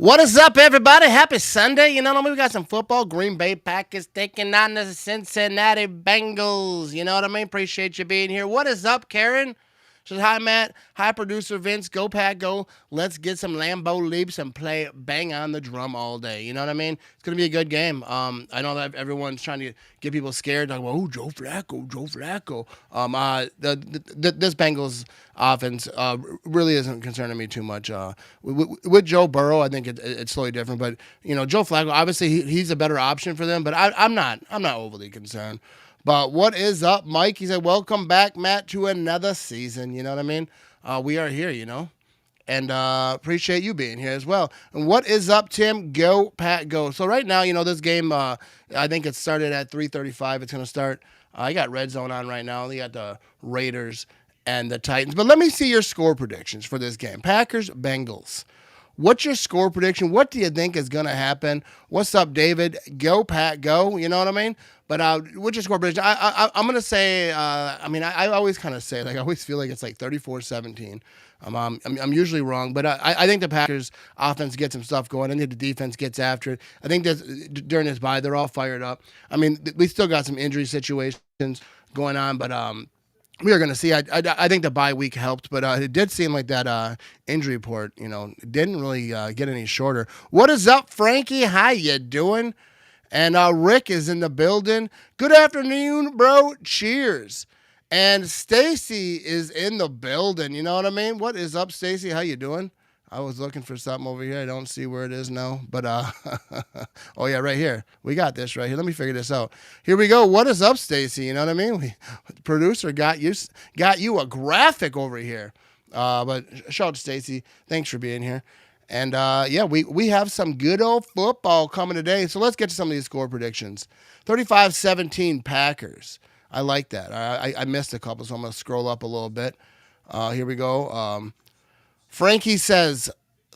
What is up, everybody? Happy Sunday. We got some football. Green Bay Packers taking on the Cincinnati Bengals. You know what I mean? Appreciate you being here. What is up, Karen? She says, hi, Matt. Hi, producer Vince. Go, Pack, go. Let's get some Lambeau leaps and play bang on the drum all day. You know what I mean? It's going to be a good game. I know that everyone's trying to get people scared. Talking about, oh, Joe Flacco, Joe Flacco. This Bengals offense really isn't concerning me too much. With Joe Burrow, I think it's totally different. But, Joe Flacco, obviously he's a better option for them. But I'm not overly concerned. But what is up, Mike? He said, welcome back, Matt, to another season. You know what I mean? We are here, and appreciate you being here as well. And what is up, Tim? Go, Pat, go. So right now, this game, I think it started at 3:35. It's going to start. I got Red Zone on right now. You got the Raiders and the Titans. But let me see your score predictions for this game. Packers, Bengals. What's your score prediction? What do you think is going to happen? What's up, David? Go, Pat, go. You know what I mean? But what's your score prediction? I'm going to say, I always kind of say, I always feel like it's like 34-17. I'm usually wrong, but I think the Packers offense gets some stuff going. I think the defense gets after it. I think that during this bye, they're all fired up. We still got some injury situations going on, but we are going to see. I think the bye week helped, but it did seem like that injury report, didn't really get any shorter. What is up, Frankie? How you doing? And Rick is in the building. Good afternoon, bro. Cheers. And Stacy is in the building. You know what I mean? What is up, Stacy? How you doing? I was looking for something over here. I don't see where it is now. But, oh, yeah, right here. We got this right here. Let me figure this out. Here we go. What is up, Stacy? You know what I mean? The producer got you a graphic over here. But shout out to Stacy. Thanks for being here. And, we have some good old football coming today. So let's get to some of these score predictions. 35-17 Packers. I like that. I missed a couple, so I'm going to scroll up a little bit. Here we go. Frankie says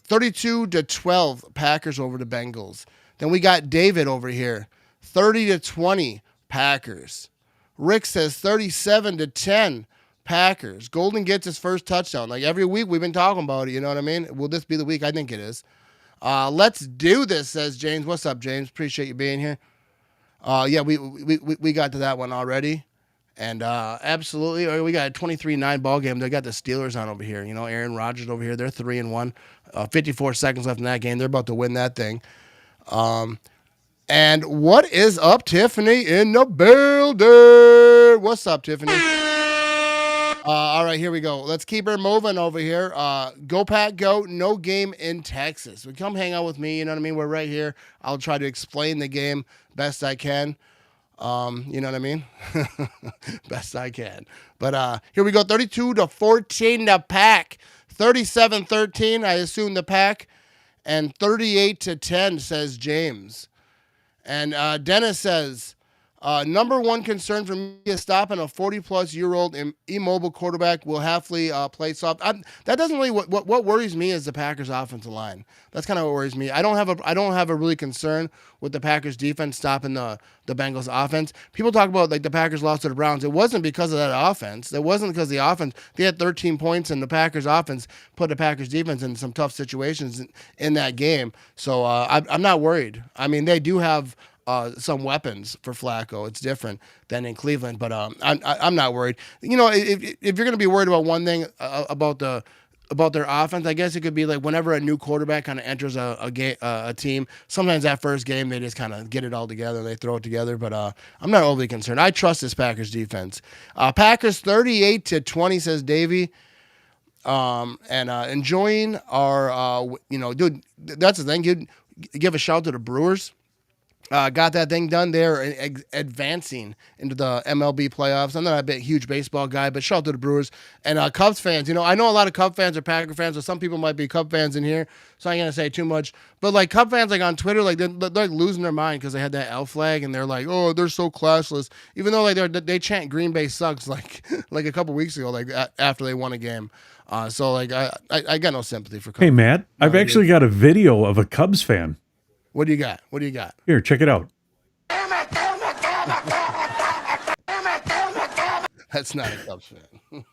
32-12 Packers over the Bengals. Then we got David over here. 30-20 Packers. Rick says 37-10 Packers. Golden gets his first touchdown. Like every week we've been talking about it, you know what I mean? Will this be the week? I think it is. Let's do this, says James. What's up, James? Appreciate you being here. We got to that one already. And absolutely, we got a 23-9 ball game. They got the Steelers on over here. Aaron Rodgers over here. They're 3-1. 54 seconds left in that game. They're about to win that thing. And what is up, Tiffany in the building? What's up, Tiffany? All right, here we go. Let's keep her moving over here. Go, Pat, go. No game in Texas. Come hang out with me. You know what I mean? We're right here. I'll try to explain the game best I can. You know what I mean? Best I can. But here we go. 32-14 the Pack. 37-13, I assume the Pack. And 38-10, says James. And Dennis says, number one concern for me is stopping a 40-plus-year-old immobile quarterback will happily play soft. That doesn't really what worries me is the Packers' offensive line. That's kind of what worries me. I don't have a really concern with the Packers' defense stopping the Bengals' offense. People talk about like the Packers lost to the Browns. It wasn't because of that offense. It wasn't because of the offense. They had 13 points, and the Packers' offense put the Packers' defense in some tough situations in that game. So I'm not worried. They do have some weapons for Flacco. It's different than in Cleveland, but I'm not worried. If you're going to be worried about one thing about their offense, I guess it could be like whenever a new quarterback kind of enters a team, sometimes that first game they just kind of get it all together, they throw it together, but I'm not overly concerned. I trust this Packers defense. Packers 38-20, says Davey. And enjoying our, dude, that's the thing. Give a shout to the Brewers. Got that thing done there, advancing into the MLB playoffs. I'm not a big, huge baseball guy, but shout out to the Brewers. And Cubs fans, I know a lot of Cub fans are Packer fans, or some people might be Cub fans in here, so I ain't going to say too much. But, like, Cub fans, like, on Twitter, like, they're like, losing their mind because they had that L flag, and they're like, oh, they're so classless. Even though, like, they chant Green Bay sucks, like a couple weeks ago, like, after they won a game. So, like, I got no sympathy for Cubs. Hey, Matt, I've actually got a video of a Cubs fan. What do you got? What do you got? Here, check it out. That's not a Cubs fan.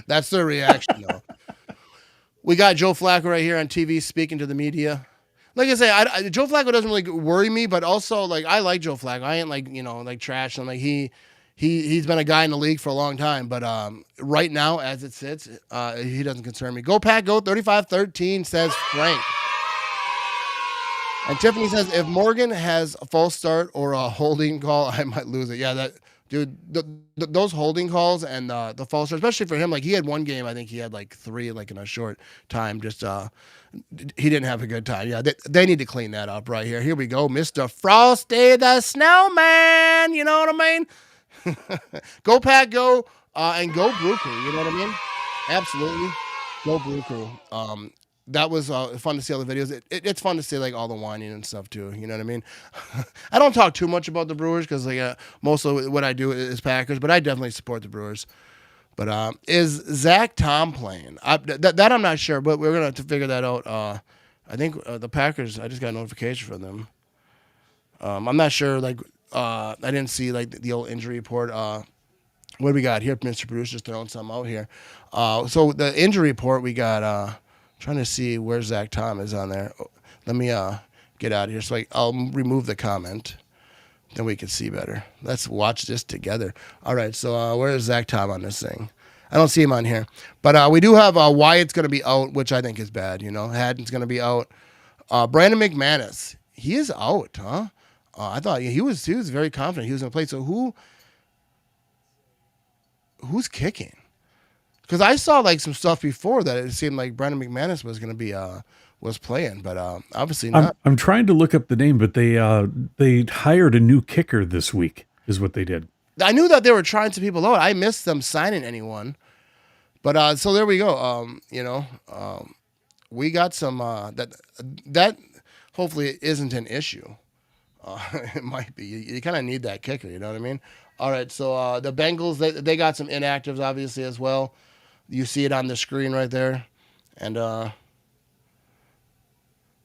That's their reaction, though. We got Joe Flacco right here on TV speaking to the media. like I say, Joe Flacco doesn't really worry me, but also like I like Joe Flacco. I ain't like like trash him. Like he's been a guy in the league for a long time, but right now as it sits, he doesn't concern me. Go Pack, go 35-13 says Frank. And Tiffany says if Morgan has a false start or a holding call, I might lose it. Yeah, that dude, those holding calls and the false start, especially for him, like he had one game, I think he had like 3 like in a short time. Just he didn't have a good time. Yeah, they need to clean that up right here. Here we go, Mr. Frosty the Snowman. You know what I mean? Go Pack, go and go Brew Crew. You know what I mean? Absolutely, go Brew Crew. That was fun to see all the videos. It's fun to see like all the whining and stuff too. You know what I mean? I don't talk too much about the Brewers because like most of what I do is Packers, but I definitely support the Brewers. But is Zach Tom playing? That I'm not sure, but we're gonna have to figure that out. I think the Packers. I just got a notification from them. I'm not sure. Like I didn't see like the old injury report. What do we got here, Mr. Producer's throwing something out here. So the injury report we got. Trying to see where Zach Tom is on there. Let me get out of here so I'll remove the comment. Then we can see better. Let's watch this together. All right, so where is Zach Tom on this thing? I don't see him on here. But we do have Wyatt's going to be out, which I think is bad. Haddon's going to be out. Brandon McManus, he is out, huh? I thought he was very confident he was going to play. So who's kicking? Because I saw like some stuff before that it seemed like Brandon McManus was going to be was playing, but obviously not. I'm trying to look up the name, but they hired a new kicker this week, is what they did. I knew that they were trying some people out. I missed them signing anyone, but so there we go. We got some that hopefully isn't an issue. It might be. You kind of need that kicker. You know what I mean? All right. So the Bengals they got some inactives obviously as well. You see it on the screen right there. And,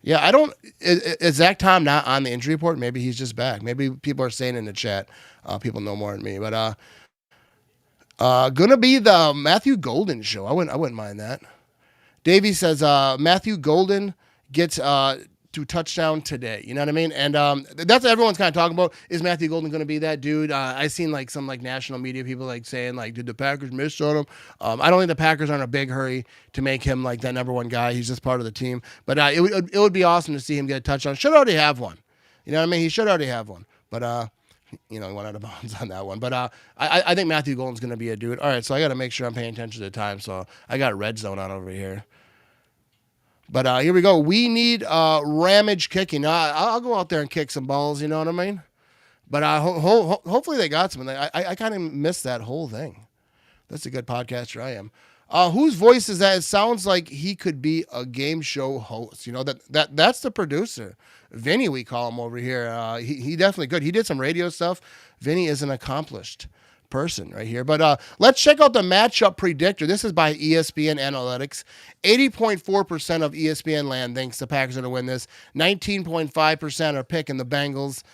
yeah, I don't – is Zach Tom not on the injury report? Maybe he's just back. Maybe people are saying in the chat. People know more than me. But going to be the Matthew Golden show. I wouldn't mind that. Davey says Matthew Golden gets to touchdown today. You know what I mean? And that's what everyone's kind of talking about. Is Matthew Golden going to be that dude? I seen like some like national media people like saying like, did the Packers miss on him? I don't think the Packers are in a big hurry to make him like that number one guy. He's just part of the team. But it would be awesome to see him get a touchdown. Should already have one. You know what I mean? He should already have one. But he went out of bounds on that one. But I think Matthew Golden's going to be a dude. All right, so I got to make sure I'm paying attention to the time. So I got red zone on over here. But here we go. We need Ramage kicking. I'll go out there and kick some balls. You know what I mean? But hopefully they got some. I kind of missed that whole thing. That's a good podcaster I am. Whose voice is that? It sounds like he could be a game show host. That's the producer. Vinny, we call him over here. He definitely could. He did some radio stuff. Vinny is an accomplished person right here. But let's check out the matchup predictor. This is by ESPN Analytics. 80.4% of ESPN land thinks the Packers are going to win this. 19.5% are picking the Bengals.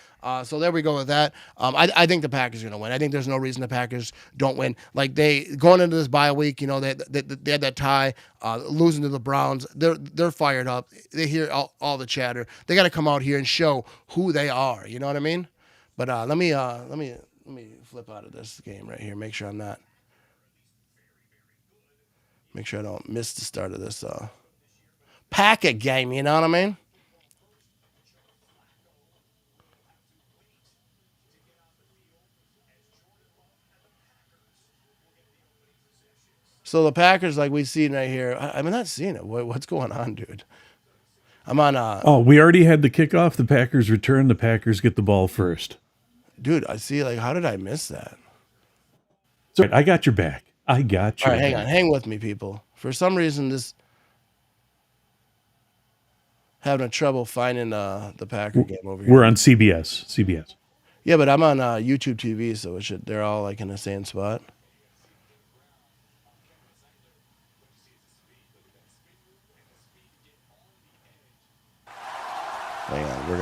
So there we go with that. I think the Packers are going to win. I think there's no reason the Packers don't win. Like going into this bye week, they had that tie, losing to the Browns. They're fired up. They hear all the chatter. They got to come out here and show who they are. You know what I mean? But let me flip out of this game right here. Make sure I don't miss the start of this Packet game. You know what I mean? So the Packers, like we see right here, I'm not seeing it. What's going on, dude? I'm on. We already had the kickoff. The Packers return. The Packers get the ball first. Dude, I see. Like, how did I miss that? So I got your back. I got you. All right, hang with me, people. For some reason, this having trouble finding the Packer game over here. We're on CBS. Yeah, but I'm on YouTube TV, so they're all like in the same spot. Hang on, we're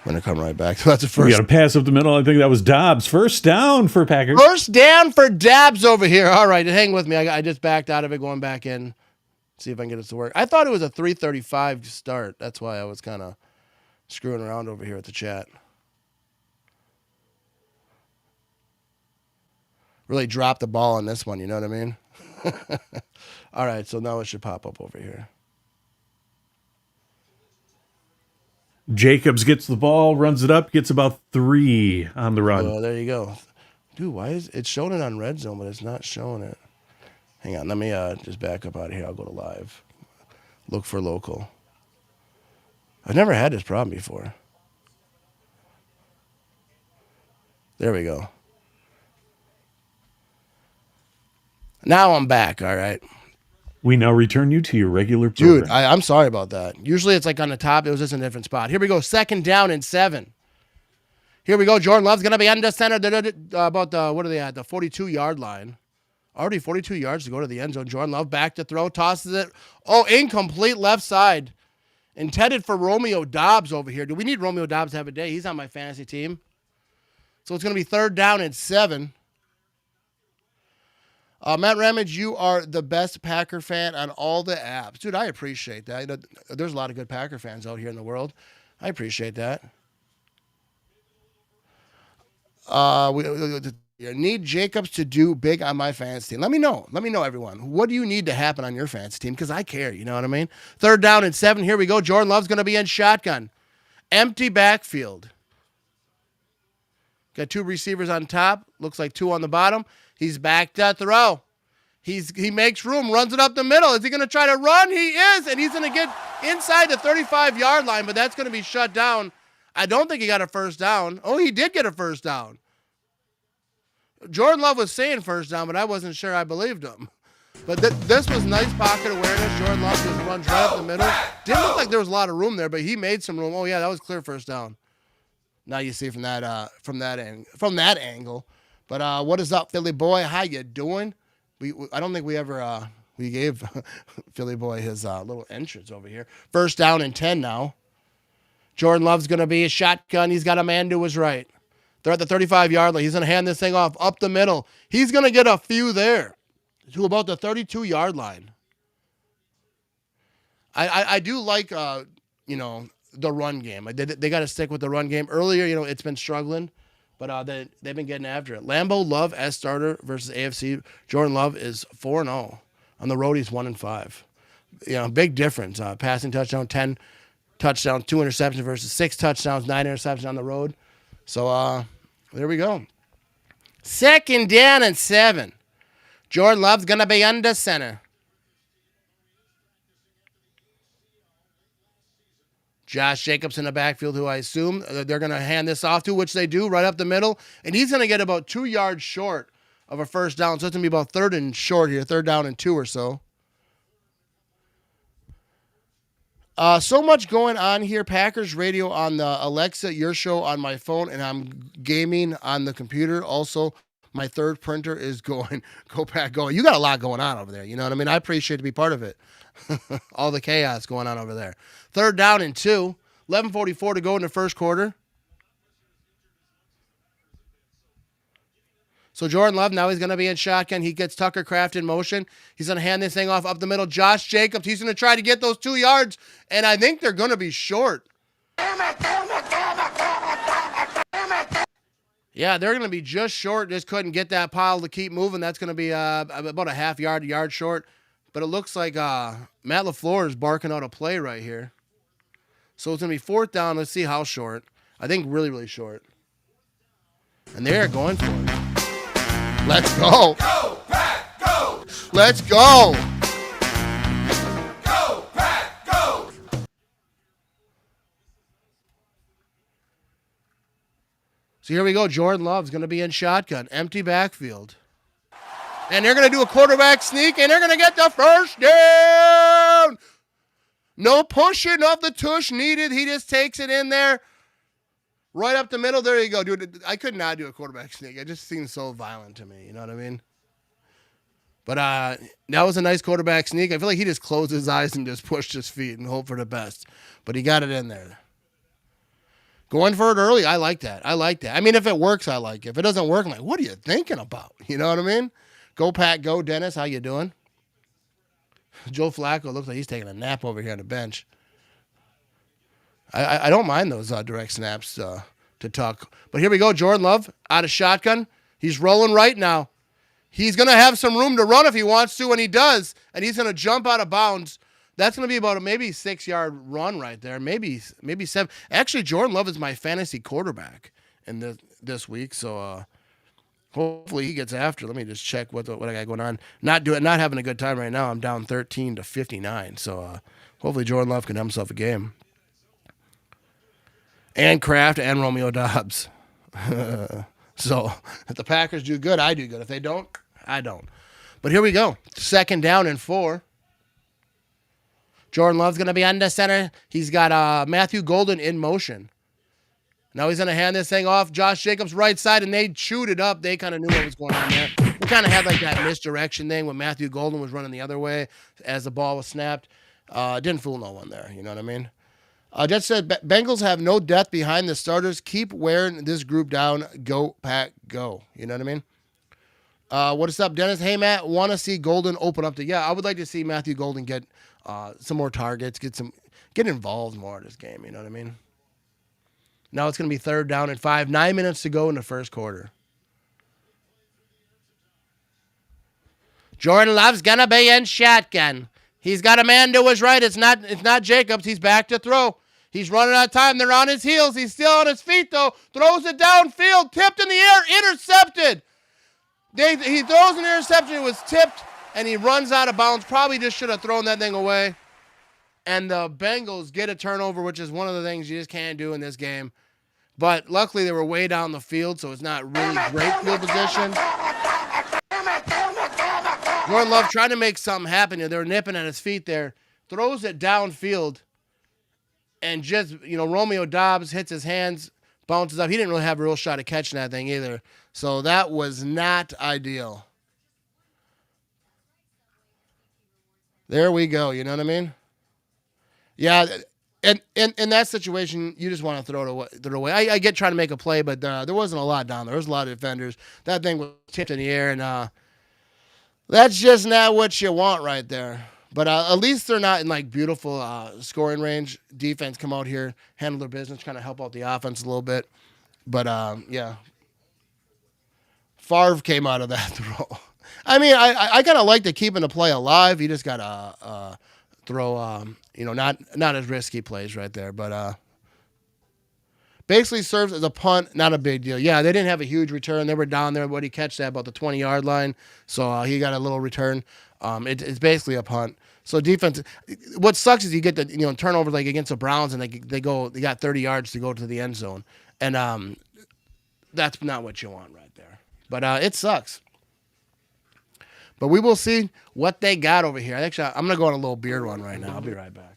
gonna come right back. So that's the first. We got to pass up the middle. I think that was Dobbs. First down for Packers. First down for Dobbs over here. All right, hang with me. I just backed out of it, going back in. See if I can get it to work. I thought it was a 3:35 start. That's why I was kind of screwing around over here at the chat. Really dropped the ball on this one, you know what I mean? All right, so now it should pop up over here. Jacobs gets the ball, runs it up, gets about 3 on the run. Oh, there you go. Dude, why is it showing it on red zone, but it's not showing it? Hang on, let me just back up out of here. I'll go to live. Look for local. I've never had this problem before. There we go. Now I'm back, all right. We now return you to your regular program. Dude, I'm sorry about that. Usually it's like on the top. It was just a different spot. Here we go. 2nd down and 7. Here we go. Jordan Love's going to be under center. About the, what are they at? The 42-yard line. Already 42 yards to go to the end zone. Jordan Love back to throw. Tosses it. Oh, incomplete left side. Intended for Romeo Doubs over here. Do we need Romeo Doubs to have a day? He's on my fantasy team. So it's going to be 3rd down and 7. Matt Ramage, you are the best Packer fan on all the apps. Dude, I appreciate that. You know, there's a lot of good Packer fans out here in the world. I appreciate that. We need Jacobs to do big on my fantasy team. Let me know. Let me know, everyone. What do you need to happen on your fantasy team? Because I care. You know what I mean? 3rd down and 7. Here we go. Jordan Love's going to be in shotgun. Empty backfield. Got 2 receivers on top. Looks like 2 on the bottom. He's back to throw. He makes room, runs it up the middle. Is he going to try to run? He is, and he's going to get inside the 35-yard line, but that's going to be shut down. I don't think he got a first down. Oh, he did get a first down. Jordan Love was saying first down, but I wasn't sure I believed him. But this was nice pocket awareness. Jordan Love just runs right up the middle. Didn't look like there was a lot of room there, but he made some room. Oh, yeah, that was clear first down. Now you see from that angle. But what is up, Philly boy? How you doing? I don't think we ever we gave Philly boy his little entrance over here. 1st down and 10 now. Jordan Love's going to be a shotgun. He's got a man to his right. They're at the 35-yard line. He's going to hand this thing off up the middle. He's going to get a few there to about the 32-yard line. I do like, the run game. They got to stick with the run game. Earlier, it's been struggling. But they've been getting after it. Lambeau Love as starter versus AFC. Jordan Love is 4-0. On the road, he's 1-5. Big difference. Passing touchdown, 10 touchdowns, 2 interceptions versus 6 touchdowns, 9 interceptions on the road. So there we go. 2nd down and 7. Jordan Love's going to be under center. Josh Jacobs in the backfield, who I assume they're going to hand this off to, which they do, right up the middle. And he's going to get about 2 yards short of a first down. So it's going to be about 3rd and short here, 3rd down and 2 or so. So much going on here. Packers radio on the Alexa, your show on my phone, and I'm gaming on the computer. Also, my 3rd printer is going, go Pack, go. You got a lot going on over there. You know what I mean? I appreciate to be part of it. All the chaos going on over there. 3rd down and 2. 11:44 to go in the first quarter. So Jordan Love, now he's going to be in shotgun. He gets Tucker Kraft in motion. He's going to hand this thing off up the middle. Josh Jacobs, he's going to try to get those 2 yards, and I think they're going to be short. Yeah, they're going to be just short. Just couldn't get that pile to keep moving. That's going to be about a half yard short. But it looks like Matt LaFleur is barking out a play right here. So it's going to be 4th down. Let's see how short. I think really, really short. And they're going for it. Let's go. Go, Pack, go. Let's go. Go, Pack, go. So here we go. Jordan Love's going to be in shotgun. Empty backfield. And they're going to do a quarterback sneak, and they're going to get the first down. No pushing of the tush needed. He just takes it in there. Right up the middle. There you go, dude. I could not do a quarterback sneak. It just seems so violent to me. You know what I mean? But that was a nice quarterback sneak. I feel like he just closed his eyes and just pushed his feet and hoped for the best. But he got it in there. Going for it early, I like that. I mean, if it works, I like it. If it doesn't work, I'm like, what are you thinking about? You know what I mean? Go Pack, go Dennis. How you doing? Joe Flacco looks like he's taking a nap over here on the bench. I don't mind those direct snaps to Tuck. But here we go. Jordan Love out of shotgun. He's rolling right now. He's going to have some room to run if he wants to, and he does. And he's going to jump out of bounds. That's going to be about a maybe 6-yard run right there. Maybe 7. Actually, Jordan Love is my fantasy quarterback in this week. So hopefully he gets after. Let me just check what I got going on. Not having a good time right now. I'm down 13-59. So hopefully Jordan Love can have himself a game. And Kraft and Romeo Doubs. So if the Packers do good, I do good. If they don't, I don't. But here we go. 2nd down and 4. Jordan Love's going to be under center. He's got Matthew Golden in motion. Now he's going to hand this thing off Josh Jacobs' right side, and they chewed it up. They kind of knew what was going on there. We kind of had like that misdirection thing when Matthew Golden was running the other way as the ball was snapped. Didn't fool no one there. You know what I mean? Just said Bengals have no depth behind the starters. Keep wearing this group down. Go, Pack, go. You know what I mean? What is up, Dennis? Hey, Matt, want to see Golden open up I would like to see Matthew Golden get some more targets, get involved more in this game. You know what I mean? Now it's going to be 3rd down and 5. 9 minutes to go in the first quarter. Jordan Love's going to be in shotgun. He's got a man to his right. It's not Jacobs. He's back to throw. He's running out of time. They're on his heels. He's still on his feet, though. Throws it downfield. Tipped in the air. Intercepted. He throws an interception. It was tipped, and he runs out of bounds. Probably just should have thrown that thing away. And the Bengals get a turnover, which is one of the things you just can't do in this game. But luckily, they were way down the field, so it's not really great field position. Jordan Love trying to make something happen. They were nipping at his feet there. Throws it downfield. And just, Romeo Doubs hits his hands, bounces up. He didn't really have a real shot at catching that thing either. So that was not ideal. There we go. You know what I mean? Yeah. And in that situation, you just want to throw it away. I get trying to make a play, but there wasn't a lot down there. There was a lot of defenders. That thing was tipped in the air, and that's just not what you want right there. But at least they're not in like beautiful scoring range. Defense come out here, handle their business, kind of help out the offense a little bit. But yeah, Favre came out of that throw. I mean, I kind of like to keeping the play alive. You just gotta throw, not as risky plays right there. But basically serves as a punt, not a big deal. Yeah, they didn't have a huge return. They were down there. What he catch that about the 20-yard line, so he got a little return. It's basically a punt. So defense. What sucks is you get the turnovers like against the Browns, and they got 30 yards to go to the end zone, and that's not what you want right there. But it sucks. But we will see what they got over here. Actually, I'm gonna go on a little beer run right now. I'll be right back.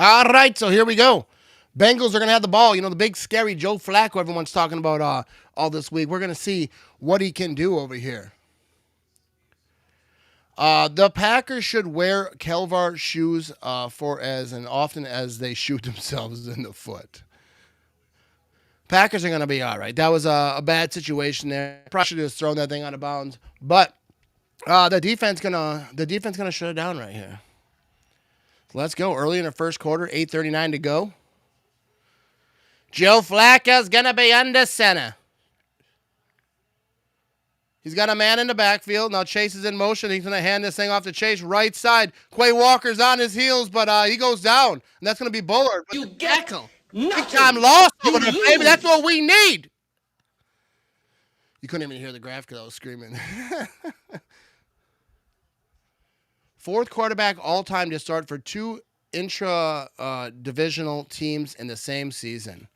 All right, so here we go. Bengals are going to have the ball. The big, scary Joe Flacco everyone's talking about all this week. We're going to see what he can do over here. The Packers should wear Kelvar shoes for as often as they shoot themselves in the foot. Packers are going to be all right. That was a bad situation there. Probably should have thrown that thing out of bounds. But the defense gonna shut it down right here. Let's go. Early in the first quarter, 8:39 to go. Joe Flacco's going to be under center. He's got a man in the backfield. Now Chase is in motion. He's going to hand this thing off to Chase. Right side. Quay Walker's on his heels, but he goes down. And that's going to be Bullard. You gackle. Big time loss over there, baby. That's what we need. You couldn't even hear the graphic because I was screaming. Fourth quarterback all time to start for two divisional teams in the same season.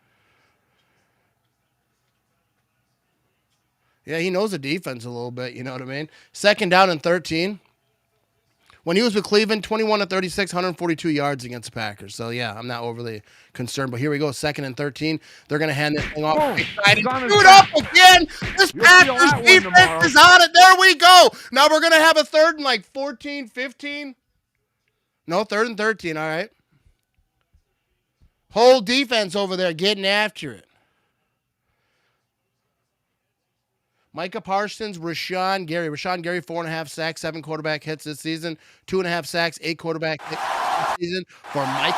Yeah, he knows the defense a little bit, you know what I mean? Second down and 13. When he was with Cleveland, 21 to 36, 142 yards against the Packers. So, yeah, I'm not overly concerned. But here we go, second and 13. They're going to hand this thing off. Shoot up again. This Packers defense is on it. There we go. Now we're going to have a third and like 14, 15. No, third and 13, all right. Whole defense over there getting after it. Micah Parsons, Rashawn Gary. Rashawn Gary, 4.5 sacks, 7 quarterback hits this season. 2.5 sacks, 8 quarterback hits this season for Micah.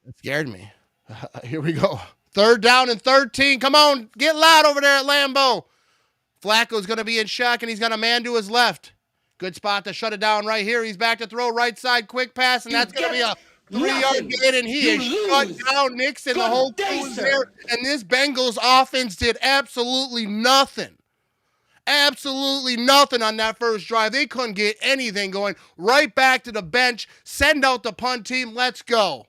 That scared me. Here we go. Third down and 13. Come on, get loud over there at Lambeau. Flacco's going to be in shock, and he's got a man to his left. Good spot to shut it down right here. He's back to throw right side, quick pass, and that's going to be a 3-yard gain, and he is shut down. Nixon, the whole crew is there, and this Bengals offense did absolutely nothing. Absolutely nothing on that first drive. They couldn't get anything going. Right back to the bench. Send out the punt team. Let's go.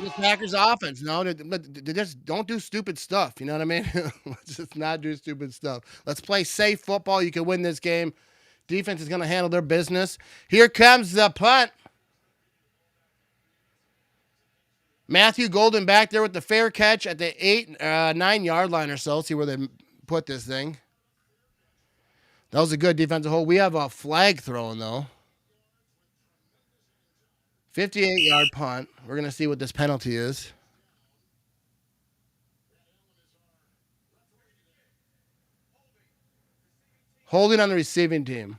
The Packers offense, no, they just don't do stupid stuff. You know what I mean? Let's just not do stupid stuff. Let's play safe football. You can win this game. Defense is going to handle their business. Here comes the punt. Matthew Golden back there with the fair catch at the 9-yard line or so. See where they put this thing. That was a good defensive hold. We have a flag thrown, though. 58-yard punt. We're going to see what this penalty is. Holding on the receiving team.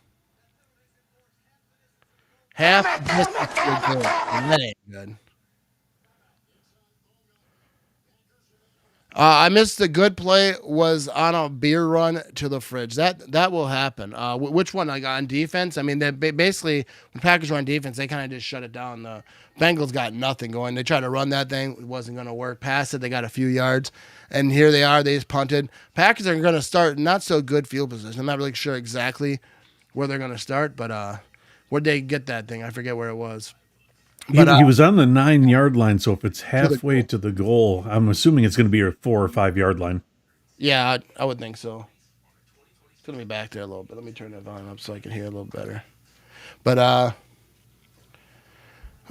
Half distance to goal. That ain't good. I missed the good play was on a beer run to the fridge. That will happen. Which one I got on defense? I mean, they basically when Packers were on defense, they kind of just shut it down. The Bengals got nothing going. They tried to run that thing. It wasn't going to work. Pass it. They got a few yards. And here they are. They just punted. Packers are going to start not so good field position. I'm not really sure exactly where they're going to start, but where'd they get that thing? I forget where it was. But, he was on the 9-yard line, so if it's halfway to the goal, I'm assuming it's going to be a 4 or 5-yard line. Yeah, I would think so. It's going to be back there a little bit. Let me turn that volume up so I can hear a little better. But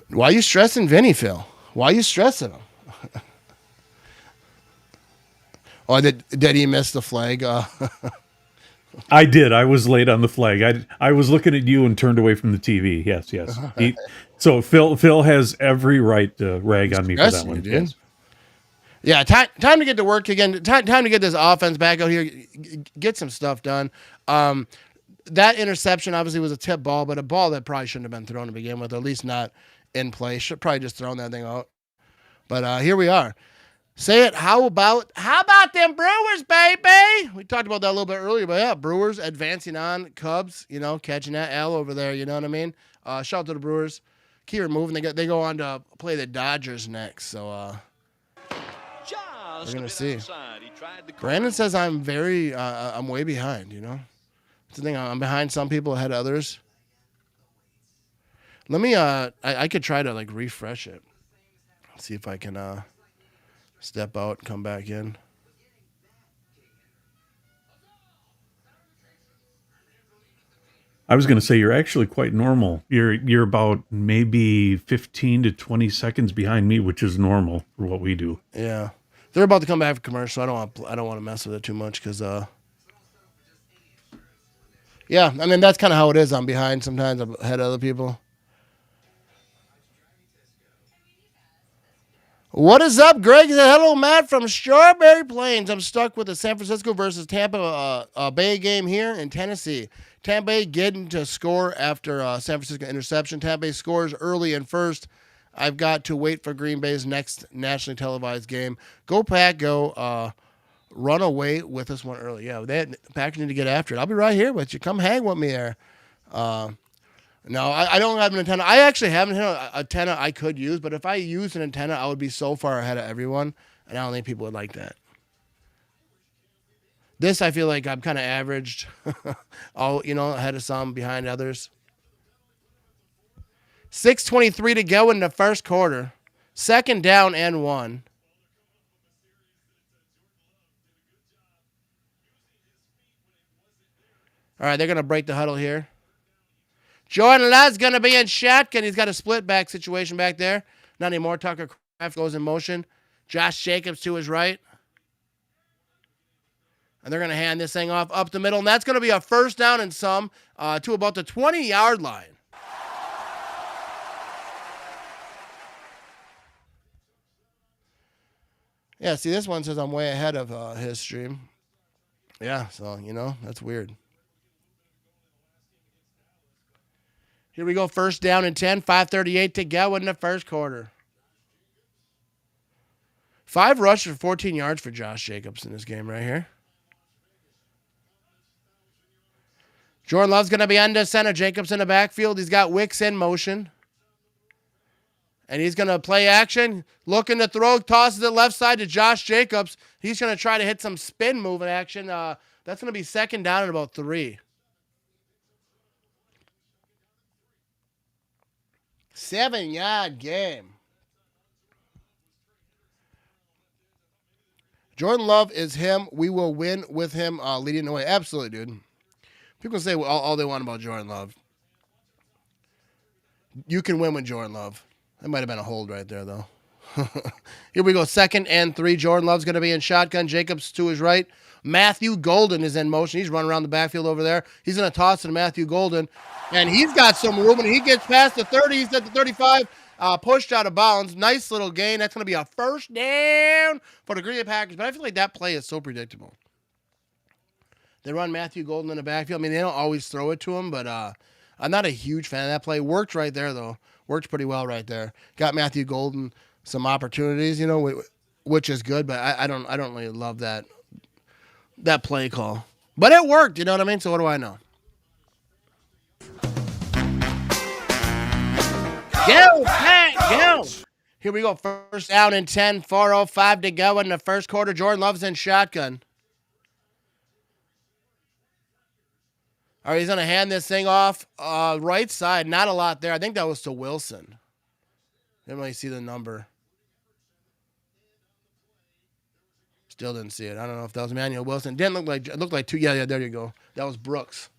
why are you stressing Vinny, Phil? Why are you stressing him? Oh, did he miss the flag? I did. I was late on the flag. I was looking at you and turned away from the TV. Yes. So Phil has every right to rag on me for that one. Dude. Yeah, time to get to work again. Time to get this offense back out here. Get some stuff done. That interception obviously was a tip ball, but a ball that probably shouldn't have been thrown to begin with, or at least not in play. Should probably just thrown that thing out. But here we are. Say it. How about them Brewers, baby? We talked about that a little bit earlier, but yeah, Brewers advancing on. Cubs, catching that L over there. You know what I mean? Shout out to the Brewers. Keep moving. They go on to play the Dodgers next. So we're gonna see. Brandon says I'm I'm way behind. That's the thing. I'm behind some people, ahead of others. Let me. I could try to refresh it. See if I can. Step out, come back in. I was going to say you're actually quite normal. You're about maybe 15 to 20 seconds behind me, which is normal for what we do. Yeah, they're about to come back for commercial. I don't want to mess with it too much because yeah, I mean that's kind of how it is. I'm behind sometimes. I'm ahead of other people. What is up, Greg? Hello, Matt from Strawberry Plains. I'm stuck with the San Francisco versus Tampa Bay game here in Tennessee. Tampa Bay getting to score after San Francisco interception. Tampa Bay scores early in first. I've got to wait for Green Bay's next nationally televised game. Go Pack, go. Run away with this one early. Yeah, Packers need to get after it. I'll be right here with you. Come hang with me there. No, I don't have an antenna. I actually have an antenna I could use, but if I used an antenna, I would be so far ahead of everyone, and I don't think people would like that. This I feel like I'm kind of averaged. All ahead of some, behind others. 6:23 to go in the first quarter. Second down and 1. All right, they're going to break the huddle here. Jordan Love's going to be in shotgun. He's got a split back situation back there. Not anymore. Tucker Kraft goes in motion. Josh Jacobs to his right. And they're going to hand this thing off up the middle. And that's going to be a first down and some to about the 20-yard line. Yeah, see, this one says I'm way ahead of his stream. Yeah, so, that's weird. Here we go, first down and 10, 5:38 to go in the first quarter. 5 rushes for 14 yards for Josh Jacobs in this game right here. Jordan Love's going to be under center. Jacobs in the backfield. He's got Wicks in motion. And he's going to play action. Looking to throw. Tosses it left side to Josh Jacobs. He's going to try to hit some spin move in action. That's going to be second down and about 3. 7-yard game. Jordan Love is him. We will win with him leading the way. Absolutely, dude. People say all they want about Jordan Love. You can win with Jordan Love. That might have been a hold right there, though. Here we go. Second and 3. Jordan Love's going to be in shotgun. Jacobs to his right. Matthew Golden is in motion. He's running around the backfield over there. He's going to toss to Matthew Golden. And he's got some room, and he gets past the 30. He's at the 35. Pushed out of bounds. Nice little gain. That's going to be a first down for the Green Bay Packers. But I feel like that play is so predictable. They run Matthew Golden in the backfield. I mean, they don't always throw it to him, but I'm not a huge fan of that play. Worked right there, though. Worked pretty well right there. Got Matthew Golden some opportunities, which is good, but I don't really love that play call. But it worked, you know what I mean? So what do I know? Go, Pat, go! Here we go. First down and 10, 4:05 to go in the first quarter. Jordan Love's in shotgun. All right, he's going to hand this thing off right side. Not a lot there. I think that was to Wilson. Didn't really see the number. Still didn't see it. I don't know if that was Emmanuel Wilson. Didn't look like it. Looked like 2. Yeah, there you go. That was Brooks.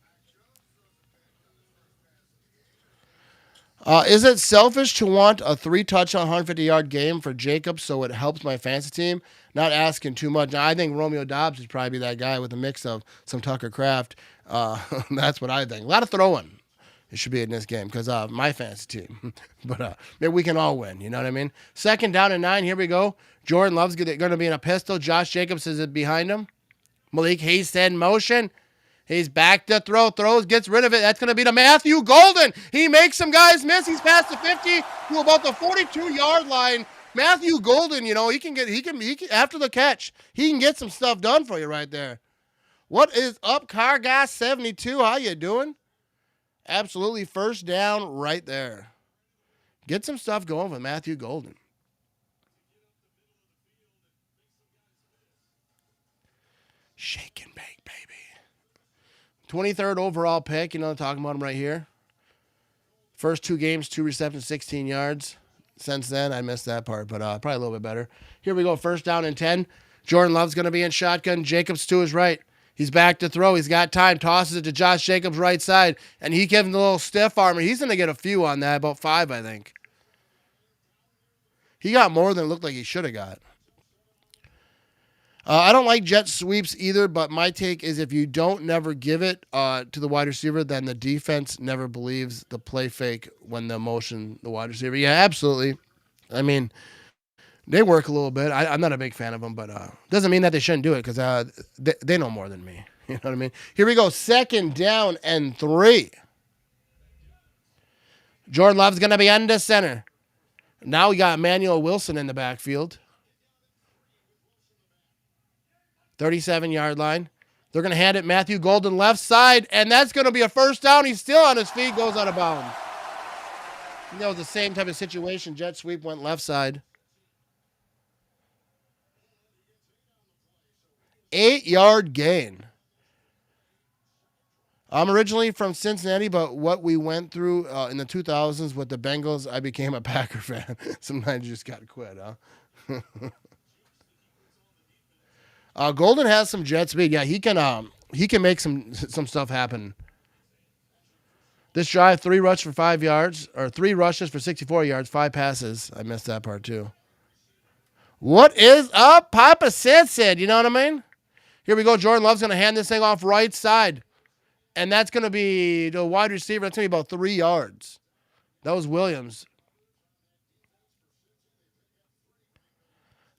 Is it selfish to want a 3-touchdown, 150-yard game for Jacobs so it helps my fantasy team? Not asking too much. Now, I think Romeo Doubs would probably be that guy with a mix of some Tucker Kraft. That's what I think. A lot of throwing. It should be in this game because my fantasy team. But maybe we can all win. You know what I mean? Second down and 9. Here we go. Jordan Love's going to be in a pistol. Josh Jacobs is behind him. Malik Hayes in motion. He's back to throw. Throws, gets rid of it. That's going to be to Matthew Golden. He makes some guys miss. He's past the 50 to about the 42-yard line. Matthew Golden, he can after the catch, he can get some stuff done for you right there. What is up, Car Guy 72? How you doing? Absolutely first down right there. Get some stuff going with Matthew Golden. Shake and bake, baby. 23rd overall pick. Talking about him right here. First 2 games, 2 receptions, 16 yards. Since then, I missed that part, but probably a little bit better. Here we go. First down and 10. Jordan Love's going to be in shotgun. Jacobs to his right. He's back to throw. He's got time. Tosses it to Josh Jacobs' right side, and he gives him a little stiff arm. He's going to get a few on that, about 5, I think. He got more than it looked like he should have got. I don't like jet sweeps either, but my take is if you don't never give it to the wide receiver, then the defense never believes the play fake when the motion the wide receiver. Yeah, absolutely. I mean, they work a little bit. I'm not a big fan of them, but doesn't mean that they shouldn't do it because they know more than me. You know what I mean? Here we go. Second down and 3. Jordan Love's going to be under center. Now we got Emmanuel Wilson in the backfield. 37-yard line. They're going to hand it Matthew Golden left side, and that's going to be a first down. He's still on his feet, goes out of bounds. That was the same type of situation. Jet sweep went left side. 8-yard gain. I'm originally from Cincinnati, but what we went through in the 2000s with the Bengals, I became a Packer fan. Sometimes you just got to quit, huh? Golden has some jet speed. Yeah, he can make some stuff happen. This drive, 3 rushes for 5 yards, or 3 rushes for 64 yards, 5 passes. I missed that part too. What is up, Papa Simpson? You know what I mean? Here we go. Jordan Love's going to hand this thing off right side. And that's going to be the wide receiver. That's going to be about 3 yards. That was Williams.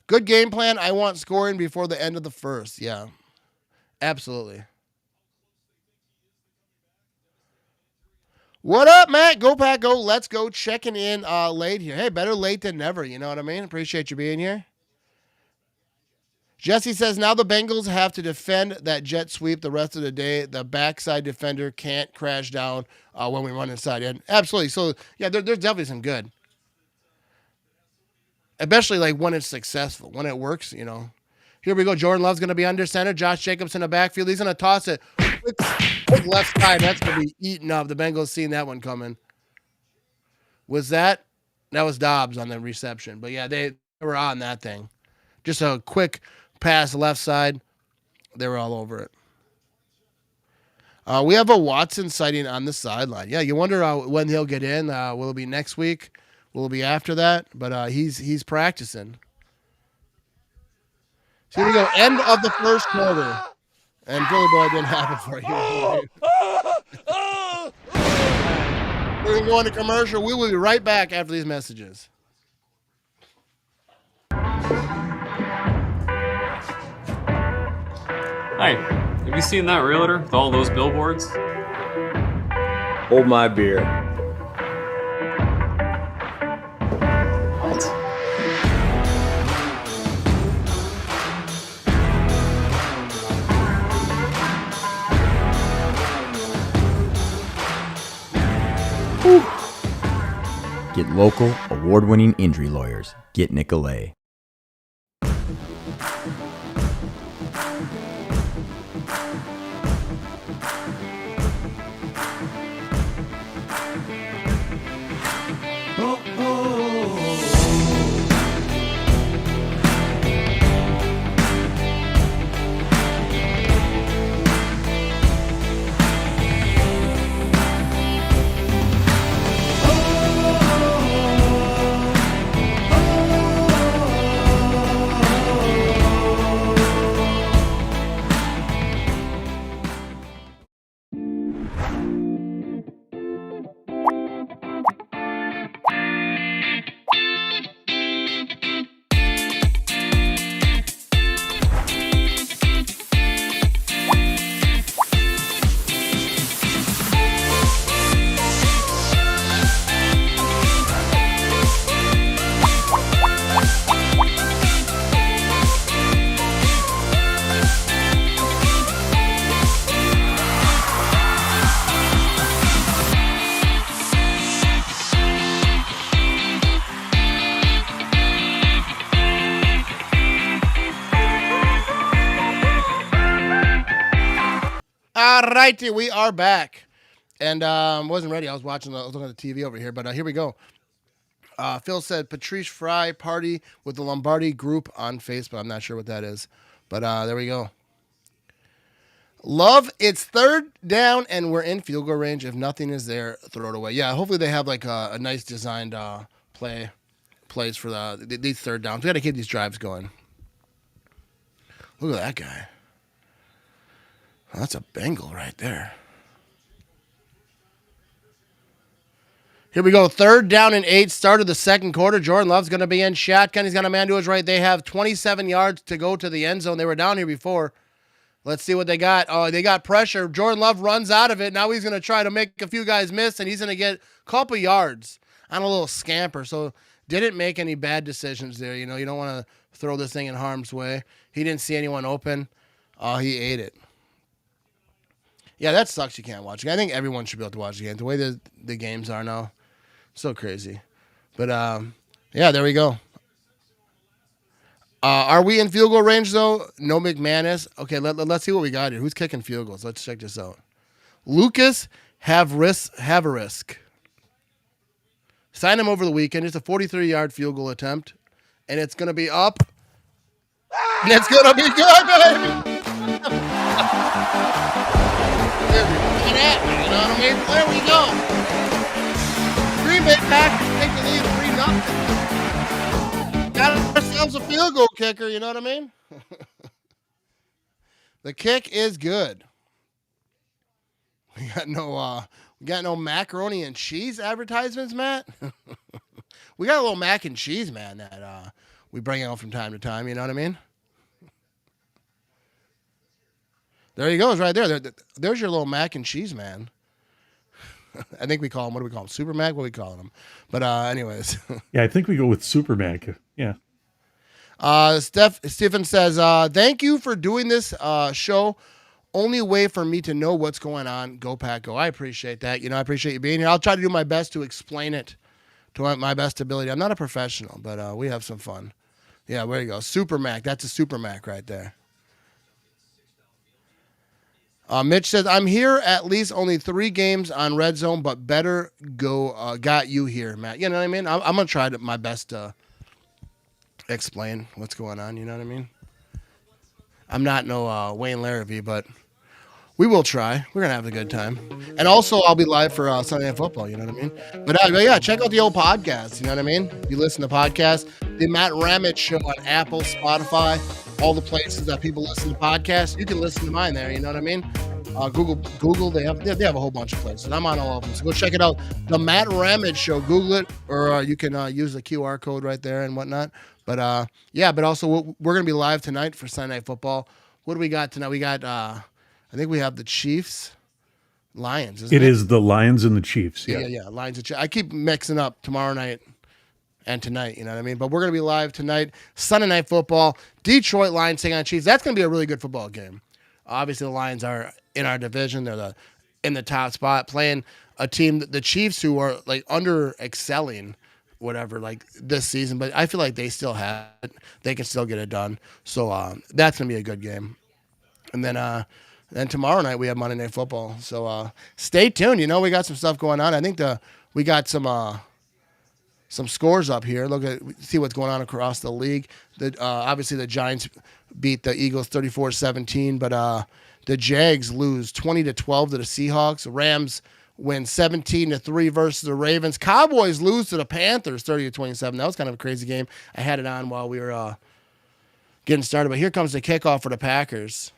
Good game plan. I want scoring before the end of the first. Yeah, absolutely. What up, Matt? Go Pack, go. Let's go. Checking in late here. Hey, better late than never. You know what I mean? Appreciate you being here. Jesse says, now the Bengals have to defend that jet sweep the rest of the day. The backside defender can't crash down when we run inside. And absolutely. So, yeah, there's definitely some good. Especially like when it's successful, when it works, you know. Here we go. Jordan Love's going to be under center. Josh Jacobs in the backfield. He's going to toss it. Quick left side. That's going to be eaten up. The Bengals seen that one coming. That was Dobbs on the reception. But, yeah, they were on that thing. Just a quick pass left side. They were all over it. We have a Watson sighting on the sideline. Yeah, you wonder when he'll get in. Will it be next week? Will it be after that? But he's practicing. So here we go. End of the first quarter. And Billy Boy didn't happen for you. We're going to go into commercial. We will be right back after these messages. Hi, have you seen that realtor with all those billboards? Hold my beer. What? Get local, award-winning injury lawyers. Get Nicolet. All righty, we are back. And wasn't ready. I was looking at the TV over here, but here we go. Phil said Patrice Fry party with the Lombardi group on Facebook. I'm not sure what that is, but there we go. Love, it's 3rd down and we're in field goal range. If nothing is there, throw it away. Yeah, hopefully they have like a nice designed plays for these 3rd downs. We got to keep these drives going. Look at that guy. Oh, that's a Bengal right there. Here we go. 3rd down and 8. Start of the second quarter. Jordan Love's going to be in shotgun. He's got a man to his right. They have 27 yards to go to the end zone. They were down here before. Let's see what they got. Oh, they got pressure. Jordan Love runs out of it. Now he's going to try to make a few guys miss, and he's going to get a couple yards on a little scamper. So didn't make any bad decisions there. You know, you don't want to throw this thing in harm's way. He didn't see anyone open. He ate it. Yeah, that sucks. You can't watch it. I think everyone should be able to watch the game. The way the games are now, so crazy. But yeah, there we go. Are we in field goal range, though? No McManus. Okay, let's see what we got here. Who's kicking field goals? Let's check this out. Lucas Havarisk. Signed him over the weekend. It's a 43-yard field goal attempt. And it's going to be up. And it's going to be good, baby. You know what I mean? There we go. Green Bay Packers take the lead 3-0. Got ourselves a field goal kicker, you know what I mean? The kick is good. We got no macaroni and cheese advertisements, Matt. We got a little mac and cheese, man, that we bring out from time to time, you know what I mean? There he goes, right there. There's your little mac and cheese, man. I think we call him, what do we call him? Super Mac? What are we calling him? But anyways. Yeah, I think we go with Super Mac. Yeah. Stephen says, thank you for doing this show. Only way for me to know what's going on. Go Pack Go. I appreciate that. I appreciate you being here. I'll try to do my best to explain it to my best ability. I'm not a professional, but we have some fun. Yeah, there you go. Super Mac. That's a Super Mac right there. Mitch says, I'm here at least only 3 games on Red Zone, but better go. Got you here, Matt. You know what I mean? I'm going to try my best to explain what's going on. You know what I mean? I'm not no Wayne Larrabee, but we will try. We're going to have a good time. And also, I'll be live for Sunday Night Football. You know what I mean? But yeah, check out the old podcast. You know what I mean? You listen to podcasts. The Matt Ramage Show on Apple, Spotify, all the places that people listen to podcasts. You can listen to mine there. You know what I mean? Google. They have a whole bunch of places. I'm on all of them. So go check it out. The Matt Ramage Show. Google it, or you can use the QR code right there and whatnot. But yeah. But also, we're going to be live tonight for Sunday Night Football. What do we got tonight? We got. I think we have the Chiefs, Lions. Isn't it? It is the Lions and the Chiefs. Yeah. Yeah. Lions and Chiefs. I keep mixing up tomorrow night and tonight. You know what I mean? But we're going to be live tonight. Sunday Night Football. Detroit Lions taking on Chiefs. That's going to be a really good football game. Obviously, the Lions are in our division. They're in the top spot, playing a team, the Chiefs, who are like under excelling, whatever, like this season. But I feel like they still have it. They can still get it done. So that's gonna be a good game. And then tomorrow night we have Monday Night Football. So stay tuned. We got some stuff going on. I think we got some scores up here. See what's going on across the league. Obviously the Giants beat the Eagles 34-17, but the Jags lose 20-12 to the Seahawks. Rams win 17-3 versus the Ravens. Cowboys lose to the Panthers 30-27. That was kind of a crazy game. I had it on while we were getting started, but here comes the kickoff for the Packers.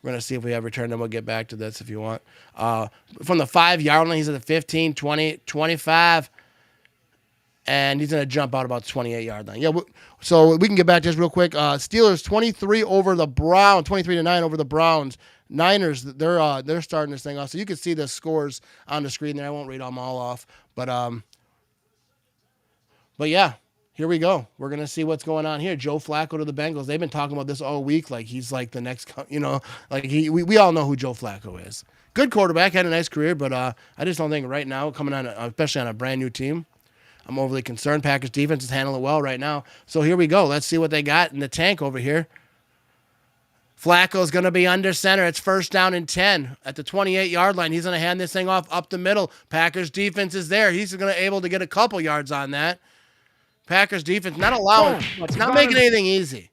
We're going to see if we have returned, and we'll get back to this if you want. From the 5-yard line, he's at the 15, 20, 25. And he's going to jump out about 28-yard line. Yeah, so we can get back to this real quick. Steelers 23 over the Browns, 23-9 over the Browns. Niners, they're starting this thing off. So you can see the scores on the screen there. I won't read them all off. But yeah, here we go. We're going to see what's going on here. Joe Flacco to the Bengals. They've been talking about this all week. Like he's like the next, like we all know who Joe Flacco is. Good quarterback, had a nice career, but I just don't think right now, coming on, especially on a brand new team, I'm overly concerned. Packers defense is handling it well right now. So here we go. Let's see what they got in the tank over here. Flacco's going to be under center. It's 1st down and 10 at the 28-yard line. He's going to hand this thing off up the middle. Packers defense is there. He's going to able to get a couple yards on that. Packers defense not allowing. It's not making anything easy.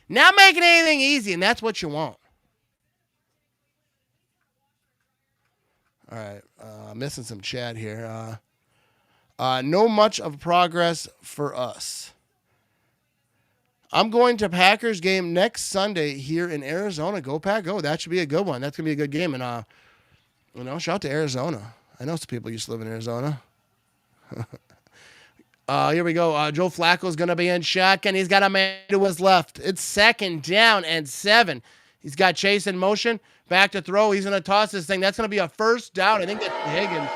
Not making anything easy, and that's what you want. All right. Missing some chat here. No much of progress for us. I'm going to Packers game next Sunday here in Arizona. Go Pack, go. That should be a good one. That's going to be a good game. And, shout out to Arizona. I know some people used to live in Arizona. Here we go. Joe Flacco's going to be in shotgun. He's got a man to his left. It's 2nd down and 7. He's got Chase in motion. Back to throw. He's going to toss this thing. That's going to be a 1st down. I think that's Higgins.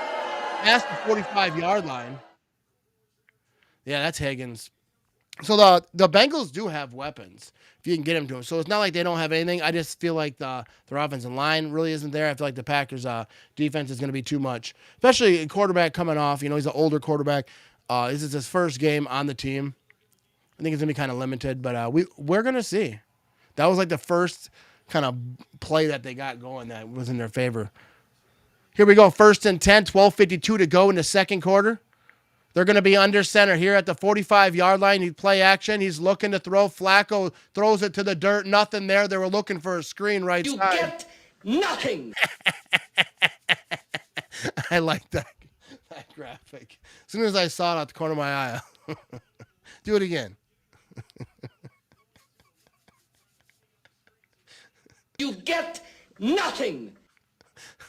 Past the 45-yard line. Yeah, that's Higgins. So the Bengals do have weapons if you can get them to them. So it's not like they don't have anything. I just feel like their offensive line really isn't there. I feel like the Packers' defense is going to be too much, especially a quarterback coming off. He's an older quarterback. This is his first game on the team. I think it's going to be kind of limited, but we're going to see. That was like the first kind of play that they got going that was in their favor. Here we go. 1st and 10, 12:52 to go in the second quarter. They're going to be under center here at the 45-yard line. He play action. He's looking to throw. Flacco throws it to the dirt. Nothing there. They were looking for a screen right side. You get nothing. I like that graphic. As soon as I saw it out the corner of my eye. Do it again. You get nothing.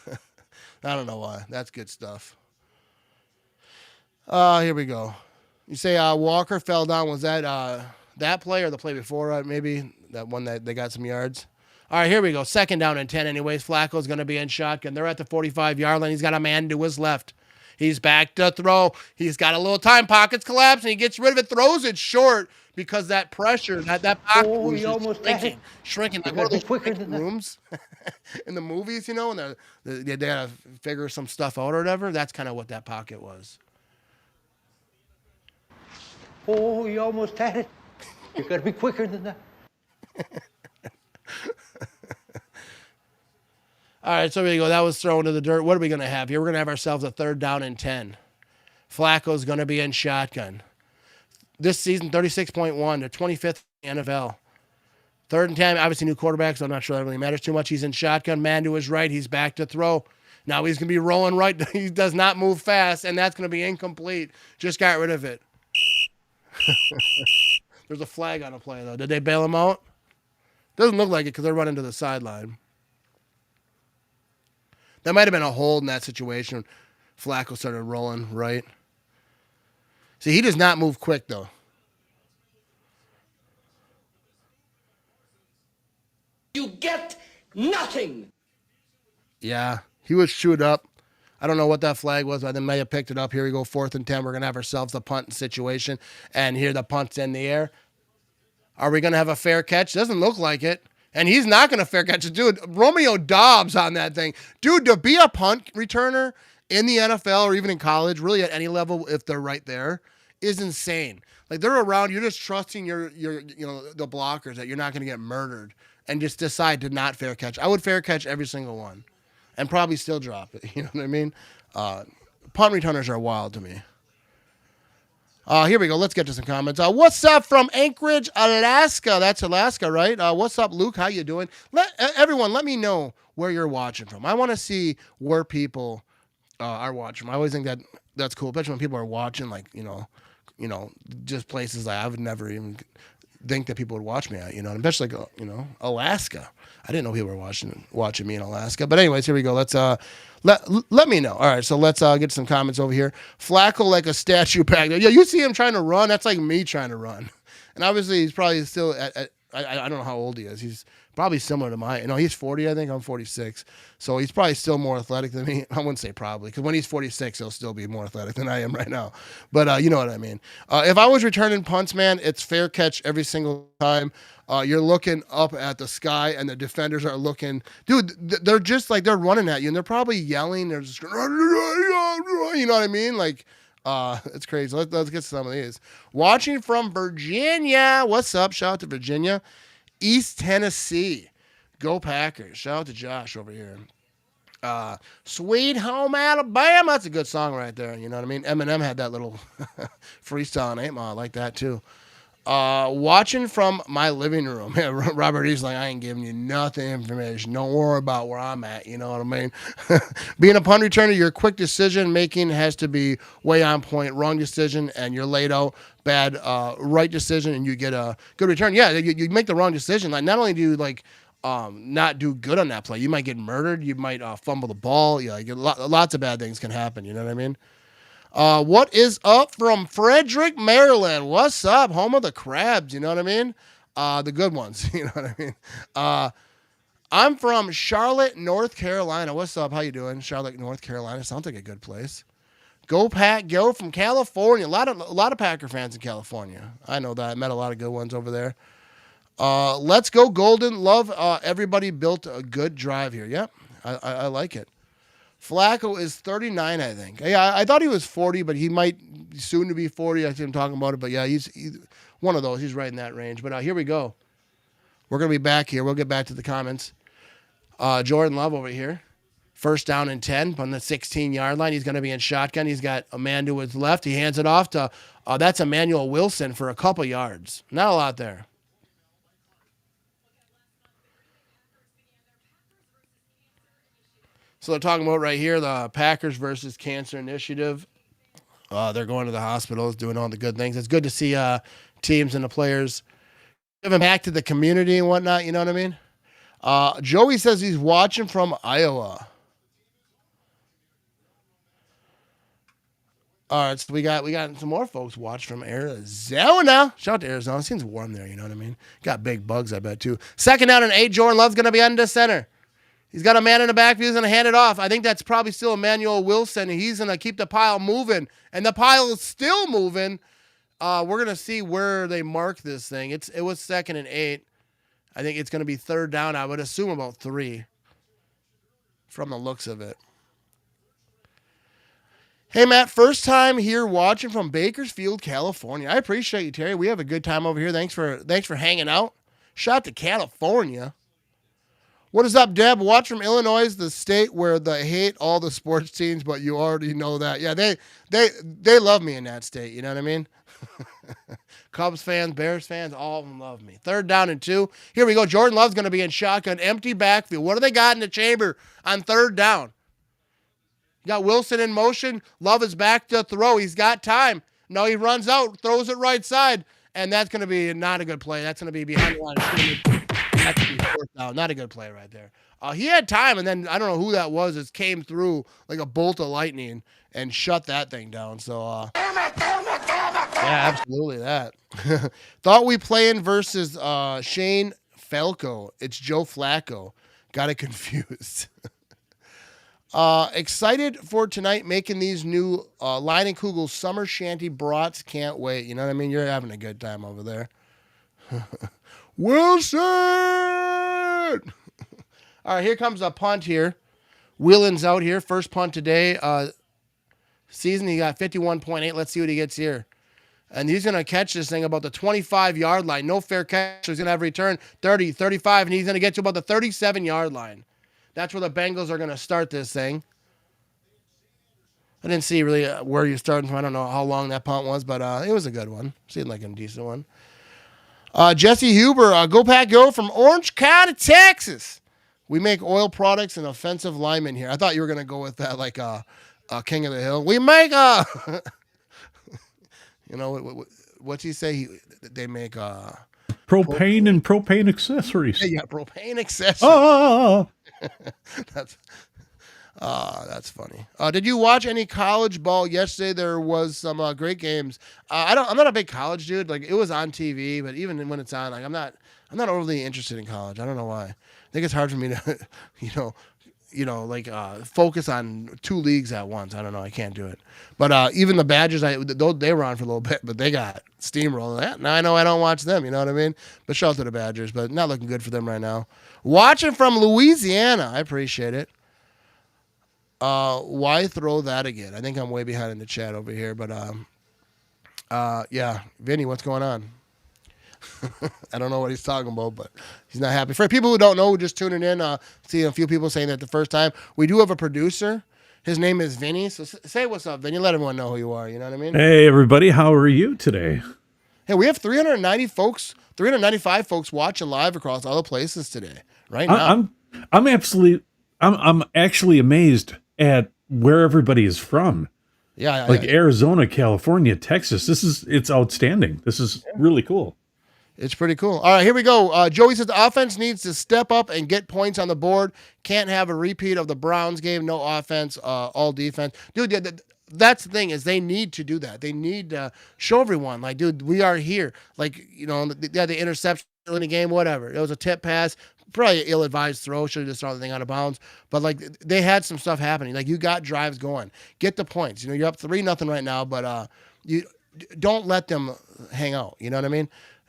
I don't know why. That's good stuff. Here we go. You say Walker fell down. Was that play or the play before? Maybe that one that they got some yards. All right, here we go. 2nd down and 10 anyways. Flacco's going to be in shotgun. They're at the 45-yard line. He's got a man to his left. He's back to throw. He's got a little time. Pockets collapse, and he gets rid of it. Throws it short because that pressure, that pocket was just shrinking. Like one of those shrinking rooms in the movies, and they got to figure some stuff out or whatever. That's kind of what that pocket was. Oh, you almost had it. You got to be quicker than that. All right, so there you go. That was thrown to the dirt. What are we going to have here? We're going to have ourselves a 3rd down and 10. Flacco's going to be in shotgun. This season, 36.1 to 25th in the NFL. 3rd and 10, obviously new quarterback, so I'm not sure that really matters too much. He's in shotgun. Man to his right. He's back to throw. Now he's going to be rolling right. He does not move fast, and that's going to be incomplete. Just got rid of it. There's a flag on a play, though. Did they bail him out? Doesn't look like it because they're running to the sideline. That might have been a hold in that situation. Flacco started rolling, right? See, he does not move quick, though. You get nothing. Yeah, he was chewed up. I don't know what that flag was, but they may have picked it up. Here we go, 4th and 10. We're going to have ourselves a punt situation. And here the punt's in the air. Are we going to have a fair catch? Doesn't look like it. And he's not going to fair catch it. Dude, Romeo Dobbs on that thing. Dude, to be a punt returner in the NFL or even in college, really at any level if they're right there, is insane. Like they're around, you're just trusting your the blockers that you're not going to get murdered and just decide to not fair catch. I would fair catch every single one and probably still drop it. You know what I mean? Punt returners are wild to me. Here we go. Let's get to some comments. What's up from Anchorage, Alaska? That's Alaska, right? What's up, Luke? How you doing? Everyone, let me know where you're watching from. I want to see where people are watching from. I always think that's cool, especially when people are watching, like, just places that I would never even think that people would watch me at, especially like, Alaska. I didn't know people were watching me in Alaska. But anyways, here we go. Let's let me know. All right, so let's get some comments over here. Flacco like a statue back there. Yeah, you see him trying to run. That's like me trying to run. And obviously he's probably still I don't know how old he is. He's probably similar to my, he's 40, I think. I'm 46. So he's probably still more athletic than me. I wouldn't say probably, because when he's 46, he'll still be more athletic than I am right now. But you know what I mean. If I was returning punts, man, it's fair catch every single time. You're looking up at the sky, and the defenders are looking. Dude, they're just like, they're running at you, and they're probably yelling. They're just, you know what I mean? Like, it's crazy. Let's get some of these. Watching from Virginia. What's up? Shout out to Virginia. East Tennessee. Go Packers. Shout out to Josh over here. Sweet Home Alabama. That's a good song right there. You know what I mean? Eminem had that little freestyle on 8 Mile. I like that too. Watching from my living room. Robert, he's like, I ain't giving you nothing information. Don't worry about where I'm at. You know what I mean? Being a punt returner, your quick decision making has to be way on point. Wrong decision and you're laid out. Bad right decision and you get a good return. Yeah, you make the wrong decision. Like, not only do you not do good on that play, you might get murdered. You might fumble the ball. Yeah, lots of bad things can happen. You know what I mean? What is up from Frederick, Maryland? What's up? Home of the crabs, you know what I mean? The good ones, you know what I mean? I'm from Charlotte, North Carolina. What's up? How you doing? Charlotte, North Carolina. Sounds like a good place. Go Pack, go from California. A lot of Packer fans in California. I know that. I met a lot of good ones over there. Let's go Golden. Love everybody built a good drive here. Yep, I like it. Flacco is 39, I think. Yeah, I thought he was 40, but he might soon to be 40. I see him talking about it, but yeah, he's one of those. He's right in that range. But here we go. We're going to be back here. We'll get back to the comments. Jordan Love over here. First down and 10 on the 16-yard line. He's going to be in shotgun. He's got a man to his left. He hands it off to, that's Emmanuel Wilson for a couple yards. Not a lot there. So they're talking about right here, the Packers versus Cancer Initiative. They're going to the hospitals, doing all the good things. It's good to see teams and the players giving back to the community and whatnot. You know what I mean? Joey says he's watching from Iowa. All right, so we got some more folks watch from Arizona. Shout out to Arizona. It seems warm there, you know what I mean? Got big bugs, I bet, too. Second down and 8. Jordan Love's going to be under center. He's got a man in the backfield. He's going to hand it off. I think that's probably still Emmanuel Wilson. He's going to keep the pile moving, and the pile is still moving. We're going to see where they mark this thing. It was second and 8. I think it's going to be third down. I would assume about 3 from the looks of it. Hey, Matt, first time here watching from Bakersfield, California. I appreciate you, Terry. We have a good time over here. Thanks for hanging out. Shout out to California. What is up, Deb? Watch from Illinois, the state where they hate all the sports teams, but you already know that. Yeah, they love me in that state. You know what I mean? Cubs fans, Bears fans, all of them love me. Third down and 2. Here we go. Jordan Love's going to be in shotgun, empty backfield. What do they got in the chamber on third down? You got Wilson in motion. Love is back to throw. He's got time. No, he runs out, throws it right side, and that's going to be not a good play. That's going to be behind the line of scrimmage. That's going to be fourth down. Not a good play right there. He had time, and then I don't know who that was. It came through like a bolt of lightning and shut that thing down. So, yeah, absolutely that. Thought we playing versus Shane Falco. It's Joe Flacco. Got it confused. Excited for tonight making these new Line and Kugel summer shanty brats. Can't wait. You know what I mean? You're having a good time over there. Wilson! All right, here comes a punt here. Wheelin's out here. First punt today. Season, he got 51.8. Let's see what he gets here. And he's going to catch this thing about the 25-yard line. No fair catch. He's going to have a return 30, 35, and he's going to get to about the 37-yard line. That's where the Bengals are going to start this thing. I didn't see really where you're starting from. I don't know how long that punt was, but it was a good one. Seemed like a decent one. Jesse Huber, go Pack Go from Orange County, Texas. We make oil products and offensive linemen here. I thought you were going to go with that like King of the Hill. We make you know, what's he say? They make propane and propane accessories. Yeah, propane accessories. Oh. That's funny. Did you watch any college ball yesterday? There was some great games. I'm not a big college dude. Like, it was on TV, but even when it's on, like, I'm not overly interested in college. I don't know why. I think it's hard for me to, focus on 2 leagues at once. I don't know. I can't do it. But even the Badgers, they were on for a little bit, but they got steamrolled. Now I know I don't watch them. You know what I mean? But shout out to the Badgers, but not looking good for them right now. Watching from Louisiana. I appreciate it. Why throw that again? I think I'm way behind in the chat over here, but yeah, Vinny, what's going on? I don't know what he's talking about, but he's not happy. For people who don't know, just tuning in, see a few people saying that the first time. We do have a producer. His name is Vinny. So say what's up, Vinny. Let everyone know who you are. You know what I mean? Hey, everybody. How are you today? Hey, we have 395 folks watching live across all the places today. Right now, I'm actually amazed at where everybody is from. Yeah, Arizona, California, Texas. It's outstanding. This is really cool. It's pretty cool. All right, here we go. Joey says the offense needs to step up and get points on the board. Can't have a repeat of the Browns game. No offense, all defense. Dude, that's the thing, is they need to do that. They need to show everyone, like, dude, we are here. Like, you know, the interception in the game, whatever. It was a tip pass. Probably an ill-advised throw. Should have just thrown the thing out of bounds. But, like, they had some stuff happening. Like, you got drives going. Get the points. You know, you're up 3-0 right now, but you don't let them hang out. You know what I mean?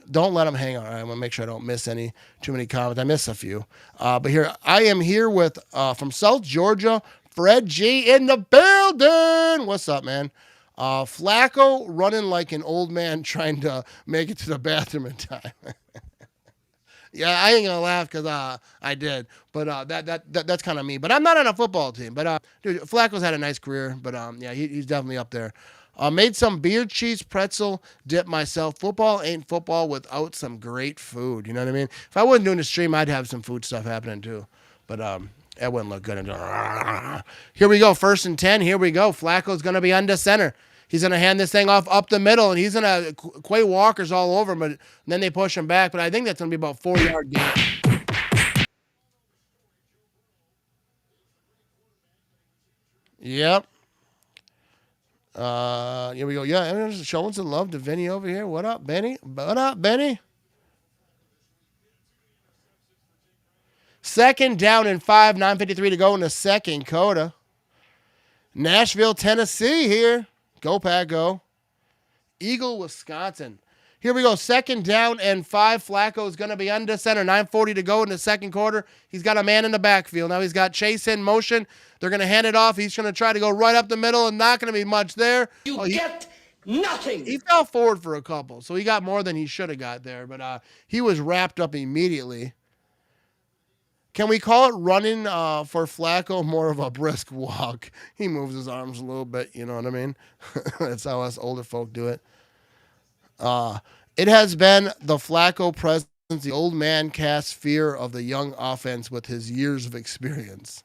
Don't let them hang out. I want to make sure I don't miss too many comments. I miss a few. But here, I am here with, from South Georgia, Fred G in the building. What's up, man? Flacco running like an old man trying to make it to the bathroom in time. Yeah, I ain't gonna laugh because I did, but that's kind of me. But I'm not on a football team. But dude, Flacco's had a nice career. But yeah, he's definitely up there. Made some beer cheese pretzel dip myself. Football ain't football without some great food. You know what I mean? If I wasn't doing the stream, I'd have some food stuff happening too. But that wouldn't look good. Here we go. 1st and 10. Here we go. Flacco's gonna be under center. He's going to hand this thing off up the middle, and he's going to – Quay Walker's all over him, but then they push him back. But I think that's going to be about 4-yard gain. Yep. Here we go. Yeah, everyone's showing some love to Vinny over here. What up, Benny? What up, Benny? 2nd down and 5, 9:53 to go in the second quarter. Nashville, Tennessee here. Go, Pack, go. Eagle, Wisconsin. Here we go. 2nd down and 5. Flacco is going to be under center. 9:40 to go in the second quarter. He's got a man in the backfield. Now he's got Chase in motion. They're going to hand it off. He's going to try to go right up the middle and not going to be much there. You get nothing. He fell forward for a couple, so he got more than he should have got there. But he was wrapped up immediately. Can we call it running for Flacco more of a brisk walk? He moves his arms a little bit, you know what I mean? That's how us older folk do it. It has been the Flacco presence. The old man casts fear of the young offense with his years of experience.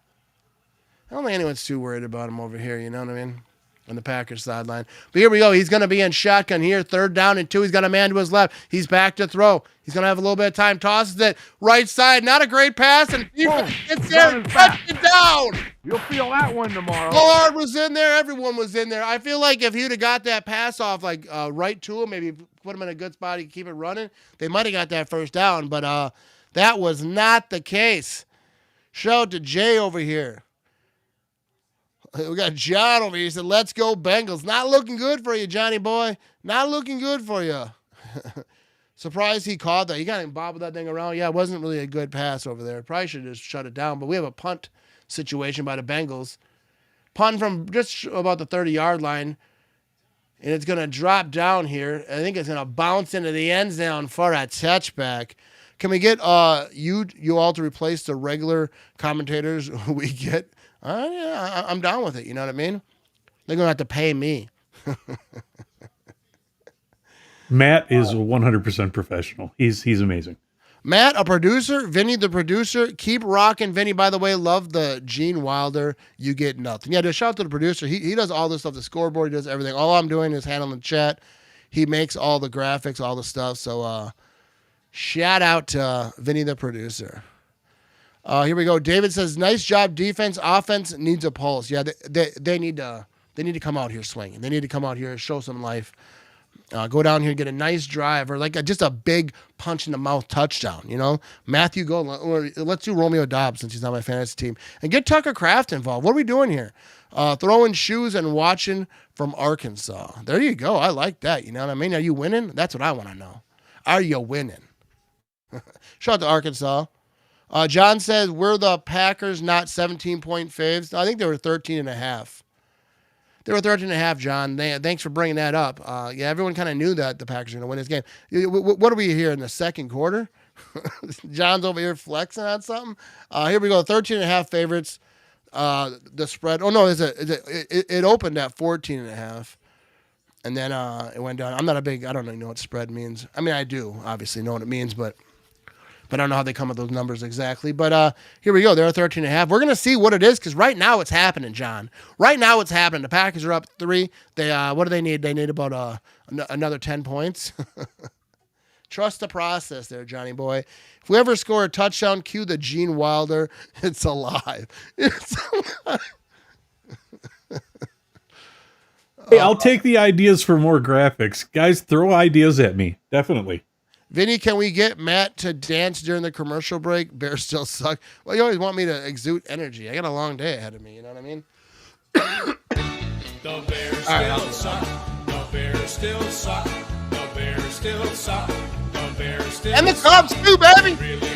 I don't think anyone's too worried about him over here, you know what I mean? On the Packers sideline. But here we go. He's going to be in shotgun here. 3rd down and 2. He's got a man to his left. He's back to throw. He's going to have a little bit of time. Tosses it right side. Not a great pass. And it's there. Touchdown. You'll feel that one tomorrow. Lord was in there. Everyone was in there. I feel like if he'd have got that pass off, like right to him, maybe put him in a good spot, he keep it running, they might have got that 1st down. But that was not the case. Shout out to Jay over here. We got John over here. He said, let's go Bengals. Not looking good for you, Johnny boy. Not looking good for you. Surprised he caught that. He got him bobbled that thing around. Yeah, it wasn't really a good pass over there. Probably should have just shut it down. But we have a punt situation by the Bengals. Punt from just about the 30-yard line. And it's going to drop down here. I think it's going to bounce into the end zone for a touchback. Can we get you all to replace the regular commentators we get? Yeah, I'm down with it. You know what I mean? They're going to have to pay me. Matt is 100% professional. He's amazing. Matt, a producer. Vinny, the producer. Keep rocking. Vinny, by the way, love the Gene Wilder. You get nothing. Yeah, just shout out to the producer. He does all this stuff, the scoreboard. He does everything. All I'm doing is handling the chat. He makes all the graphics, all the stuff. So shout out to Vinny, the producer. Here we go. David says, nice job, defense. Offense needs a pulse. Yeah, they need to come out here swinging. They need to come out here and show some life. Go down here and get a nice drive or like just a big punch in the mouth touchdown, you know? Matthew Golden, or let's do Romeo Dobbs since he's not my fantasy team. And get Tucker Kraft involved. What are we doing here? Throwing shoes and watching from Arkansas. There you go. I like that. You know what I mean? Are you winning? That's what I want to know. Are you winning? Shout out to Arkansas. John says, we're the Packers, not 17-point faves. I think they were 13.5. They were 13.5, John. Thanks for bringing that up. Yeah, everyone kind of knew that the Packers were going to win this game. What are we here in the second quarter? John's over here flexing on something. Here we go, 13.5 favorites. The spread. Oh, no, it opened at 14.5. And then it went down. I don't even know what spread means. I mean, I do obviously know what it means, but I don't know how they come with those numbers exactly. But here we go. They're 13.5. We're going to see what it is because right now it's happening, John. Right now it's happening. The Packers are up 3. What do they need? They need about another 10 points. Trust the process there, Johnny boy. If we ever score a touchdown, cue the Gene Wilder. It's alive. It's alive. Hey, I'll take the ideas for more graphics. Guys, throw ideas at me. Definitely. Vinny, can we get Matt to dance during the commercial break? Bears still suck. Well, you always want me to exude energy. I got a long day ahead of me. You know what I mean? The Bears still suck. The Bears still suck. The Bears still suck. The Bears still and the Cubs too, baby. Really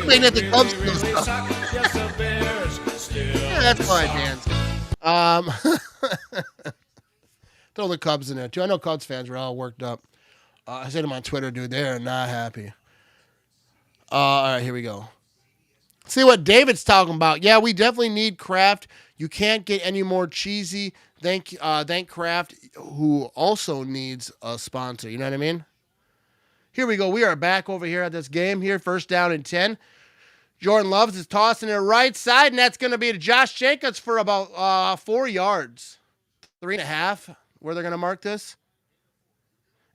I mean, the Cubs still suck. Yes, the Bears still That's why I danced. Throw the Cubs in there, too. I know Cubs fans are all worked up. I said them on Twitter, dude. They're not happy. All right, here we go. See what David's talking about. Yeah, we definitely need Kraft. You can't get any more cheesy. Thank Kraft, who also needs a sponsor. You know what I mean? Here we go. We are back over here at this game here. First down and 10. Jordan Loves is tossing it right side, and that's going to be to Josh Jacobs for about 4 yards. 3.5, where they're going to mark this.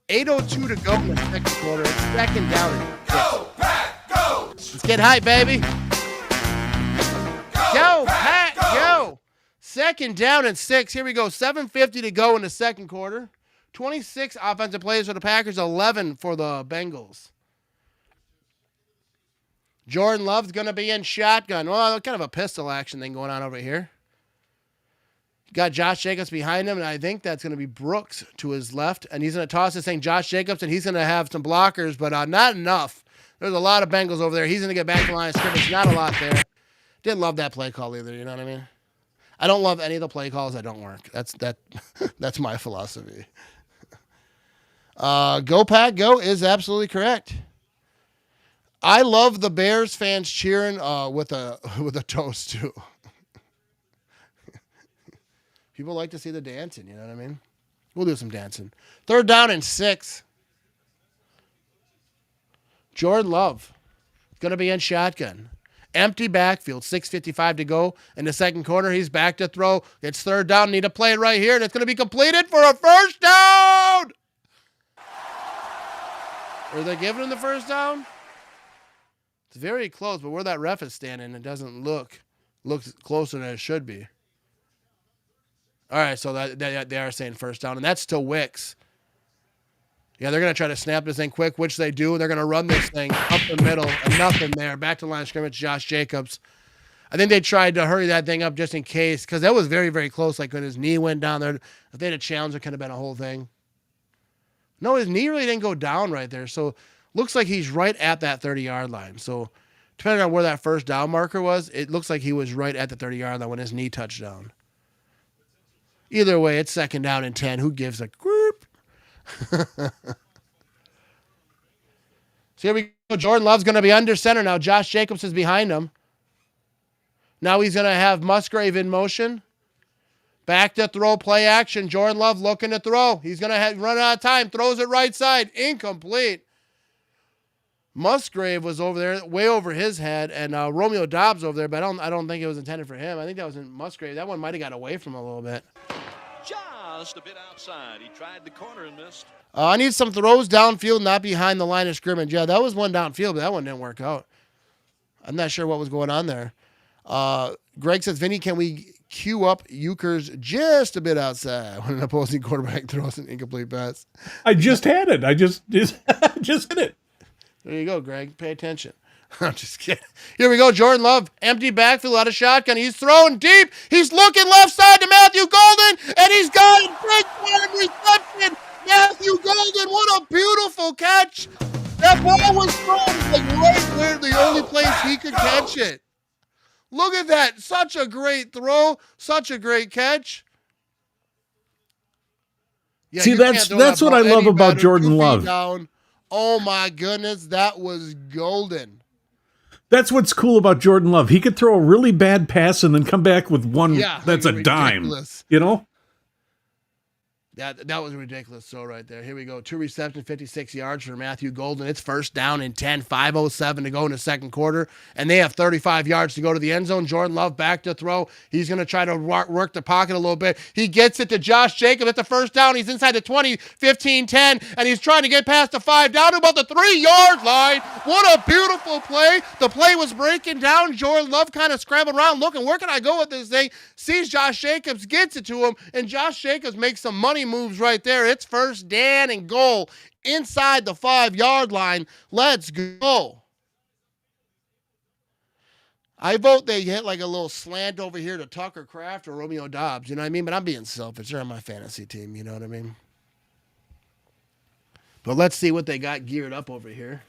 8:02 to go in the second quarter. It's second down and 6. Go, Pack, go! Let's get hype, baby. Go, Pat, go. Second down and 6. Here we go. 7:50 to go in the second quarter. 26 offensive plays for the Packers, 11 for the Bengals. Jordan Love's going to be in shotgun. Well, kind of a pistol action thing going on over here. Got Josh Jacobs behind him, and I think that's going to be Brooks to his left. And he's going to toss this thing, Josh Jacobs, and he's going to have some blockers, but not enough. There's a lot of Bengals over there. He's going to get back to the line of scrimmage. Not a lot there. Didn't love that play call either, you know what I mean? I don't love any of the play calls that don't work. That's my philosophy. Go Pack Go is absolutely correct. I love the Bears fans cheering with a toast too. People like to see the dancing, you know what I mean? We'll do some dancing. Third down and 6. Jordan Love going to be in shotgun. Empty backfield, 6:55 to go in the second quarter. He's back to throw. It's third down. Need to play it right here, and it's going to be completed for a first down. Are they giving him the first down? It's very close, but where that ref is standing, it doesn't looks closer than it should be. All right, so they are saying first down, and that's to Wicks. Yeah, they're going to try to snap this thing quick, which they do. They're going to run this thing up the middle, and nothing there. Back to the line of scrimmage, Josh Jacobs. I think they tried to hurry that thing up just in case, because that was very, very close. Like when his knee went down there, if they had a challenge, it could have been a whole thing. No, his knee really didn't go down right there. So looks like he's right at that 30-yard line. So depending on where that first down marker was, it looks like he was right at the 30-yard line when his knee touched down. Either way, it's second down and 10. Who gives a group? So here we go. Jordan Love's going to be under center now. Josh Jacobs is behind him. Now he's going to have Musgrave in motion. Back to throw, play action. Jordan Love looking to throw. He's going to run out of time. Throws it right side. Incomplete. Musgrave was over there, way over his head, and Romeo Doubs over there, but I don't think it was intended for him. I think that was in Musgrave. That one might have got away from him a little bit. Just a bit outside. He tried the corner and missed. I need some throws downfield, not behind the line of scrimmage. Yeah, that was one downfield, but that one didn't work out. I'm not sure what was going on there. Greg says, Vinny, can we cue up Euchre's just a bit outside when an opposing quarterback throws an incomplete pass? I just had it. I just hit it. There you go, Greg. Pay attention. I'm just kidding. Here we go. Jordan Love, empty backfield out of shotgun. He's throwing deep. He's looking left side to Matthew Golden, and he's got a big time reception. Matthew Golden, what a beautiful catch. That ball was thrown like right where the only place he could catch it. Look at that. Such a great throw. Such a great catch. Yeah, see, that's what I love about Jordan Love. Down. Oh, my goodness. That was golden. That's what's cool about Jordan Love. He could throw a really bad pass and then come back with one that's a ridiculous dime. You know? That was ridiculous. So right there. Here we go. 2 receptions, 56 yards for Matthew Golden. It's first down and 10, 5:07 to go in the second quarter. And they have 35 yards to go to the end zone. Jordan Love back to throw. He's going to try to work the pocket a little bit. He gets it to Josh Jacobs at the first down. He's inside the 20, 15, 10, and he's trying to get past the 5, down to about the 3-yard line. What a beautiful play. The play was breaking down. Jordan Love kind of scrambled around looking, where can I go with this thing? Sees Josh Jacobs, gets it to him, and Josh Jacobs makes some money moves right there. It's first down and goal inside the 5-yard line. Let's go. I vote they hit like a little slant over here to Tucker Kraft or Romeo Doubs. You know what I mean? But I'm being selfish. They're on my fantasy team. You know what I mean? But let's see what they got geared up over here.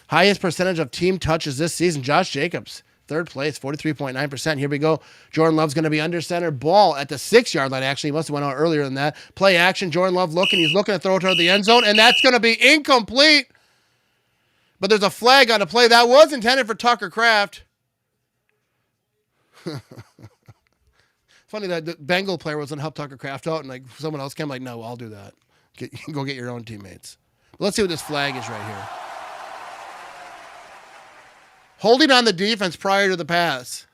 Highest percentage of team touches this season, Josh Jacobs. Third place, 43.9%. Here we go. Jordan Love's going to be under center. Ball at the 6-yard line, actually. He must have went out earlier than that. Play action. Jordan Love looking. He's looking to throw toward the end zone, and that's going to be incomplete. But there's a flag on the play. That was intended for Tucker Kraft. Funny that the Bengal player was going to help Tucker Kraft out, and like someone else came like, no, I'll do that. Go get your own teammates. But let's see what this flag is right here. Holding on the defense prior to the pass.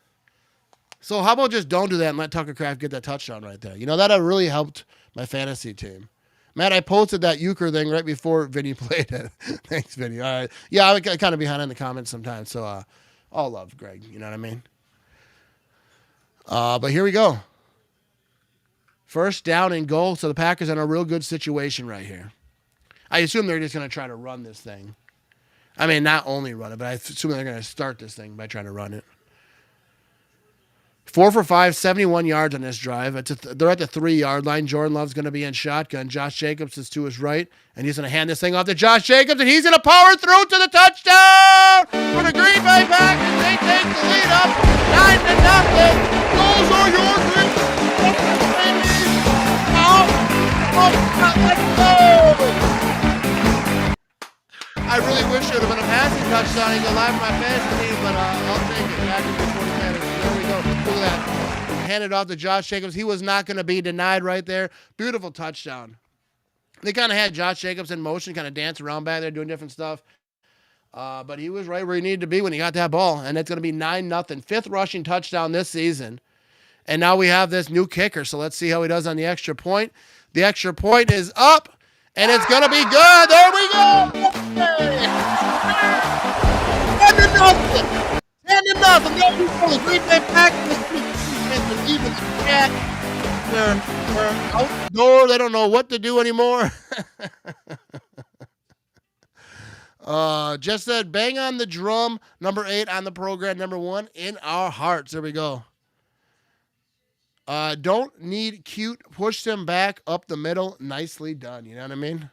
So how about just don't do that and let Tucker Kraft get that touchdown right there? You know, that really helped my fantasy team. Matt, I posted that euchre thing right before Vinny played it. Thanks, Vinny. All right. Yeah, I kind of behind in the comments sometimes, so all love, Greg. You know what I mean? But here we go. First down and goal, so the Packers are in a real good situation right here. I assume they're just going to try to run this thing. I mean, not only run it, but I assume they're going to start this thing by trying to run it. 4 for 5, 71 yards on this drive. They're at the 3-yard line. Jordan Love's going to be in shotgun. Josh Jacobs is to his right, and he's going to hand this thing off to Josh Jacobs, and he's going to power through to the touchdown for the Green Bay Packers. They take the lead up 9-0. Those are your Green Bay Packers. Let's go. I really wish it would have been a passing touchdown. He's alive for my fantasy team, but I'll take it. Packers before the Panthers. There we go. Look at that. Handed off to Josh Jacobs. He was not going to be denied right there. Beautiful touchdown. They kind of had Josh Jacobs in motion, kind of dance around back there, doing different stuff. But he was right where he needed to be when he got that ball. And it's going to be 9-0. Fifth rushing touchdown this season. And now we have this new kicker. So let's see how he does on the extra point. The extra point is up. And it's going to be good. There we go. 10-0. 10-0. The Green Bay Packers even the cat. They're outdoor. They don't know what to do anymore. Just said, bang on the drum. Number 8 on the program. Number 1 in our hearts. There we go. Don't need cute. Push them back up the middle. Nicely done. You know what I mean?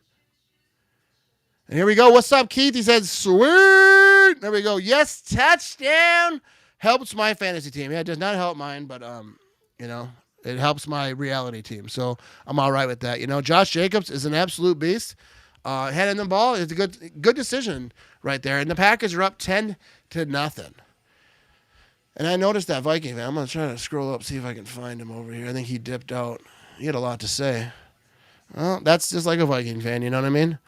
And here we go. What's up, Keith? He said, sweet. There we go. Yes, touchdown. Helps my fantasy team. Yeah, it does not help mine, but, you know, it helps my reality team. So I'm all right with that. You know, Josh Jacobs is an absolute beast. Heading the ball is a good decision right there. And the Packers are up 10-0. And I noticed that Viking fan. I'm going to try to scroll up, see if I can find him over here. I think he dipped out. He had a lot to say. Well, that's just like a Viking fan, you know what I mean?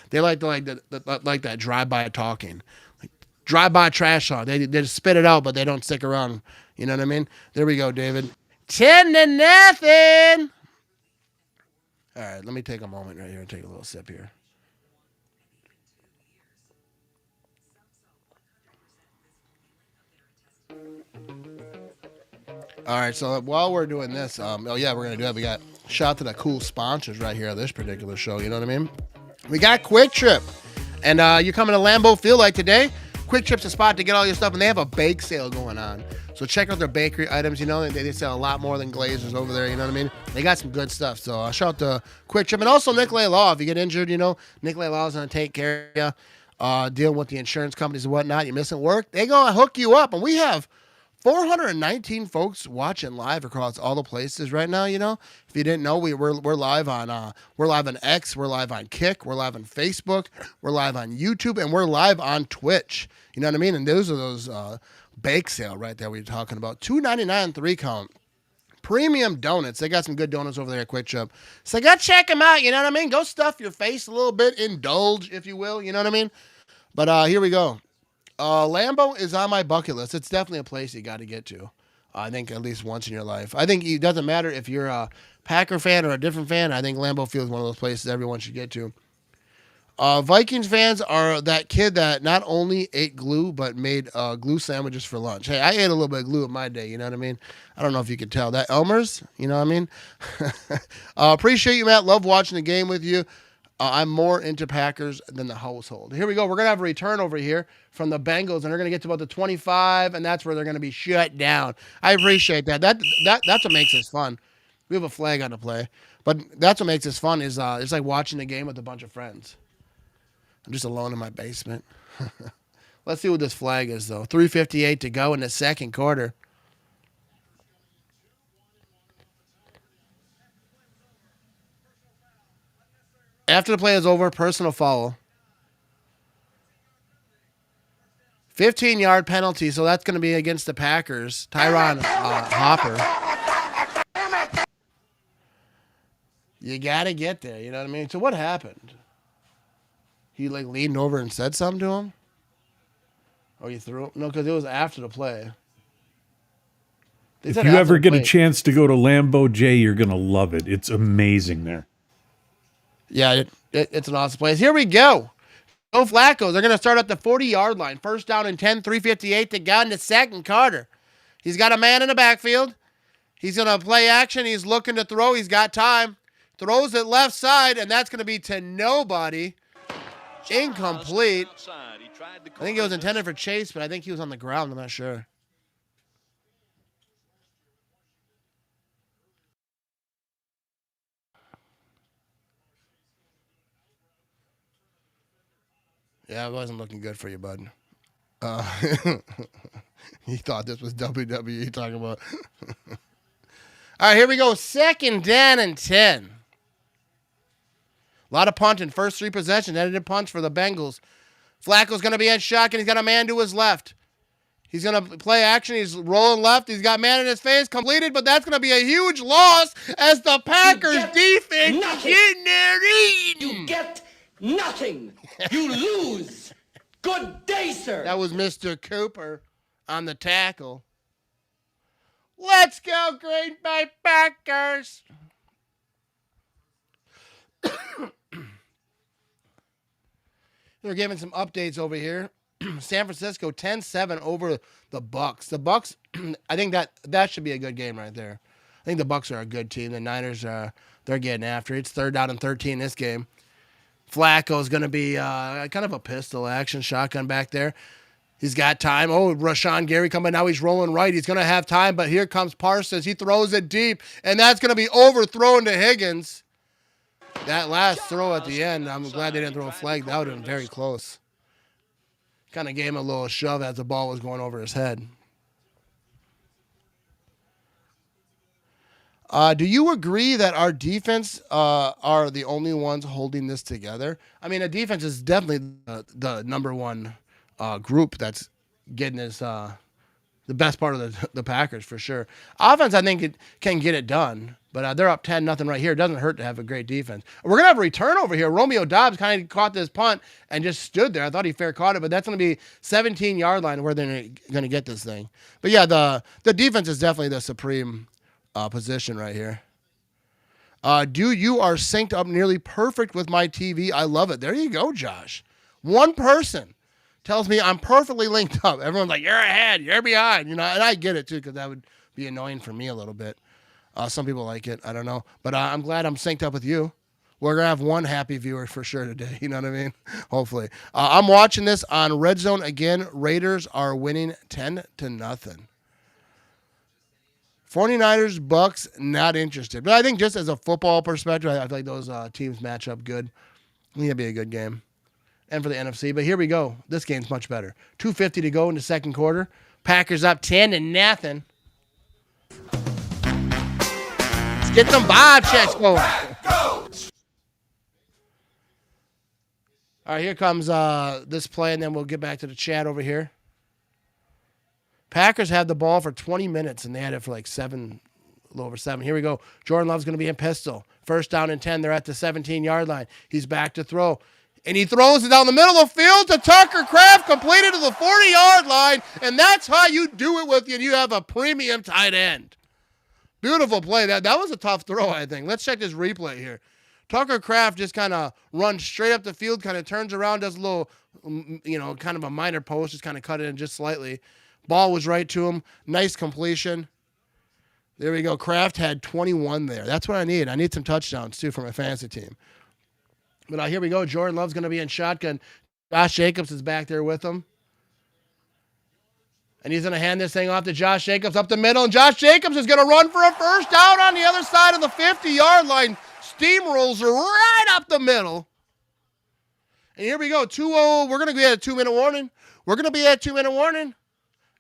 They like that drive-by talking. Like drive-by trash talk. They just spit it out, but they don't stick around. You know what I mean? There we go, David. 10-0. All right, let me take a moment right here and take a little sip here. All right, so while we're doing this, we're going to do that. We got shout out to the cool sponsors right here on this particular show, you know what I mean? We got Kwik Trip, and you're coming to Lambeau Field like today. Kwik Trip's a spot to get all your stuff, and they have a bake sale going on. So check out their bakery items, you know, they sell a lot more than Glazers over there, you know what I mean? They got some good stuff, so shout out to Kwik Trip, and also Nicolet Law. If you get injured, you know, Nicolet Law is going to take care of you, deal with the insurance companies and whatnot. You're missing work, they go and hook you up, and we have 419 folks watching live across all the places right now. You know, if you didn't know, we're live on X, we're live on Kick, we're live on Facebook, we're live on YouTube, and we're live on Twitch. You know what I mean? And those are those bake sale right there we were talking about. $2.99 3-count premium donuts. They got some good donuts over there at Kwik Trip. So go check them out. You know what I mean? Go stuff your face a little bit, indulge if you will. You know what I mean? But here we go. Lambeau is on my bucket list. It's definitely a place you got to get to. I think at least once in your life. I think it doesn't matter if you're a Packer fan or a different fan. I think Lambeau Field is one of those places everyone should get to. Vikings fans are that kid that not only ate glue, but made glue sandwiches for lunch. Hey, I ate a little bit of glue in my day, you know what I mean? I don't know if you could tell. That Elmer's, you know what I mean? Appreciate you, Matt. Love watching the game with you. I'm more into Packers than the household. Here we go. We're going to have a return over here from the Bengals, and they're going to get to about the 25, and that's where they're going to be shut down. I appreciate that. That's what makes this fun. We have a flag on the play, but that's what makes this fun is it's like watching the game with a bunch of friends. I'm just alone in my basement. Let's see what this flag is, though. 3:58 to go in the second quarter. After the play is over, personal foul. 15-yard penalty, so that's going to be against the Packers. Tyron Hopper. You got to get there, you know what I mean? So what happened? He like leaned over and said something to him? Or you threw him? No, because it was after the play. If you ever get a chance to go to Lambeau J, you're going to love it. It's amazing there. Yeah, it's an awesome place. Here we go. Joe Flacco. They're going to start at the 40-yard line. First down and 10, 3:58 to go in the second quarter. He's got a man in the backfield. He's going to play action. He's looking to throw. He's got time. Throws it left side, and that's going to be to nobody. Incomplete. I think it was intended for Chase, but I think he was on the ground. I'm not sure. Yeah, it wasn't looking good for you, bud. He thought this was WWE talking about. All right, here we go. Second down and 10. A lot of punting. First three possessions. Edited punts for the Bengals. Flacco's going to be in shotgun. He's got a man to his left. He's going to play action. He's rolling left. He's got man in his face. Completed, but that's going to be a huge loss as the Packers defense is getting their eating. You get nothing. You lose. Good day, sir. That was Mr. Cooper on the tackle. Let's go, Green Bay Packers. They're giving some updates over here. San Francisco 10-7 over the Bucks. The Bucks, I think that should be a good game right there. I think the Bucks are a good team. The Niners, they're getting after it. It's 3rd down and 13 this game. Flacco's going to be kind of a pistol action shotgun back there. He's got time. Oh, Rashawn Gary coming now. He's rolling right. He's going to have time, but here comes Parsons. He throws it deep, and that's going to be overthrown to Higgins. That last throw at the end, I'm glad they didn't throw a flag. That would have been very close. Kind of gave him a little shove as the ball was going over his head. Do you agree that our defense are the only ones holding this together? I mean, the defense is definitely the number one group that's getting this the best part of the Packers for sure. Offense, I think it can get it done, but they're up 10-0 right here. It doesn't hurt to have a great defense. We're gonna have a return over here. Romeo Doubs kind of caught this punt and just stood there. I thought he fair caught it, but that's gonna be 17-yard line where they're gonna get this thing. But yeah, the defense is definitely the supreme position right here. Dude, you are synced up nearly perfect with my TV. I love it. There you go, Josh. One person tells me I'm perfectly linked up. Everyone's like, you're ahead, you're behind, and I get it too, because that would be annoying for me a little bit. Some people like it, I don't know, but I'm glad I'm synced up with you. We're gonna have one happy viewer for sure today. You know what I mean? Hopefully. I'm watching this on Red Zone again. Raiders are winning 10-0. 49ers, Bucks, not interested. But I think just as a football perspective, I feel like those teams match up good. I think it'll be a good game. And for the NFC. But here we go. This game's much better. 2:50 to go in the second quarter. Packers up 10-0. Let's get some vibe checks going. All right, here comes this play, and then we'll get back to the chat over here. Packers had the ball for 20 minutes, and they had it for like a little over 7. Here we go. Jordan Love's going to be in pistol. First down and 10. They're at the 17-yard line. He's back to throw. And he throws it down the middle of the field to Tucker Kraft, completed to the 40-yard line, and that's how you do it with you. You have a premium tight end. Beautiful play. That was a tough throw, I think. Let's check this replay here. Tucker Kraft just kind of runs straight up the field, kind of turns around, does a little, kind of a minor post, just kind of cut it in just slightly. Ball was right to him. Nice completion. There we go. Kraft had 21 there. That's what I need. I need some touchdowns, too, for my fantasy team. But here we go. Jordan Love's going to be in shotgun. Josh Jacobs is back there with him. And he's going to hand this thing off to Josh Jacobs up the middle. And Josh Jacobs is going to run for a first down on the other side of the 50-yard line. Steamrolls right up the middle. And here we go, 2-0. We're going to be at a 2-minute warning.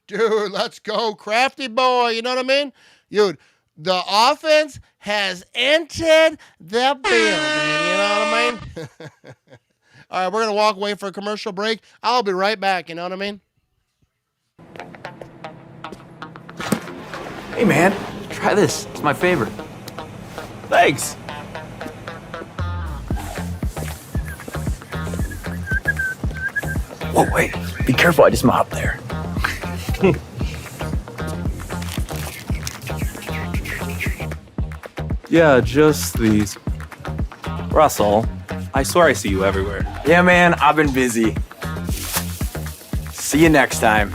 Dude, let's go. Crafty boy, you know what I mean? Dude, the offense has entered the building, you know what I mean? All right, we're going to walk away for a commercial break. I'll be right back, you know what I mean? Hey, man, try this. It's my favorite. Thanks. Whoa, wait. Be careful, I just mopped there. Yeah, just these. Russell, I swear I see you everywhere. Yeah, man, I've been busy. See you next time.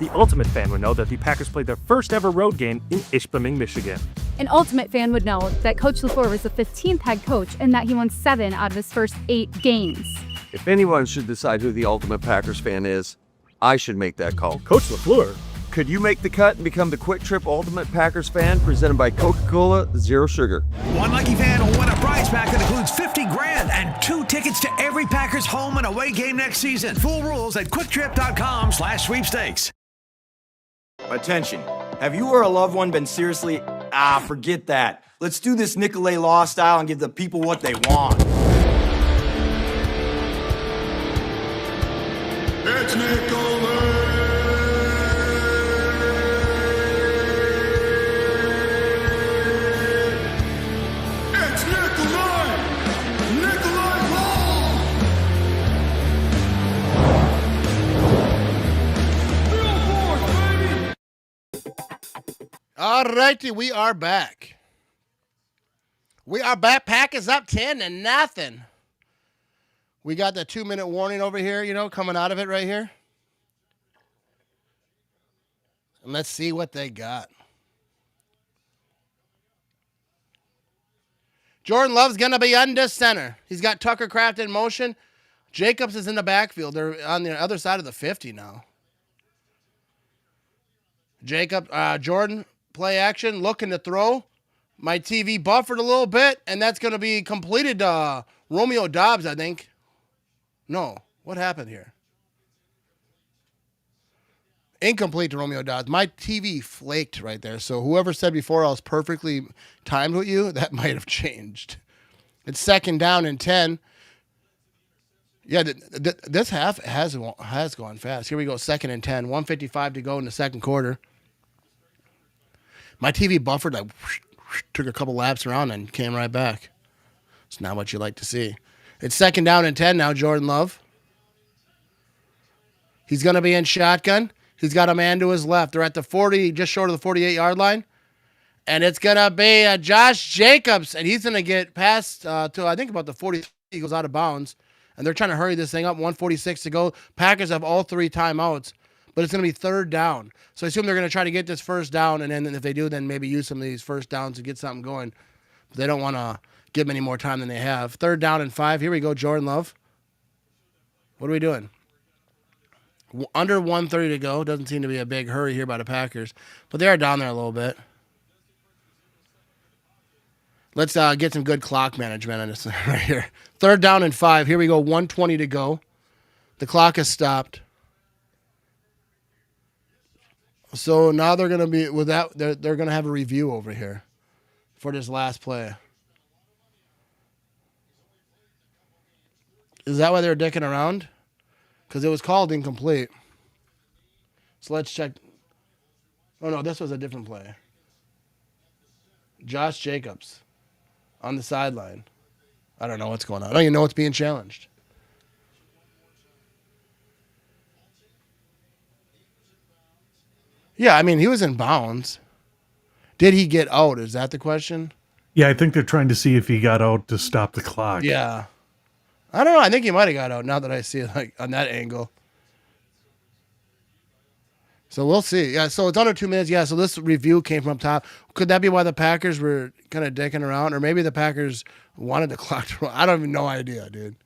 The Ultimate fan would know that the Packers played their first ever road game in Ishpeming, Michigan. An Ultimate fan would know that Coach LaFleur was the 15th head coach and that he won 7 out of his first 8 games. If anyone should decide who the Ultimate Packers fan is, I should make that call. Coach LaFleur? Could you make the cut and become the Kwik Trip Ultimate Packers fan presented by Coca-Cola Zero Sugar? One lucky fan will win a prize pack that includes $50,000 and 2 tickets to every Packers home and away game next season. Full rules at kwiktrip.com/sweepstakes. Attention. Have you or a loved one been seriously... forget that. Let's do this Nicolet Law style and give the people what they want. It's Nicolet. It's Nicolet. Nicolet Law. Billboard, baby. All righty, we are back. Pack is up 10-0. We got the 2-minute warning over here, coming out of it right here. And let's see what they got. Jordan Love's going to be under center. He's got Tucker Kraft in motion. Jacobs is in the backfield. They're on the other side of the 50 now. Jordan, play action, looking to throw. My TV buffered a little bit, and that's going to be completed. Romeo Doubs, I think. No, what happened here? Incomplete to Romeo Doubs. My TV flaked right there. So whoever said before I was perfectly timed with you, that might have changed. It's 2nd down and 10. Yeah, this half has gone fast. Here we go, 2nd and 10. 1:55 to go in the second quarter. My TV buffered. I took a couple laps around and came right back. It's not what you like to see. It's 2nd down and 10 now, Jordan Love. He's going to be in shotgun. He's got a man to his left. They're at the 40, just short of the 48-yard line. And it's going to be Josh Jacobs. And he's going to get past to, I think, about the 40. He goes out of bounds. And they're trying to hurry this thing up. 1:46 to go. Packers have all 3 timeouts. But it's going to be 3rd down. So I assume they're going to try to get this 1st down. And then if they do, then maybe use some of these 1st downs to get something going. But they don't want to give them any more time than they have. 3rd down and 5. Here we go, Jordan Love. What are we doing? Under 1:30 to go. Doesn't seem to be a big hurry here by the Packers. But they are down there a little bit. Let's get some good clock management on this right here. 3rd down and 5. Here we go, 1:20 to go. The clock has stopped. So now they're going to be, with that, they're going to have a review over here for this last play. Is that why they're dicking around? Because it was called incomplete. So let's check. Oh, no, this was a different play. Josh Jacobs on the sideline. I don't know what's going on. I don't even know what's being challenged. Yeah, I mean, he was in bounds. Did he get out? Is that the question? Yeah, I think they're trying to see if he got out to stop the clock. Yeah. I don't know. I think he might have got out now that I see it like on that angle. So we'll see. Yeah, so it's under 2 minutes. Yeah, so this review came from up top. Could that be why the Packers were kind of dicking around? Or maybe the Packers wanted the clock to run? I don't even know idea, dude.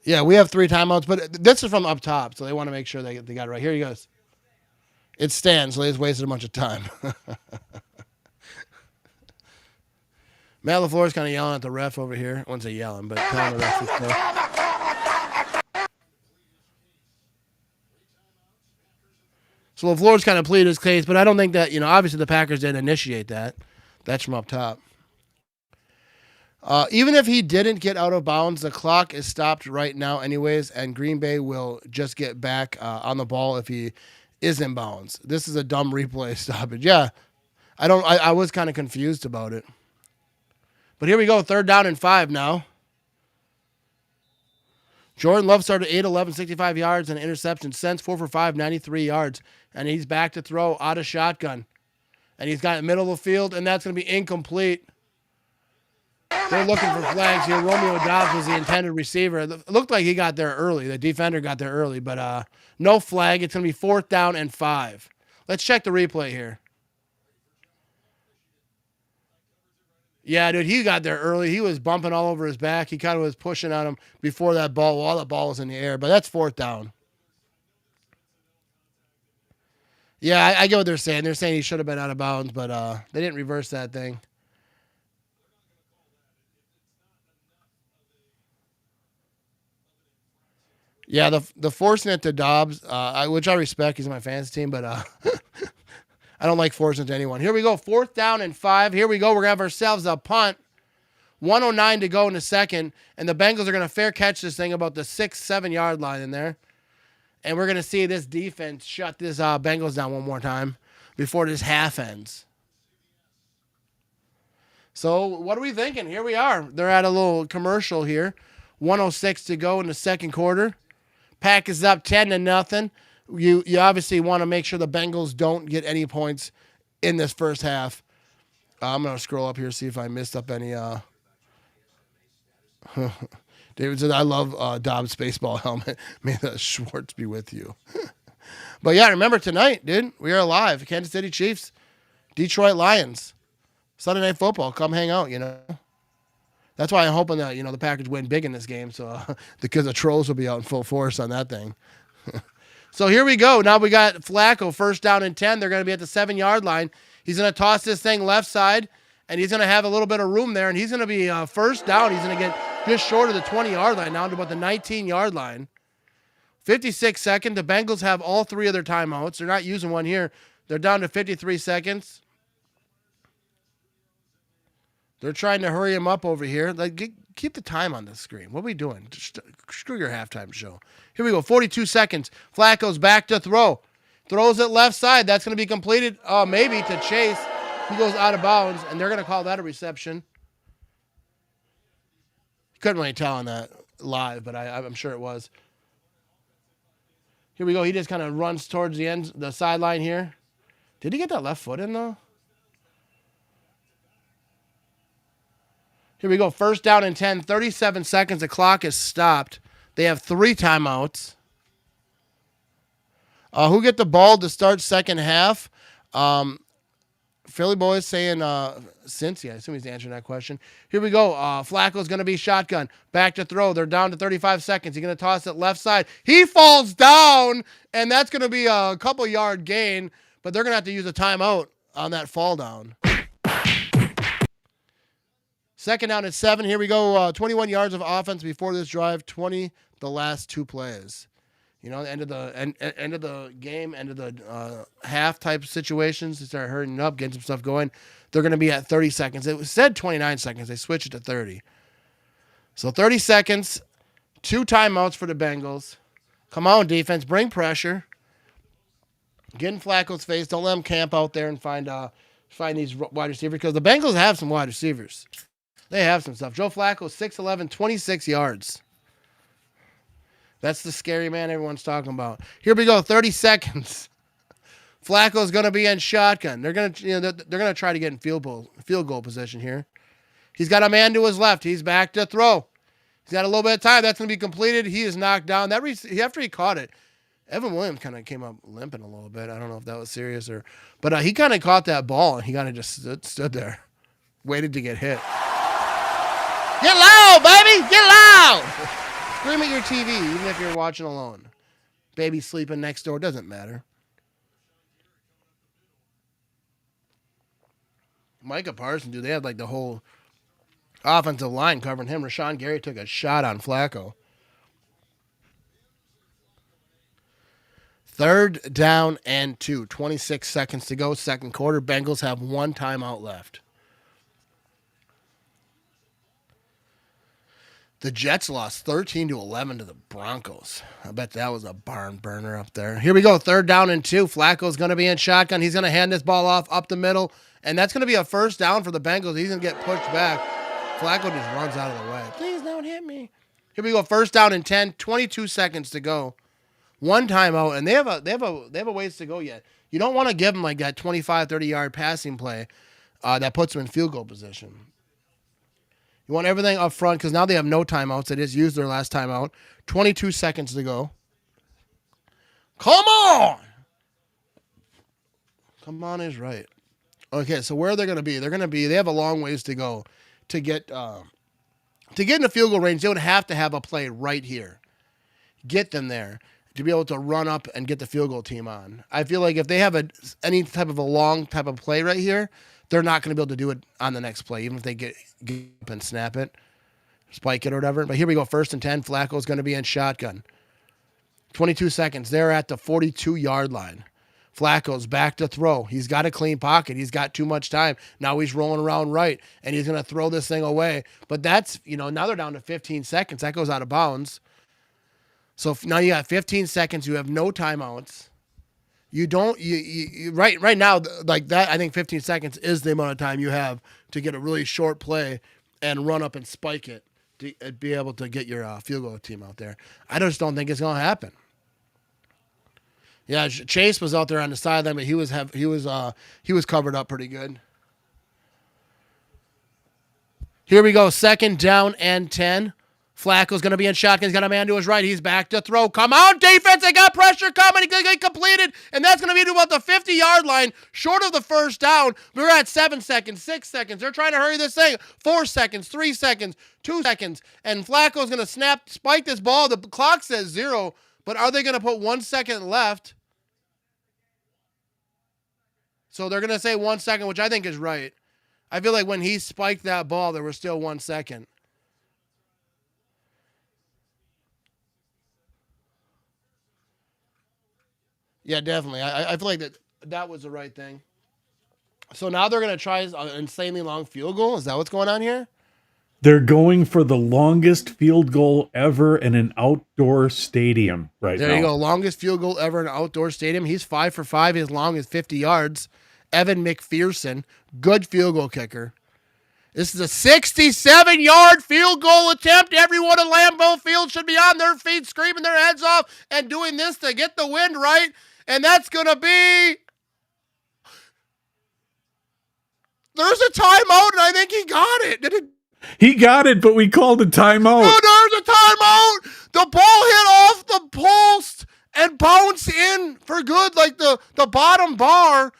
Yeah, we have 3 timeouts, but this is from up top, so they want to make sure they got it right. Here he goes. It stands, so they just wasted a bunch of time. Matt LaFleur is kind of yelling at the ref over here. I wouldn't say yelling, but telling the ref to stay. So LaFleur's kind of pleaded his case, but I don't think that, obviously the Packers didn't initiate that. That's from up top. Even if he didn't get out of bounds, the clock is stopped right now anyways, and Green Bay will just get back on the ball if he is in bounds. This is a dumb replay stoppage. Yeah, I was kind of confused about it. But here we go, 3rd down and 5 now. Jordan Love started 8-11, 65 yards and an interception. Since 4 for 5, 93 yards. And he's back to throw out of shotgun. And he's got it middle of the field, and that's going to be incomplete. They're looking for flags here. Romeo Dobbs was the intended receiver. It looked like he got there early. The defender got there early, but no flag. It's going to be 4th down and 5. Let's check the replay here. Yeah, dude, he got there early. He was bumping all over his back. He kind of was pushing on him before that ball, while the ball was in the air. But that's 4th down. Yeah, I get what they're saying. They're saying he should have been out of bounds, but they didn't reverse that thing. Yeah, the forcing it to Dobbs, which I respect. He's on my fantasy team, but I don't like forcing it to anyone. Here we go, 4th down and 5. Here we go. We're going to have ourselves a punt. 1:09 to go in the second, and the Bengals are going to fair catch this thing about the 6-7 yard line in there. And we're going to see this defense shut this Bengals down one more time before this half ends. So what are we thinking? Here we are. They're at a little commercial here. 1:06 to go in the second quarter. Pack is up 10-0. You obviously want to make sure the Bengals don't get any points in this first half. I'm going to scroll up here, see if I missed up any. David said, I love Dobbs' baseball helmet. May the Schwartz be with you. But yeah, remember tonight, dude, we are live. Kansas City Chiefs, Detroit Lions. Sunday Night Football. Come hang out, That's why I'm hoping that, the Packers win big in this game. So because the trolls will be out in full force on that thing. So here we go. Now we got Flacco, 1st down and 10. They're going to be at the 7 yard line. He's going to toss this thing left side, and he's going to have a little bit of room there, and he's going to be 1st down. He's going to get just short of the 20 yard line, now to about the 19 yard line. 56 seconds. The Bengals have all 3 of their timeouts. They're not using one here. They're down to 53 seconds. They're trying to hurry him up over here. Keep the time on the screen. What are we doing? Just screw your halftime show. Here we go. 42 seconds. Flacco's back to throw. Throws it left side. That's going to be completed. Maybe to Chase. He goes out of bounds, and they're going to call that a reception. Couldn't really tell on that live, but I'm sure it was. Here we go. He just kind of runs towards the sideline here. Did he get that left foot in, though? Here we go. 1st down and 10. 37 seconds. The clock is stopped. They have 3 timeouts. Who get the ball to start second half? Philly boys saying Cincy. I assume he's answering that question. Here we go. Flacco's going to be shotgun. Back to throw. They're down to 35 seconds. He's going to toss it left side. He falls down, and that's going to be a couple yard gain, but they're going to have to use a timeout on that fall down. 2nd down at 7. Here we go. 21 yards of offense before this drive. 20 the last 2 plays. End of the game, end of the half type situations. They start hurrying up, getting some stuff going. They're going to be at 30 seconds. It said 29 seconds. They switched it to 30. So 30 seconds, 2 timeouts for the Bengals. Come on, defense. Bring pressure. Get in Flacco's face. Don't let him camp out there and find these wide receivers, because the Bengals have some wide receivers. They have some stuff. Joe Flacco, 6'11", 26 yards. That's the scary man everyone's talking about. Here we go, 30 seconds. Flacco's going to be in shotgun. They're going to, they're going to try to get in field goal position here. He's got a man to his left. He's back to throw. He's got a little bit of time. That's going to be completed. He is knocked down. After he caught it, Evan Williams kind of came up limping a little bit. I don't know if that was serious but he kind of caught that ball and he kind of just stood there, waited to get hit. Get loud, baby! Get loud! Scream at your TV, even if you're watching alone. Baby sleeping next door, doesn't matter. Micah Parsons, dude, they had like the whole offensive line covering him. Rashawn Gary took a shot on Flacco. 3rd down and 2. 26 seconds to go. Second quarter. Bengals have 1 timeout left. The Jets lost 13-11 to the Broncos. I bet that was a barn burner up there. Here we go. 3rd down and 2. Flacco's going to be in shotgun. He's going to hand this ball off up the middle. And that's going to be a 1st down for the Bengals. He's going to get pushed back. Flacco just runs out of the way. Please don't hit me. Here we go. 1st down and 10. 22 seconds to go. 1 timeout, and they have a ways to go yet. You don't want to give them like that 25, 30-yard passing play that puts them in field goal position. You want everything up front because now they have no timeouts. They just used their last timeout. 22 seconds to go. Come on! Come on is right. Okay, so where are they going to be? They have a long ways to go to get in the field goal range. They would have to have a play right here. Get them there to be able to run up and get the field goal team on. I feel like if they have any type of a long type of play right here, they're not going to be able to do it on the next play, even if they get up and snap it, spike it or whatever. But here we go, 1st and 10. Flacco's going to be in shotgun. 22 seconds. They're at the 42-yard line. Flacco's back to throw. He's got a clean pocket. He's got too much time. Now he's rolling around right, and he's going to throw this thing away. But that's, now they're down to 15 seconds. That goes out of bounds. So now you got 15 seconds. You have no timeouts. You don't right now like that. I think 15 seconds is the amount of time you have to get a really short play and run up and spike it to be able to get your field goal team out there. I just don't think it's going to happen. Yeah, Chase was out there on the sideline, but he was covered up pretty good. Here we go, 2nd down and 10. Flacco's going to be in shotgun. He's got a man to his right. He's back to throw. Come on, defense. They got pressure coming. He's going to get completed. And that's going to be to about the 50-yard line, short of the 1st down. We're at 7 seconds, 6 seconds. They're trying to hurry this thing. 4 seconds, 3 seconds, 2 seconds. And Flacco's going to spike this ball. The clock says 0, but are they going to put 1 second left? So they're going to say 1 second, which I think is right. I feel like when he spiked that ball, there was still 1 second. Yeah, definitely. I feel like that was the right thing. So now they're going to try an insanely long field goal? Is that what's going on here? They're going for the longest field goal ever in an outdoor stadium right now. There you go. Longest field goal ever in an outdoor stadium. He's 5 for 5. His long is 50 yards. Evan McPherson, good field goal kicker. This is a 67-yard field goal attempt. Everyone at Lambeau Field should be on their feet, screaming their heads off and doing this to get the wind right. And that's going to be... There's a timeout, and I think he got it. He got it, but we called a timeout. No, there's a timeout. The ball hit off the post and bounced in for good. Like the bottom bar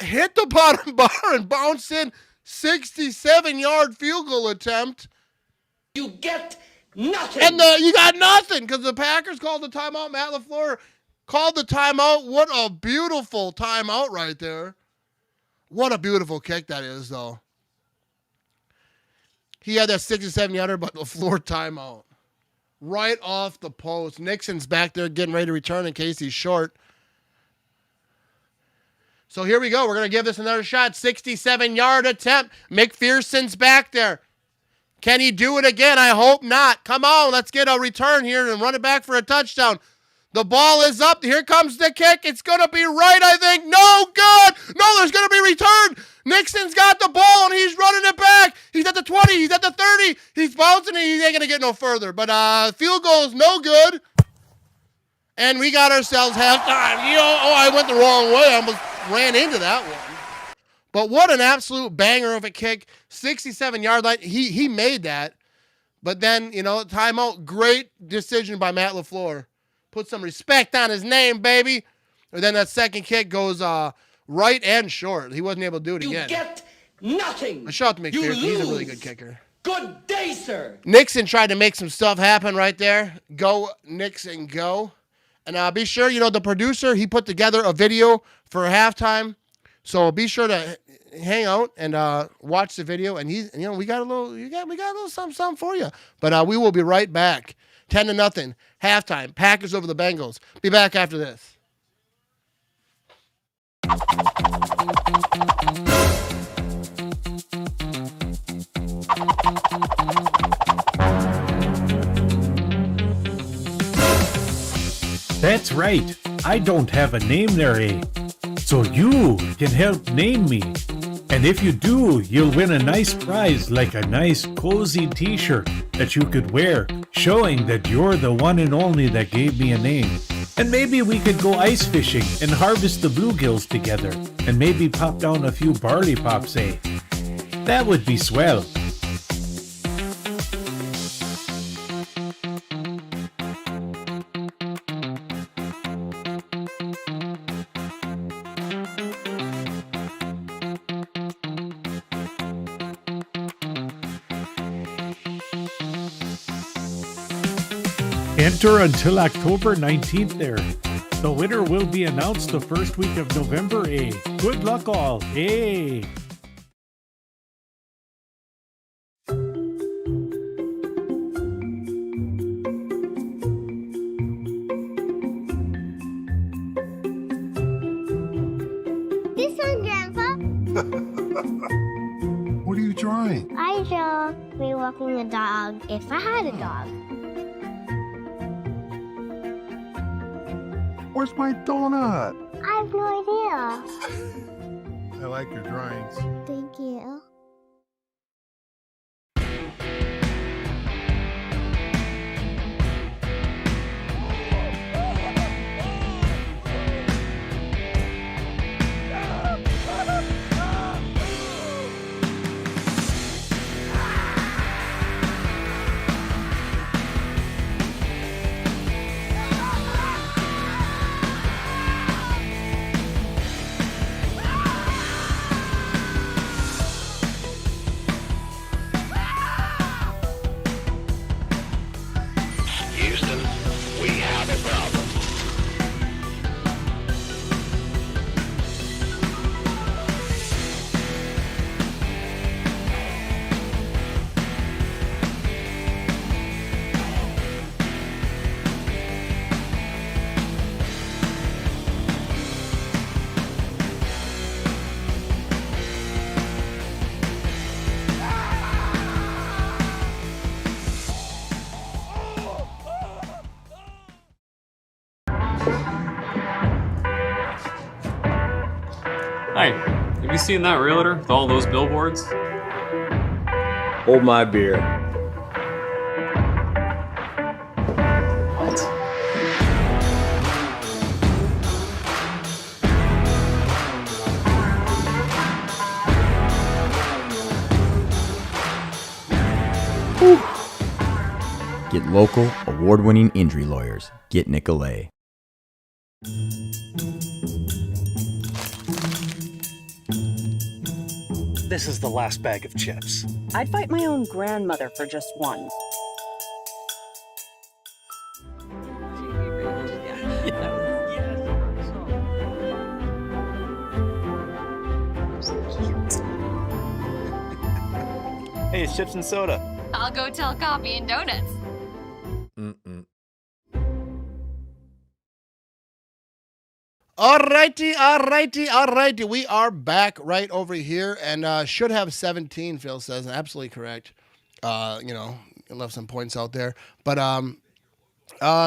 hit the bottom bar and bounced in. 67-yard field goal attempt. You get nothing. And you got nothing because the Packers called the timeout. Matt LaFleur called the timeout. What a beautiful timeout right there. What a beautiful kick that is, though. He had that 67-yarder, but LaFleur timeout. Right off the post. Nixon's back there getting ready to return in case he's short. So here we go. We're going to give this another shot. 67-yard attempt. McPherson's back there. Can he do it again? I hope not. Come on, let's get a return here and run it back for a touchdown. The ball is up. Here comes the kick. It's going to be right, I think. No, good. No, there's going to be return. Nixon's got the ball, and he's running it back. He's at the 20. He's at the 30. He's bouncing, and he ain't going to get no further. But field goal is no good. And we got ourselves halftime. I went the wrong way. ran into that one. But what an absolute banger of a kick. 67-yard line. He made that. But then, timeout. Great decision by Matt LaFleur. Put some respect on his name, baby. And then that second kick goes right and short. He wasn't able to do it again. You get nothing. I shout to McPherson. You He's a really lose. good kicker. Good day, sir. Nixon tried to make some stuff happen right there. Go, Nixon, go. And be sure, the producer, he put together a video for halftime. So be sure to hang out and watch the video. And we got a little something for you. But we will be right back. 10-0, halftime. Packers over the Bengals. Be back after this. That's right. I don't have a name there, eh? So you can help name me. And if you do, you'll win a nice prize like a nice cozy t-shirt that you could wear, showing that you're the one and only that gave me a name. And maybe we could go ice fishing and harvest the bluegills together, and maybe pop down a few barley pops, eh? That would be swell. Enter until October 19th there. The winner will be announced the first week of November, eh? Good luck all, eh? This one, Grandpa. What are you drawing? I draw me walking a dog if I had a dog. Where's my donut? I have no idea. I like your drawings. Thank you. Hi, have you seen that realtor with all those billboards? Hold my beer. What? Get local, award-winning injury lawyers. Get Nicolet. This is the last bag of chips. I'd fight my own grandmother for just one. Hey, it's chips and soda. I'll go tell coffee and donuts. Alrighty. We are back right over here and should have 17, Phil says, and absolutely correct. Left some points out there. But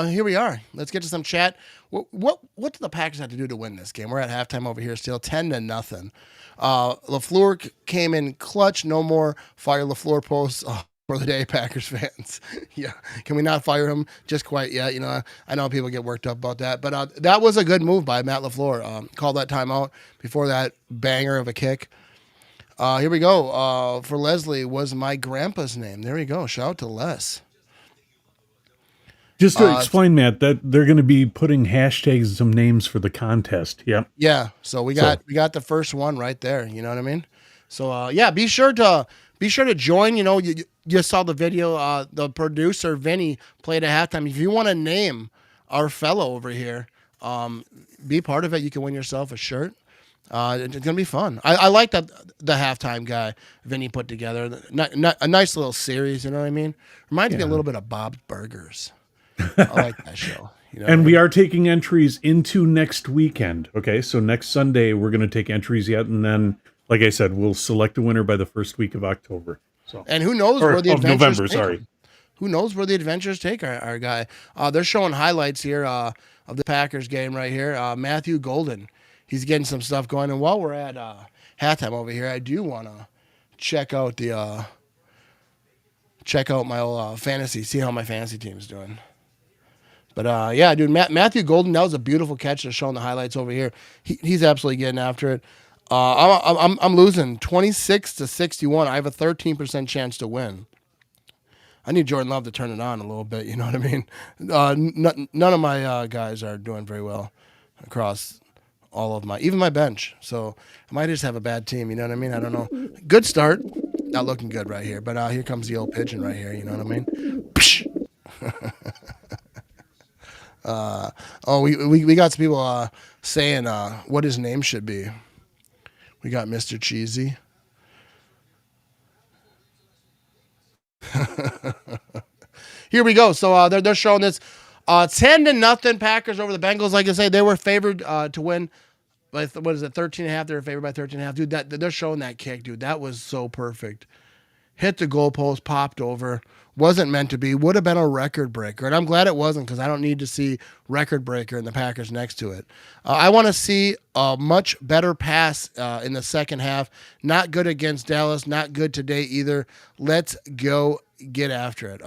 here we are. Let's get to some chat. What do the Packers have to do to win this game? We're at halftime over here still, 10-0. LaFleur came in clutch. No more fire LaFleur posts. Oh, for the day, Packers fans. Yeah. Can we not fire him just quite yet? I know people get worked up about that, but that was a good move by Matt LaFleur. Called that timeout before that banger of a kick. Here we go. For Leslie was my grandpa's name. There you go. Shout out to Les. Just to explain, Matt, that they're going to be putting hashtags and some names for the contest. Yep. Yeah. So we got the first one right there. You know what I mean? So be sure to join. You saw the video. The producer Vinny played at halftime. If you want to name our fellow over here, be part of it. You can win yourself a shirt. It's gonna be fun. I like that the halftime guy Vinny put together. A nice little series. You know what I mean? Reminds me a little bit of Bob's Burgers. I like that show. And we are taking entries into next weekend. Okay, so next Sunday we're going to take entries yet, and then, like I said, we'll select a winner by the first week of October. So, and who knows where the adventures November? Take Sorry, him. Who knows where the adventures take our guy? They're showing highlights here of the Packers game right here. Matthew Golden, he's getting some stuff going. And while we're at halftime over here, I do want to check out my old fantasy, see how my fantasy team's doing. But dude, Matthew Golden, that was a beautiful catch. They're showing the highlights over here. He's absolutely getting after it. I'm losing 26-61. I have a 13% chance to win. I need Jordan Love to turn it on a little bit. You know what I mean? None of my guys are doing very well across all of even my bench. So I might just have a bad team. You know what I mean? I don't know. Good start. Not looking good right here. But here comes the old pigeon right here. You know what I mean? We got some people saying what his name should be. We got Mr. Cheesy. Here we go. So they're showing this 10-0 Packers over the Bengals. Like I say, they were favored to win. By, what is it, 13.5? They were favored by 13.5. Dude, they're showing that kick, dude. That was so perfect. Hit the goalpost, popped over. Wasn't meant to be. Would have been a record breaker. And I'm glad it wasn't, because I don't need to see record breaker and the Packers next to it. I want to see a much better pass in the second half. Not good against Dallas. Not good today either. Let's go get after it.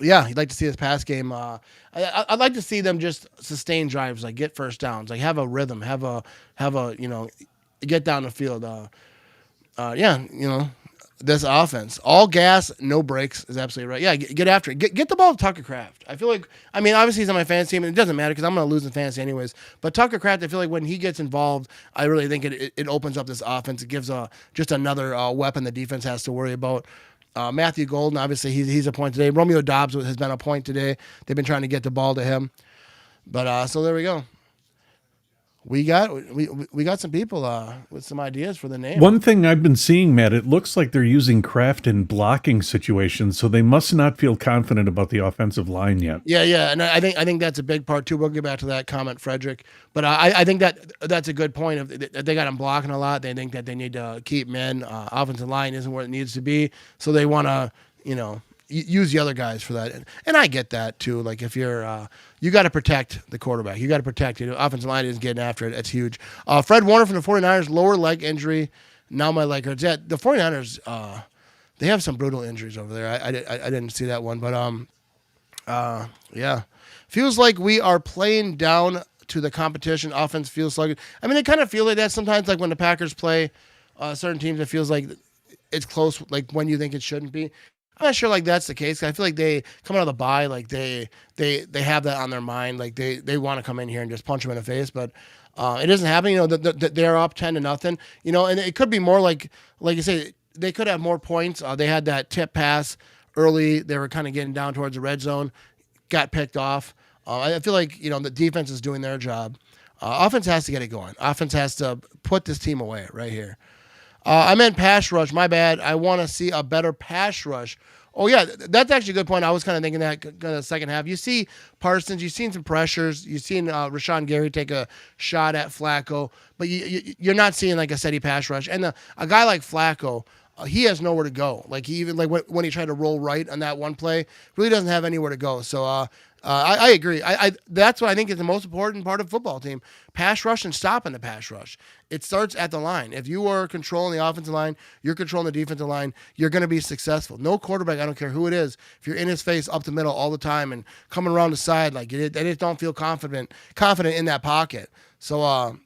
You'd like to see this pass game. I'd like to see them just sustain drives, like get first downs, like have a rhythm, have a get down the field. This offense, all gas, no brakes, is absolutely right. Yeah, get after it. Get the ball to Tucker Kraft. I feel like, obviously he's on my fantasy team, and it doesn't matter because I'm going to lose in fantasy anyways. But Tucker Kraft, I feel like when he gets involved, I really think it opens up this offense. It gives just another weapon the defense has to worry about. Matthew Golden, obviously he's a point today. Romeo Dobbs has been a point today. They've been trying to get the ball to him. But so there we go. We got some people with some ideas for the name. One thing I've been seeing, Matt, it looks like they're using Kraft in blocking situations, so they must not feel confident about the offensive line yet. Yeah, and I think that's a big part too. We'll get back to that comment, Frederick. But I think that's a good point. If they got him blocking a lot, they think that they need to keep men. Offensive line isn't where it needs to be, so they want to, use the other guys for that. And I get that too. Like if you're, you got to protect the quarterback. You got to protect it. Offensive line is getting after it. It's huge. Fred Warner from the 49ers, lower leg injury. Now my leg hurts. Yeah, the 49ers, they have some brutal injuries over there. I didn't see that one, but yeah. Feels like we are playing down to the competition. Offense feels sluggish. They kind of feel like that sometimes, like when the Packers play certain teams, it feels like it's close, like when you think it shouldn't be. I'm not sure like that's the case. I feel like they come out of the bye, like they have that on their mind, like they want to come in here and just punch them in the face, but it isn't happening. They're up 10-0. And it could be more like you say, they could have more points. They had that tip pass early. They were kind of getting down towards the red zone, got picked off. I feel like the defense is doing their job. Offense has to get it going. Offense has to put this team away right here. I meant pass rush. My bad. I want to see a better pass rush. Oh, yeah, that's actually a good point. I was kind of thinking that the second half. You see Parsons. You've seen some pressures. You've seen Rashawn Gary take a shot at Flacco. But you're not seeing like a steady pass rush. And a guy like Flacco, he has nowhere to go. Like he even when he tried to roll right on that one play, really doesn't have anywhere to go. So I agree. That's what I think is the most important part of football team. Pass rush and stopping the pass rush. It starts at the line. If you are controlling the offensive line, you're controlling the defensive line, you're going to be successful. No quarterback, I don't care who it is, if you're in his face up the middle all the time and coming around the side, like they just don't feel confident in that pocket. So,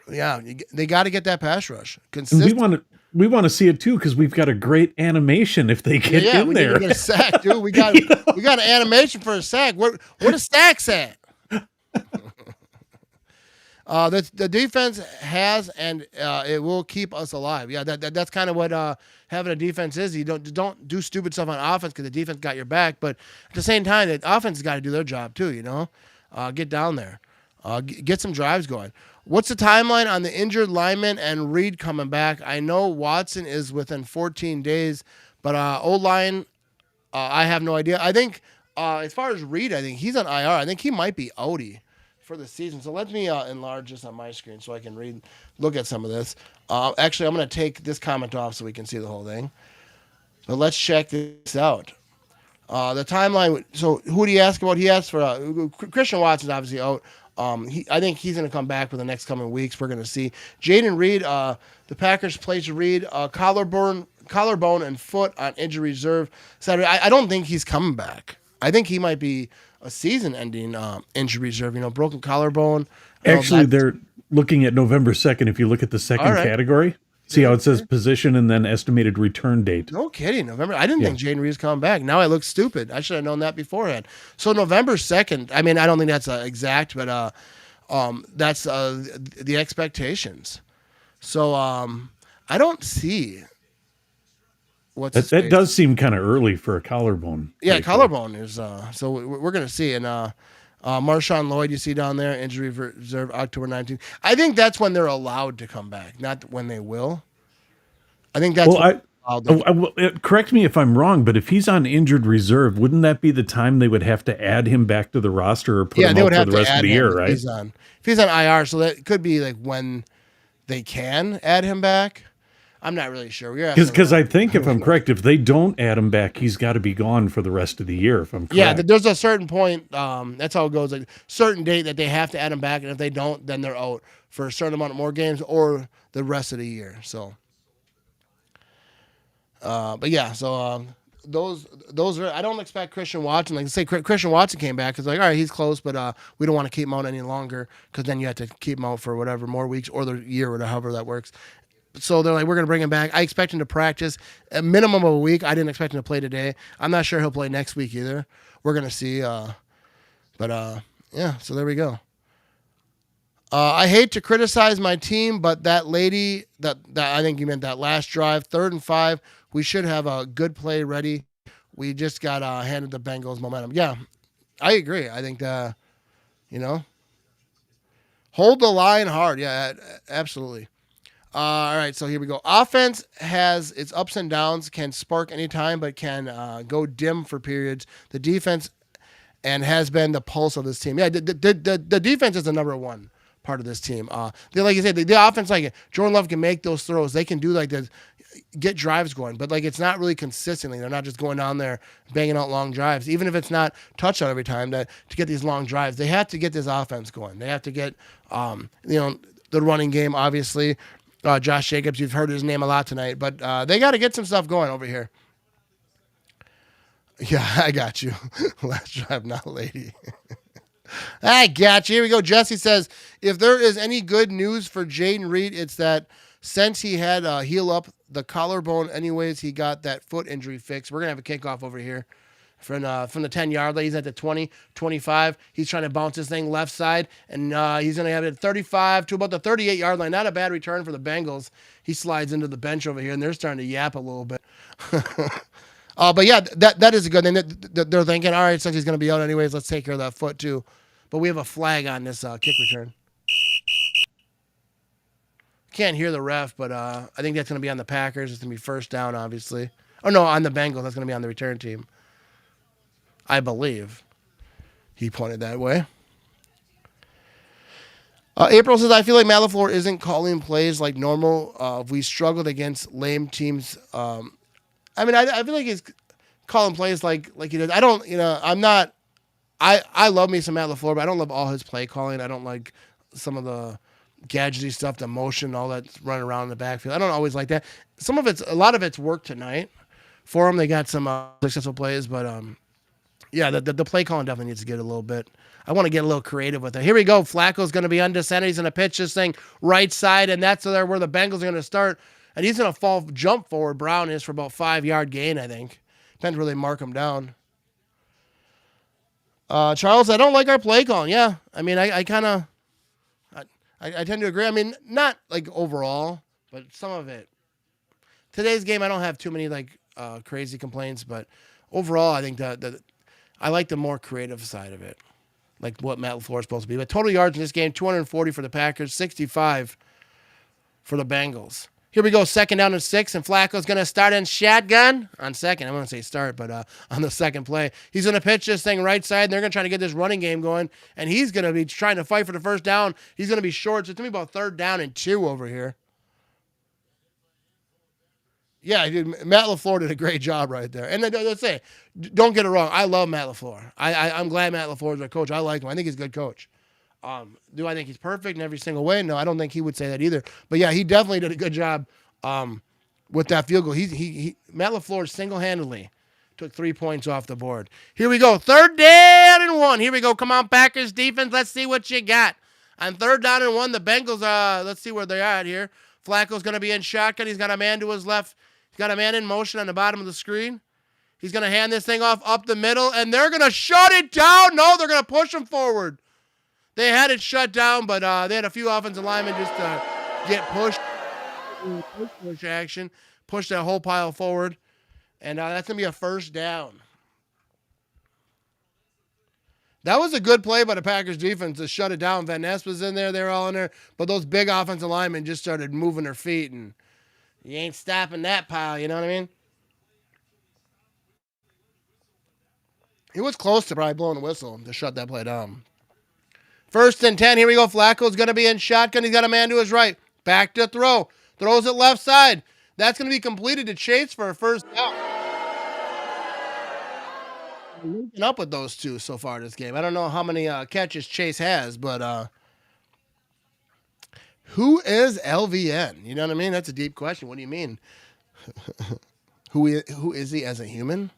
they got to get that pass rush. Consistent. We want to see it too because we've got a great animation if they get in we there. Need to get a sack, dude. We got we got an animation for a sack. What a sack's at? The defense has and it will keep us alive. Yeah, that's kind of what having a defense is. You don't do stupid stuff on offense because the defense got your back, but at the same time, the offense has got to do their job too. Get down there, get some drives going. What's the timeline on the injured lineman and Reed coming back? I know Watson is within 14 days, but O-line, I have no idea. I think as far as Reed, I think he's on IR. I think he might be outie for the season. So let me enlarge this on my screen so I can look at some of this. Actually, I'm going to take this comment off so we can see the whole thing. But let's check this out. The timeline. So who do you ask about? He asked for Christian Watson's obviously out. I think he's going to come back for the next coming weeks. We're going to see Jaden Reed. The Packers placed Reed collarbone and foot on injury reserve Saturday. I don't think he's coming back. I think he might be a season-ending injury reserve. Broken collarbone. Actually, they're looking at November 2nd. If you look at the second category, see how it says position and then estimated return date. No kidding, November. I didn't think Jaden Reed was coming back. Now I look stupid. I should have known that beforehand. So November 2nd. I mean, I don't think that's exact, but that's the expectations. So I don't see what's that does seem kind of early for a collarbone. Yeah, collarbone is. So we're gonna see. And Marshawn Lloyd, you see down there, injury reserve October 19th. I think that's when they're allowed to come back, not when they will. I think that's. Correct me if I'm wrong, but if he's on injured reserve, wouldn't that be the time they would have to add him back to the roster or put him out for the rest of the year, right? If he's on IR, so that could be like when they can add him back. I'm not really sure. Because I think, if I'm correct, if they don't add him back, he's got to be gone for the rest of the year, if I'm correct. Yeah, there's a certain point, that's how it goes, like certain date that they have to add him back, and if they don't, then they're out for a certain amount of more games or the rest of the year. So, those are, I don't expect Christian Watson, like say Christian Watson came back, it's like, all right, he's close, but we don't want to keep him out any longer, because then you have to keep him out for whatever, more weeks, or the year, or however that works. So they're like, we're going to bring him back. I expect him to practice a minimum of a week. I didn't expect him to play today. I'm not sure he'll play next week either. We're going to see. So there we go. I hate to criticize my team, but that lady, that I think you meant that last drive, 3rd and 5, we should have a good play ready. We just got handed the Bengals momentum. Yeah, I agree. I think, hold the line hard. Yeah, absolutely. All right, so here we go. Offense has its ups and downs, can spark anytime, but can go dim for periods. The defense and has been the pulse of this team. Yeah, the defense is the number one part of this team. Like you said, the offense, like Jordan Love can make those throws. They can do like this, get drives going, but like it's not really consistently. They're not just going down there banging out long drives. Even if it's not touchdown every time, to get these long drives, they have to get this offense going. They have to get the running game, obviously. Josh Jacobs, you've heard his name a lot tonight, but they got to get some stuff going over here. Yeah, I got you. Last drive, not lady. I got you. Here we go. Jesse says, if there is any good news for Jaden Reed, it's that since he had heal up the collarbone anyways, he got that foot injury fixed. We're going to have a kickoff over here. From the 10-yard line, he's at the 20, 25. He's trying to bounce this thing left side, and he's going to have it at 35 to about the 38-yard line. Not a bad return for the Bengals. He slides into the bench over here, and they're starting to yap a little bit. But yeah, that is a good thing. They're thinking, all right, since he's going to be out anyways, let's take care of that foot too. But we have a flag on this kick return. Can't hear the ref, but I think that's going to be on the Packers. It's going to be first down, obviously. Oh, no, on the Bengals. That's going to be on the return team. I believe. He pointed that way. April says, I feel like Matt LaFleur isn't calling plays like normal. We struggled against lame teams. I feel like he's calling plays like he does. I'm not I love me some Matt LaFleur, but I don't love all his play calling. I don't like some of the gadgety stuff, the motion, all that's running around in the backfield. I don't always like that. A lot of it's work tonight for them. They got some successful plays, but yeah, the play calling definitely needs to get a little bit. I want to get a little creative with it. Here we go. Flacco's going to be under center. He's going to pitch this thing right side, and that's where the Bengals are going to start. And he's going to jump forward. Brown is for about 5-yard gain, I think. Depends where they mark him down. Charles, I don't like our play calling. Yeah, I mean, I kind of, I tend to agree. I mean, not like overall, but some of it. Today's game, I don't have too many like crazy complaints, but overall, I think that I like the more creative side of it, like what Matt LaFleur is supposed to be. But total yards in this game, 240 for the Packers, 65 for the Bengals. Here we go, 2nd down and 6, and Flacco's going to start in shotgun on second. I wouldn't say start, but on the second play. He's going to pitch this thing right side, and they're going to try to get this running game going, and he's going to be trying to fight for the first down. He's going to be short, so it's going to be about 3rd down and 2 over here. Yeah, dude, Matt LaFleur did a great job right there. And let's say, don't get it wrong, I love Matt LaFleur. I'm glad Matt LaFleur is our coach. I like him. I think he's a good coach. Do I think he's perfect in every single way? No, I don't think he would say that either. But yeah, he definitely did a good job with that field goal. Matt LaFleur single-handedly took 3 points off the board. Here we go, 3rd down and 1. Here we go. Come on, Packers defense. Let's see what you got. On 3rd down and 1, the Bengals, let's see where they're at here. Flacco's going to be in shotgun. He's got a man to his left. He's got a man in motion on the bottom of the screen. He's going to hand this thing off up the middle, and they're going to shut it down. No, they're going to push him forward. They had it shut down, but they had a few offensive linemen just get pushed. Push action. Push that whole pile forward. And that's going to be a 1st down. That was a good play by the Packers defense to shut it down. Van Ness was in there. They were all in there. But those big offensive linemen just started moving their feet, and you ain't stopping that pile. You know what I mean? He was close to probably blowing a whistle to shut that play down. 1st and 10. Here we go. Flacco's going to be in shotgun. He's got a man to his right. Back to throw. Throws it left side. That's going to be completed to Chase for a 1st down. Linking up with those two so far this game. I don't know how many catches Chase has, but who is LVN? You know what I mean? That's a deep question. What do you mean? Who is he as a human?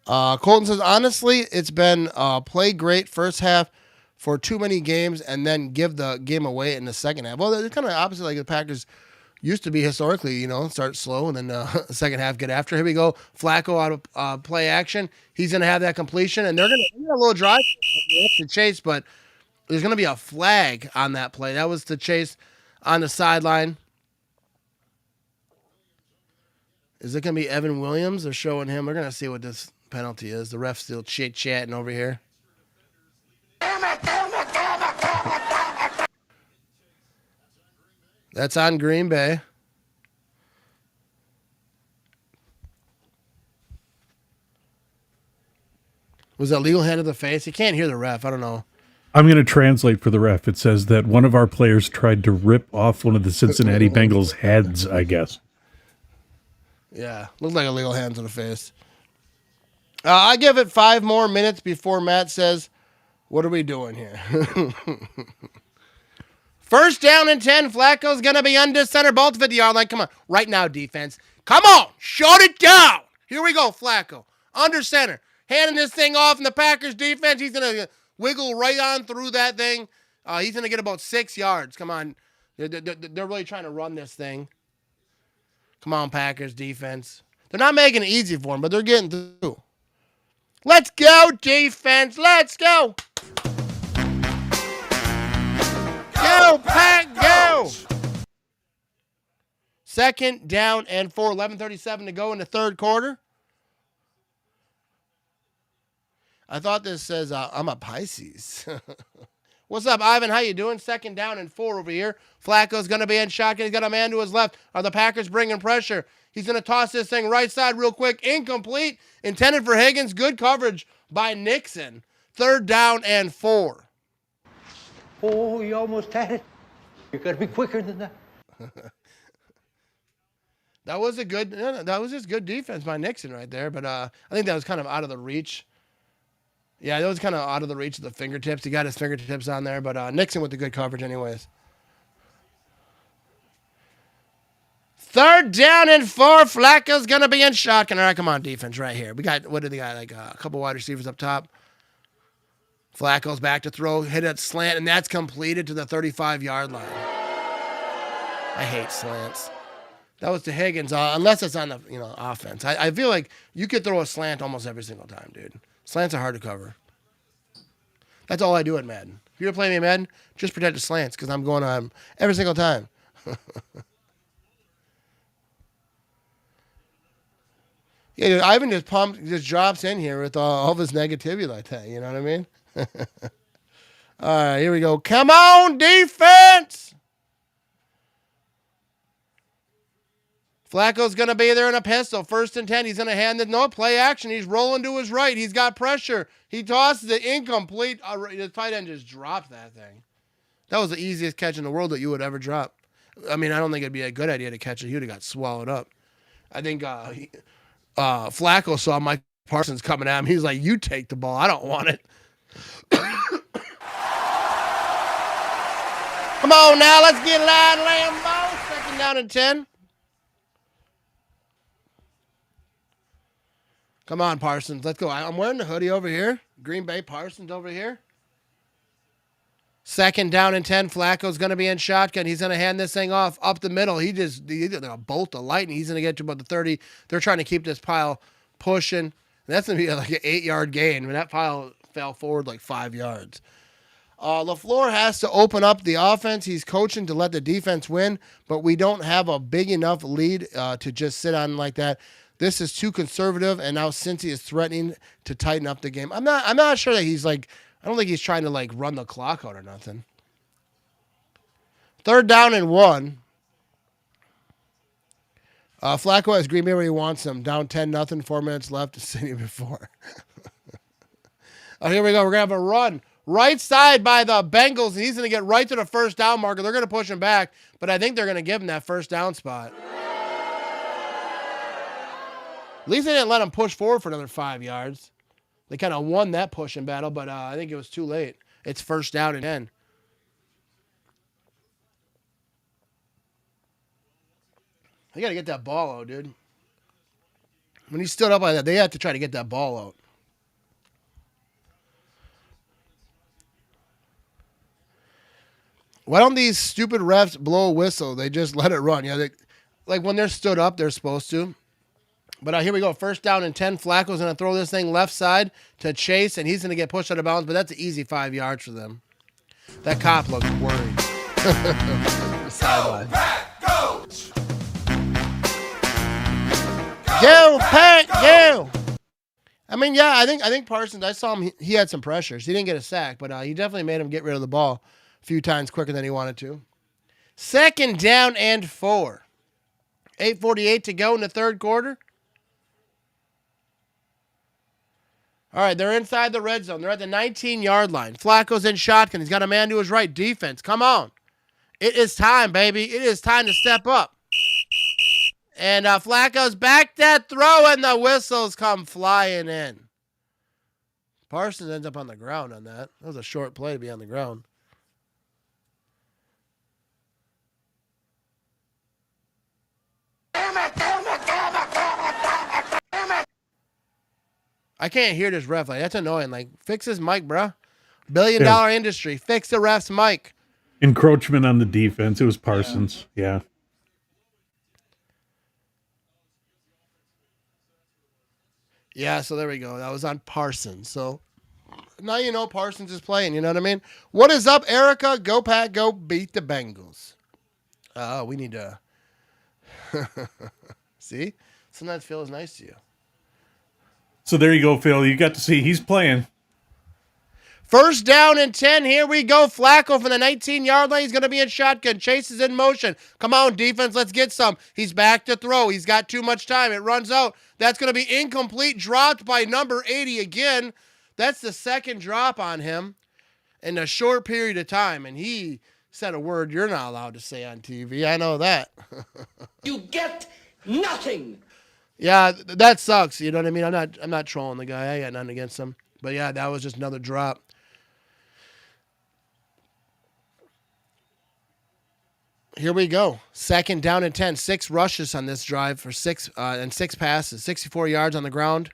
Colton says, honestly, it's been play great first half for too many games and then give the game away in the second half. Well, it's kind of opposite like the Packers used to be historically, start slow and then the second half get after. Here we go. Flacco out of play action. He's going to have that completion, and they're going to get a little drive to Chase, but there's going to be a flag on that play. That was to Chase on the sideline. Is it going to be Evan Williams? They're showing him. We're going to see what this penalty is. The ref's still chit-chatting over here. That's on Green Bay. Was that legal hand to the face? You can't hear the ref. I don't know. I'm going to translate for the ref. It says that one of our players tried to rip off one of the Cincinnati Bengals' heads, I guess. Yeah, looked like a legal hand to the face. I give it 5 more minutes before Matt says, what are we doing here? 1st down and 10. Flacco's going to be under center, ball to 50-yard line. Come on. Right now, defense. Come on. Shut it down. Here we go, Flacco. Under center. Handing this thing off in the Packers defense. He's going to wiggle right on through that thing. He's going to get about 6 yards. Come on. They're really trying to run this thing. Come on, Packers defense. They're not making it easy for him, but they're getting through. Let's go, defense. Let's go. Go, Pack, go. 2nd down and 4. 11:37 to go in the 3rd quarter. I thought this says I'm a Pisces. What's up, Ivan? How you doing? 2nd down and 4 over here. Flacco's going to be in shotgun. He's got a man to his left. Are the Packers bringing pressure? He's going to toss this thing right side real quick. Incomplete. Intended for Higgins. Good coverage by Nixon. 3rd down and 4. Oh, you almost had it. You got to be quicker than that. That was just good defense by Nixon right there. But I think that was kind of out of the reach Yeah, that was kind of out of the reach of the fingertips. He got his fingertips on there, but Nixon with the good coverage anyways. 3rd down and 4. Flacco's going to be in shotgun. All right, come on, defense right here. We got, what did they got? Like a couple wide receivers up top. Flacco's back to throw, hit a slant, and that's completed to the 35-yard line. I hate slants. That was to Higgins, unless it's on the offense. I feel like you could throw a slant almost every single time, dude. Slants are hard to cover. That's all I do at Madden. If you're playing me at Madden, just protect the slants because I'm going on every single time. Yeah, dude, Ivan just drops in here with all of his negativity like that. You know what I mean? All right, here we go. Come on, defense! Flacco's going to be there in a pistol. 1st and 10. He's going to hand it. No play action. He's rolling to his right. He's got pressure. He tosses it incomplete. The tight end just dropped that thing. That was the easiest catch in the world that you would ever drop. I mean, I don't think it'd be a good idea to catch it. He would have got swallowed up. I think Flacco saw Mike Parsons coming at him. He's like, you take the ball. I don't want it. Come on now. Let's get line Lambo. 2nd down and 10. Come on, Parsons. Let's go. I'm wearing the hoodie over here. Green Bay Parsons over here. 2nd down and 10. Flacco's going to be in shotgun. He's going to hand this thing off up the middle. He did a bolt of lightning. He's going to get to about the 30. They're trying to keep this pile pushing. That's going to be like an 8-yard gain. I mean, that pile fell forward like 5 yards. LaFleur has to open up the offense. He's coaching to let the defense win, but we don't have a big enough lead to just sit on like that. This is too conservative, and now Cincy is threatening to tighten up the game. I'm not sure that he's like, I don't think he's trying to like run the clock out or nothing. 3rd down and 1. Flacco has Green Bay where he wants him. Down 10-0, 4 minutes left to City before. Oh, here we go. We're going to have a run. Right side by the Bengals, and he's going to get right to the 1st down marker. They're going to push him back, but I think they're going to give him that 1st down spot. At least they didn't let him push forward for another 5 yards. They kind of won that pushing battle, but I think it was too late. It's 1st down and 10. They got to get that ball out, dude. When he stood up like that, they have to try to get that ball out. Why don't these stupid refs blow a whistle? They just let it run. Yeah, like when they're stood up, they're supposed to. But here we go. 1st down and 10. Flacco's going to throw this thing left side to Chase, and he's going to get pushed out of bounds, but that's an easy 5 yards for them. That cop looks worried. Sideline. Go, Pack, go! I mean, yeah, I think Parsons, I saw him, he had some pressures. He didn't get a sack, but he definitely made him get rid of the ball a few times quicker than he wanted to. 2nd down and 4. 8:48 to go in the 3rd quarter. All right, they're inside the red zone. They're at the 19-yard line. Flacco's in shotgun. He's got a man to his right. Defense, come on. It is time, baby. It is time to step up. And Flacco's back that throw, and the whistles come flying in. Parsons ends up on the ground on that. That was a short play to be on the ground. I can't hear this ref. Like, that's annoying. Like, fix his mic, bro. $1 billion industry. Fix the ref's mic. Encroachment on the defense. It was Parsons. Yeah. Yeah, so there we go. That was on Parsons. So now you know Parsons is playing. You know what I mean? What is up, Erica? Go, Pack. Go beat the Bengals. We need to... See? Sometimes Phil is nice to you. So there you go, Phil. You got to see he's playing. 1st down and 10. Here we go. Flacco from the 19-yard line. He's going to be in shotgun. Chase is in motion. Come on, defense. Let's get some. He's back to throw. He's got too much time. It runs out. That's going to be incomplete. Dropped by number 80 again. That's the 2nd drop on him in a short period of time. And he said a word you're not allowed to say on TV. I know that. You get nothing. Yeah, that sucks. You know what I mean? I'm not trolling the guy. I got nothing against him. But, yeah, that was just another drop. Here we go. 2nd down and 10. 6 rushes on this drive for 6 passes. 64 yards on the ground.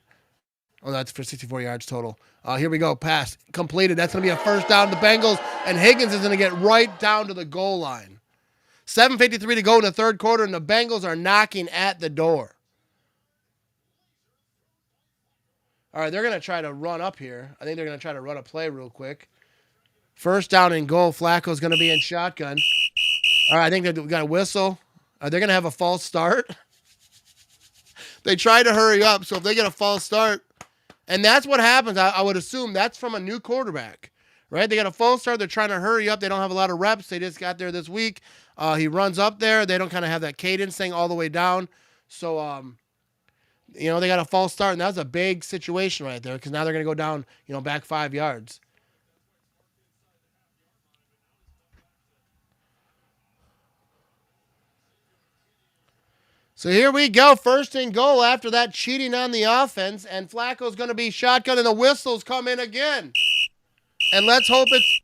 Oh, that's for 64 yards total. Here we go. Pass completed. That's going to be a first down to the Bengals, and Higgins is going to get right down to the goal line. 7:53 to go in the third quarter, and the Bengals are knocking at the door. All right, they're going to try to run up here. I think they're going to try to run a play real quick. First down and goal. Flacco's going to be in shotgun. All right, I think they've got a whistle. Are they going to have a false start? They try to hurry up, so if they get a false start, and that's what happens, I would assume that's from a new quarterback, right? They got a false start. They're trying to hurry up. They don't have a lot of reps. They just got there this week. He runs up there. They don't kind of have that cadence thing all the way down. So, they got a false start, and that was a big situation right there because now they're going to go down, back 5 yards. So here we go, 1st and goal after that cheating on the offense, and Flacco's going to be shotgun, and the whistles come in again. And let's hope it's...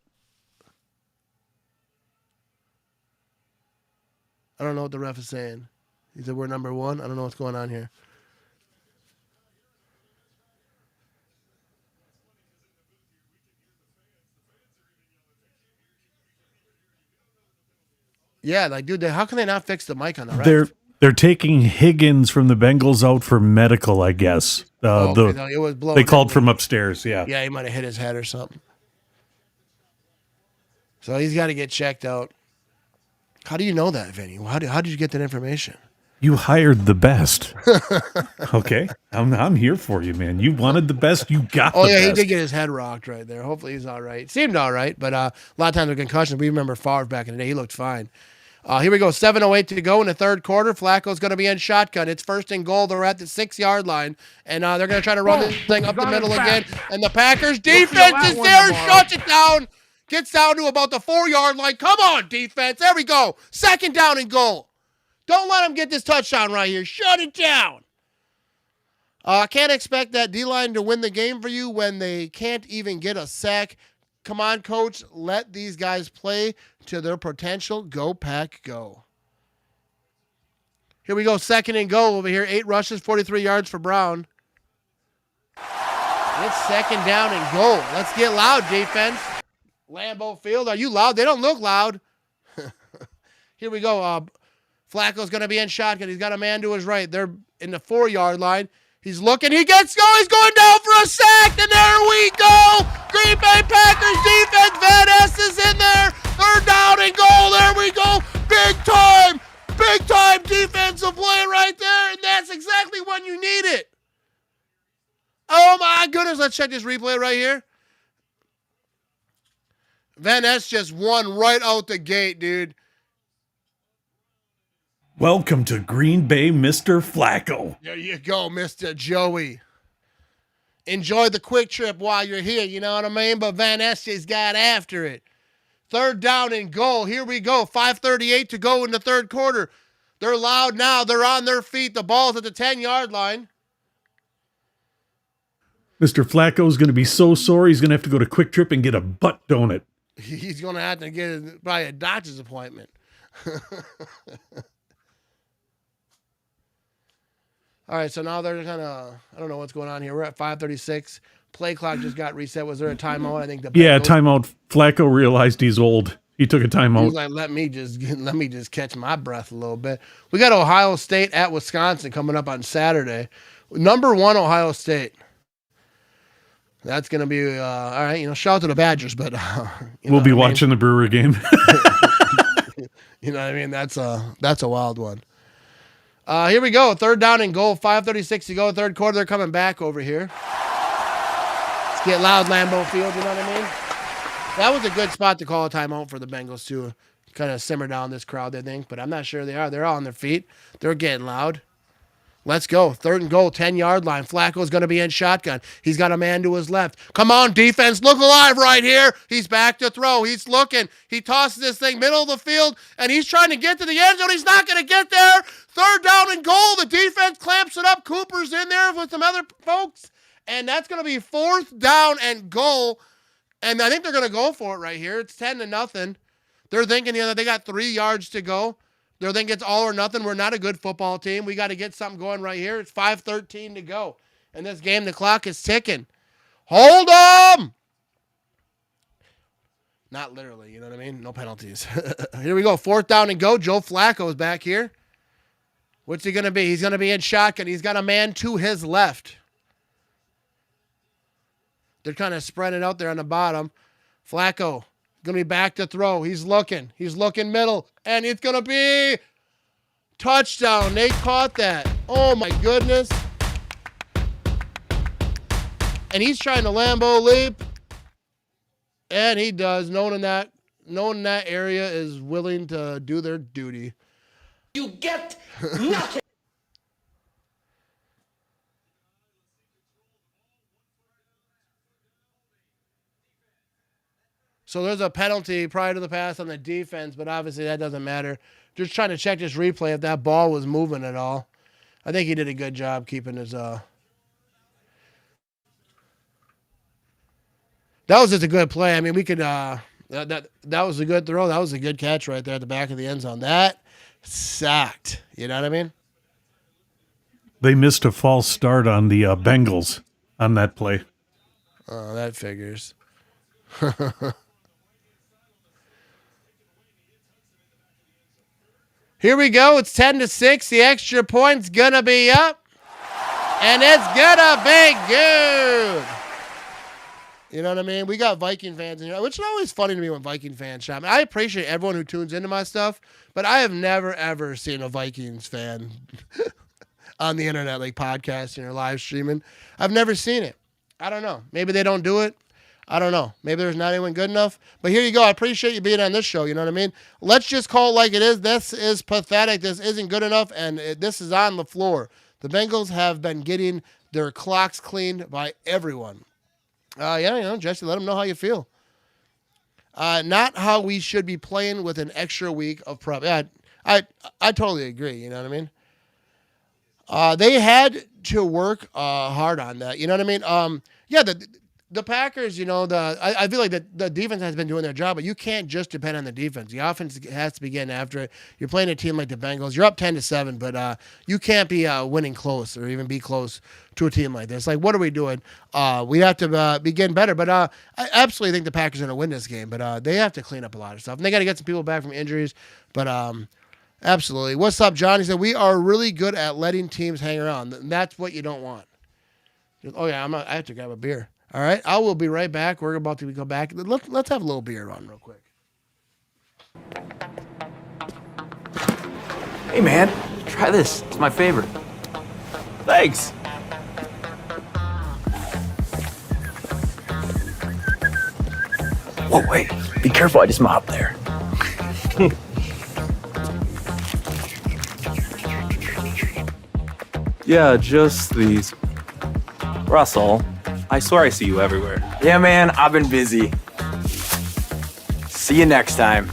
I don't know what the ref is saying. He said we're number 1. I don't know what's going on here. Yeah, dude, how can they not fix the mic on the ref? They're taking Higgins from the Bengals out for medical, I guess. It was blowing. They called from upstairs, yeah. Yeah, he might have hit his head or something. So he's got to get checked out. How do you know that, Vinny? How did you get that information? You hired the best. Okay, I'm here for you, man. You wanted the best, you got the best. He did get his head rocked right there. Hopefully he's all right. Seemed all right, but a lot of times with concussions, we remember Favre back in the day. He looked fine. Here we go. 7:08 to go in the third quarter. Flacco's going to be in shotgun. It's 1st and goal. They're at the 6-yard line, and they're going to try to run this thing up the middle again. And the Packers defense is there, shuts it down, gets down to about the 4-yard line. Come on, defense. There we go. 2nd down and goal. Don't let them get this touchdown right here. Shut it down. I can't expect that D-line to win the game for you when they can't even get a sack. Come on, coach. Let these guys play to their potential. Go, Pack, go. Here we go. 2nd and goal over here. 8 rushes, 43 yards for Brown. It's 2nd down and goal. Let's get loud, defense. Lambeau Field, are you loud? They don't look loud. Here we go. Flacco's going to be in shotgun. He's got a man to his right. They're in the 4-yard line. He's looking. He gets going. He's going down for a sack. And there we go. Green Bay Packers defense. Van Ness is in there. 3rd down and goal. There we go. Big time defensive play right there. And that's exactly when you need it. Oh, my goodness. Let's check this replay right here. Van Ness just won right out the gate, dude. Welcome to Green Bay, Mr. Flacco. There you go, Mr. Joey. Enjoy the Kwik Trip while you're here, you know what I mean? But Van Ness got after it. 3rd down and goal. Here we go. 5:38 to go in the third quarter. They're loud now. They're on their feet. The ball's at the 10-yard line. Mr. Flacco's going to be so sore, he's going to have to go to Kwik Trip and get a butt donut. He's going to have to get probably a doctor's appointment. All right, so now they're kind of, I don't know what's going on here. We're at 5:36. Play clock just got reset. Was there a timeout? I think the Bengals, timeout. Flacco realized he's old. He took a timeout. He's like, let me just catch my breath a little bit. We got Ohio State at Wisconsin coming up on Saturday. Number 1 Ohio State. That's going to be all right. Shout out to the Badgers, but we'll be watching the Brewer game. You know what I mean? That's a wild one. Here we go. 3rd down and goal. 5:36 to go. Third quarter. They're coming back over here. Let's get loud, Lambeau Field. You know what I mean? That was a good spot to call a timeout for the Bengals to kind of simmer down this crowd, I think. But I'm not sure they are. They're all on their feet. They're getting loud. Let's go. 3rd and goal. 10-yard line. Flacco's going to be in shotgun. He's got a man to his left. Come on, defense. Look alive right here. He's back to throw. He's looking. He tosses this thing middle of the field, and he's trying to get to the end zone. He's not going to get there. 3rd down and goal. The defense clamps it up. Cooper's in there with some other folks, And that's going to be 4th down and goal. And I think they're going to go for it right here. It's 10-0. They're thinking, you know, they got 3 yards to go. They're thinking it's all or nothing. We're not a good football team. We got to get something going right here. It's 5:13 to go. In this game, the clock is ticking. Hold them! Not literally, you know what I mean? No penalties. Here we go. 4th down and go. Joe Flacco is back here. What's he going to be? He's going to be in shotgun. He's got a man to his left. They're kind of spreading out there on the bottom. Flacco going to be back to throw. He's looking. He's looking middle. And it's going to be touchdown. They caught that. Oh, my goodness. And he's trying to Lambeau leap. And he does. No one in that area is willing to do their duty. You get nothing. So there's a penalty prior to the pass on the defense, but obviously that doesn't matter. Just trying to check this replay if that ball was moving at all. I think he did a good job keeping his That was just a good play. I mean, we could that was a good throw. That was a good catch right there at the back of the end zone. That sacked. You know what I mean? They missed a false start on the Bengals on that play. Oh, that figures. Here we go. It's 10-6. The extra point's going to be up. And it's going to be good. You know what I mean? We got Viking fans in here, which is always funny to me when Viking fans shop. I appreciate everyone who tunes into my stuff, but I have never, ever seen a Vikings fan on the internet, like podcasting or live streaming. I've never seen it. I don't know. Maybe they don't do it. I don't know. Maybe there's not anyone good enough. But here you go. I appreciate you being on this show. You know what I mean? Let's just call it like it is. This is pathetic. This isn't good enough, and this is on the floor. The Bengals have been getting their clocks cleaned by everyone. Jesse, let them know how you feel. Not how we should be playing with an extra week of prep. Yeah, I totally agree. You know what I mean? They had to work hard on that. You know what I mean? The Packers, I feel like the defense has been doing their job, but you can't just depend on the defense. The offense has to be getting after it. You're playing a team like the Bengals. You're up 10-7, but you can't be winning close or even be close to a team like this. Like, what are we doing? We have to be getting better. But I absolutely think the Packers are going to win this game, but they have to clean up a lot of stuff. And they got to get some people back from injuries. But absolutely. What's up, John? He said, we are really good at letting teams hang around. That's what you don't want. Oh, yeah, I have to grab a beer. All right, I will be right back. We're about to go back. Let's have a little beer on real quick. Hey, man, try this. It's my favorite. Thanks. Whoa, wait. Be careful. I just mopped there. Yeah, just these. Russell, I swear I see you everywhere. Yeah, man, I've been busy. See you next time.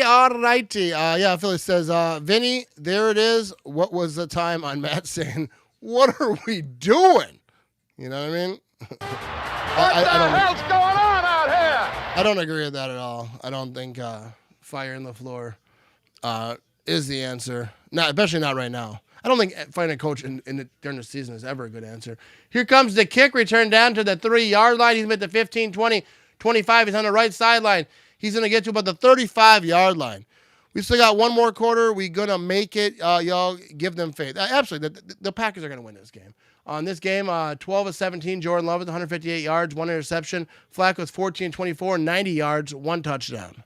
Alrighty. Yeah, Philly says, Vinny, there it is. What was the time on Matt saying, what are we doing? You know what I mean? What the hell's going on out here? I don't agree with that at all. I don't think firing LaFleur is the answer. Especially not right now. I don't think firing a coach during the season is ever a good answer. Here comes the kick return down to the 3-yard line. He's at the 15, 20, 25. He's on the right sideline. He's going to get to about the 35-yard line. We still got one more quarter. We're going to make it. Y'all give them faith. Absolutely, the Packers are going to win this game. On this game, 12 of 17, Jordan Love with 158 yards, 1 interception. Flacco was 14-24, 90 yards, 1 touchdown.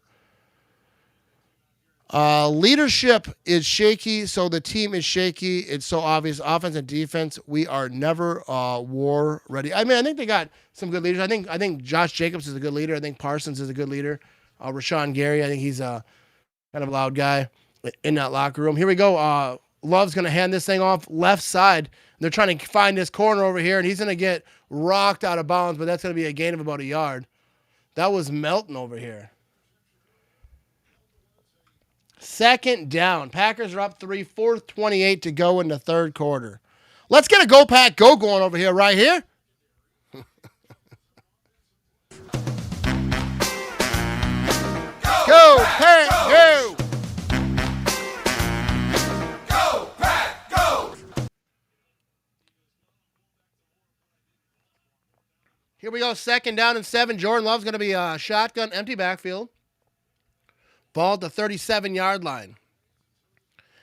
Leadership is shaky, so the team is shaky. It's so obvious. Offense and defense, we are never war ready. I mean, I think they got some good leaders. I think Josh Jacobs is a good leader. I think Parsons is a good leader. Rashawn Gary, I think he's a kind of a loud guy in that locker room. Here we go. Love's going to hand this thing off left side. They're trying to find this corner over here, and he's going to get rocked out of bounds, but that's going to be a gain of about a yard. That was Melton over here. Second down. Packers are up 3, 4:28 to go in the third quarter. Let's get a Go Pack Go going over here, right here. Go Pack Go! Go, Pack, go! Here we go, second down and 7. Jordan Love's going to be a shotgun, empty backfield. Ball at the 37-yard line.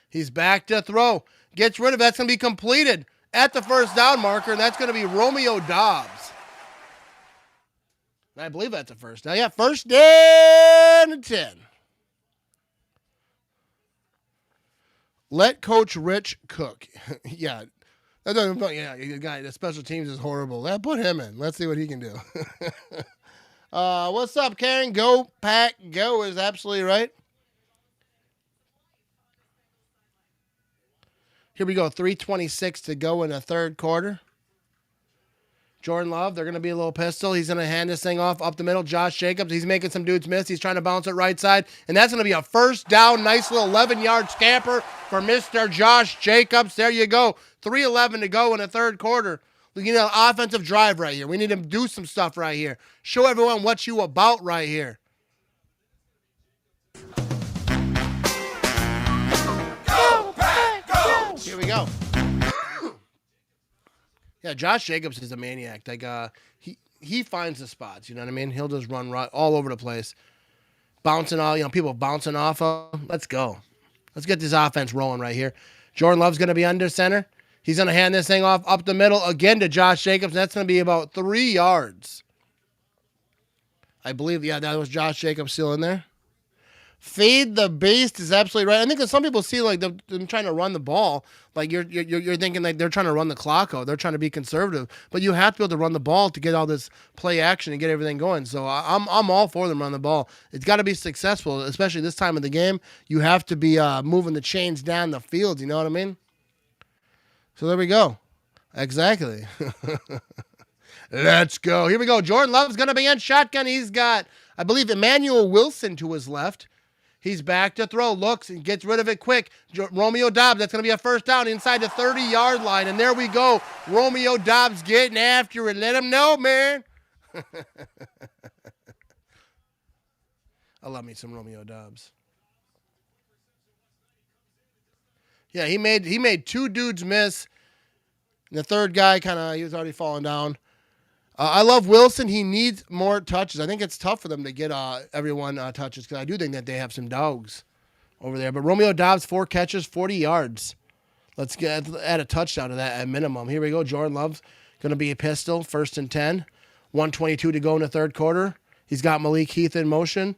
He's back to throw. Gets rid of it. That's going to be completed at the first down marker, and that's going to be Romeo Doubs. I believe that's a first down. Yeah, first down and 10. Let Coach Rich cook. Yeah. The guy, the special teams is horrible. Put him in. Let's see what he can do. What's up, Karen? Go, Pack, go is absolutely right. Here we go. 3:26 to go in the third quarter. Jordan Love, they're going to be a little pistol. He's going to hand this thing off up the middle. Josh Jacobs, he's making some dudes miss. He's trying to bounce it right side. And that's going to be a first down. Nice little 11-yard scamper for Mr. Josh Jacobs. There you go. 3:11 to go in the third quarter. You know, offensive drive right here. We need to do some stuff right here. Show everyone what you about right here. Go, Pack, go! Here we go. Yeah, Josh Jacobs is a maniac. Like he finds the spots. You know what I mean? He'll just run all over the place, bouncing all. You know, people bouncing off of him. Let's go. Let's get this offense rolling right here. Jordan Love's going to be under center. He's going to hand this thing off up the middle again to Josh Jacobs. That's going to be about 3 yards. I believe, yeah, that was Josh Jacobs still in there. Feed the beast is absolutely right. I think that some people see like them trying to run the ball. Like you're thinking like they're trying to run the clock out. They're trying to be conservative. But you have to be able to run the ball to get all this play action and get everything going. So I'm all for them running the ball. It's got to be successful, especially this time of the game. You have to be moving the chains down the field. You know what I mean? So there we go. Exactly. Let's go. Here we go. Jordan Love's going to be in shotgun. He's got, I believe, Emmanuel Wilson to his left. He's back to throw. Looks and gets rid of it quick. Romeo Doubs, that's going to be a first down inside the 30-yard line. And there we go. Romeo Doubs getting after it. Let him know, man. I love me some Romeo Doubs. Yeah, he made 2 dudes miss. And the third guy he was already falling down. I love Wilson. He needs more touches. I think it's tough for them to get everyone touches because I do think that they have some dogs over there. But Romeo Doubs, 4 catches, 40 yards. Let's add a touchdown to that at minimum. Here we go. Jordan Love's going to be a pistol, 1st and 10. 1:22 to go in the third quarter. He's got Malik Heath in motion.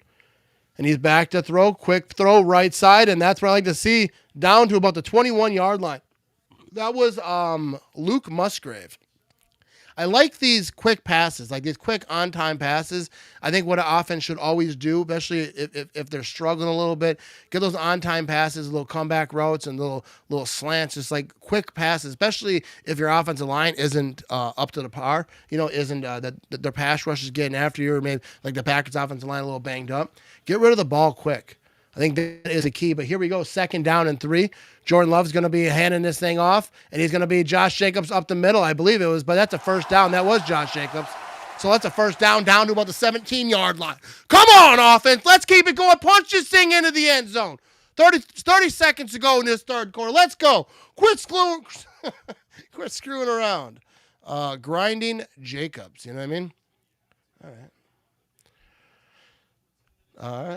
And he's back to throw. Quick throw right side. And that's what I like to see down to about the 21-yard line. That was Luke Musgrave. I like these quick passes, like these quick on-time passes. I think what an offense should always do, especially if they're struggling a little bit, get those on-time passes, little comeback routes and little slants, just like quick passes, especially if your offensive line isn't up to the par, isn't that their pass rush is getting after you, or maybe like the Packers offensive line a little banged up. Get rid of the ball quick. I think that is the key. But here we go, 2nd down and 3. Jordan Love's going to be handing this thing off, and he's going to be Josh Jacobs up the middle, I believe it was. But that's a first down. That was Josh Jacobs. So that's a first down to about the 17-yard line. Come on, offense. Let's keep it going. Punch this thing into the end zone. 30 seconds to go in this third quarter. Let's go. Quit screwing around. Grinding Jacobs. You know what I mean? All right.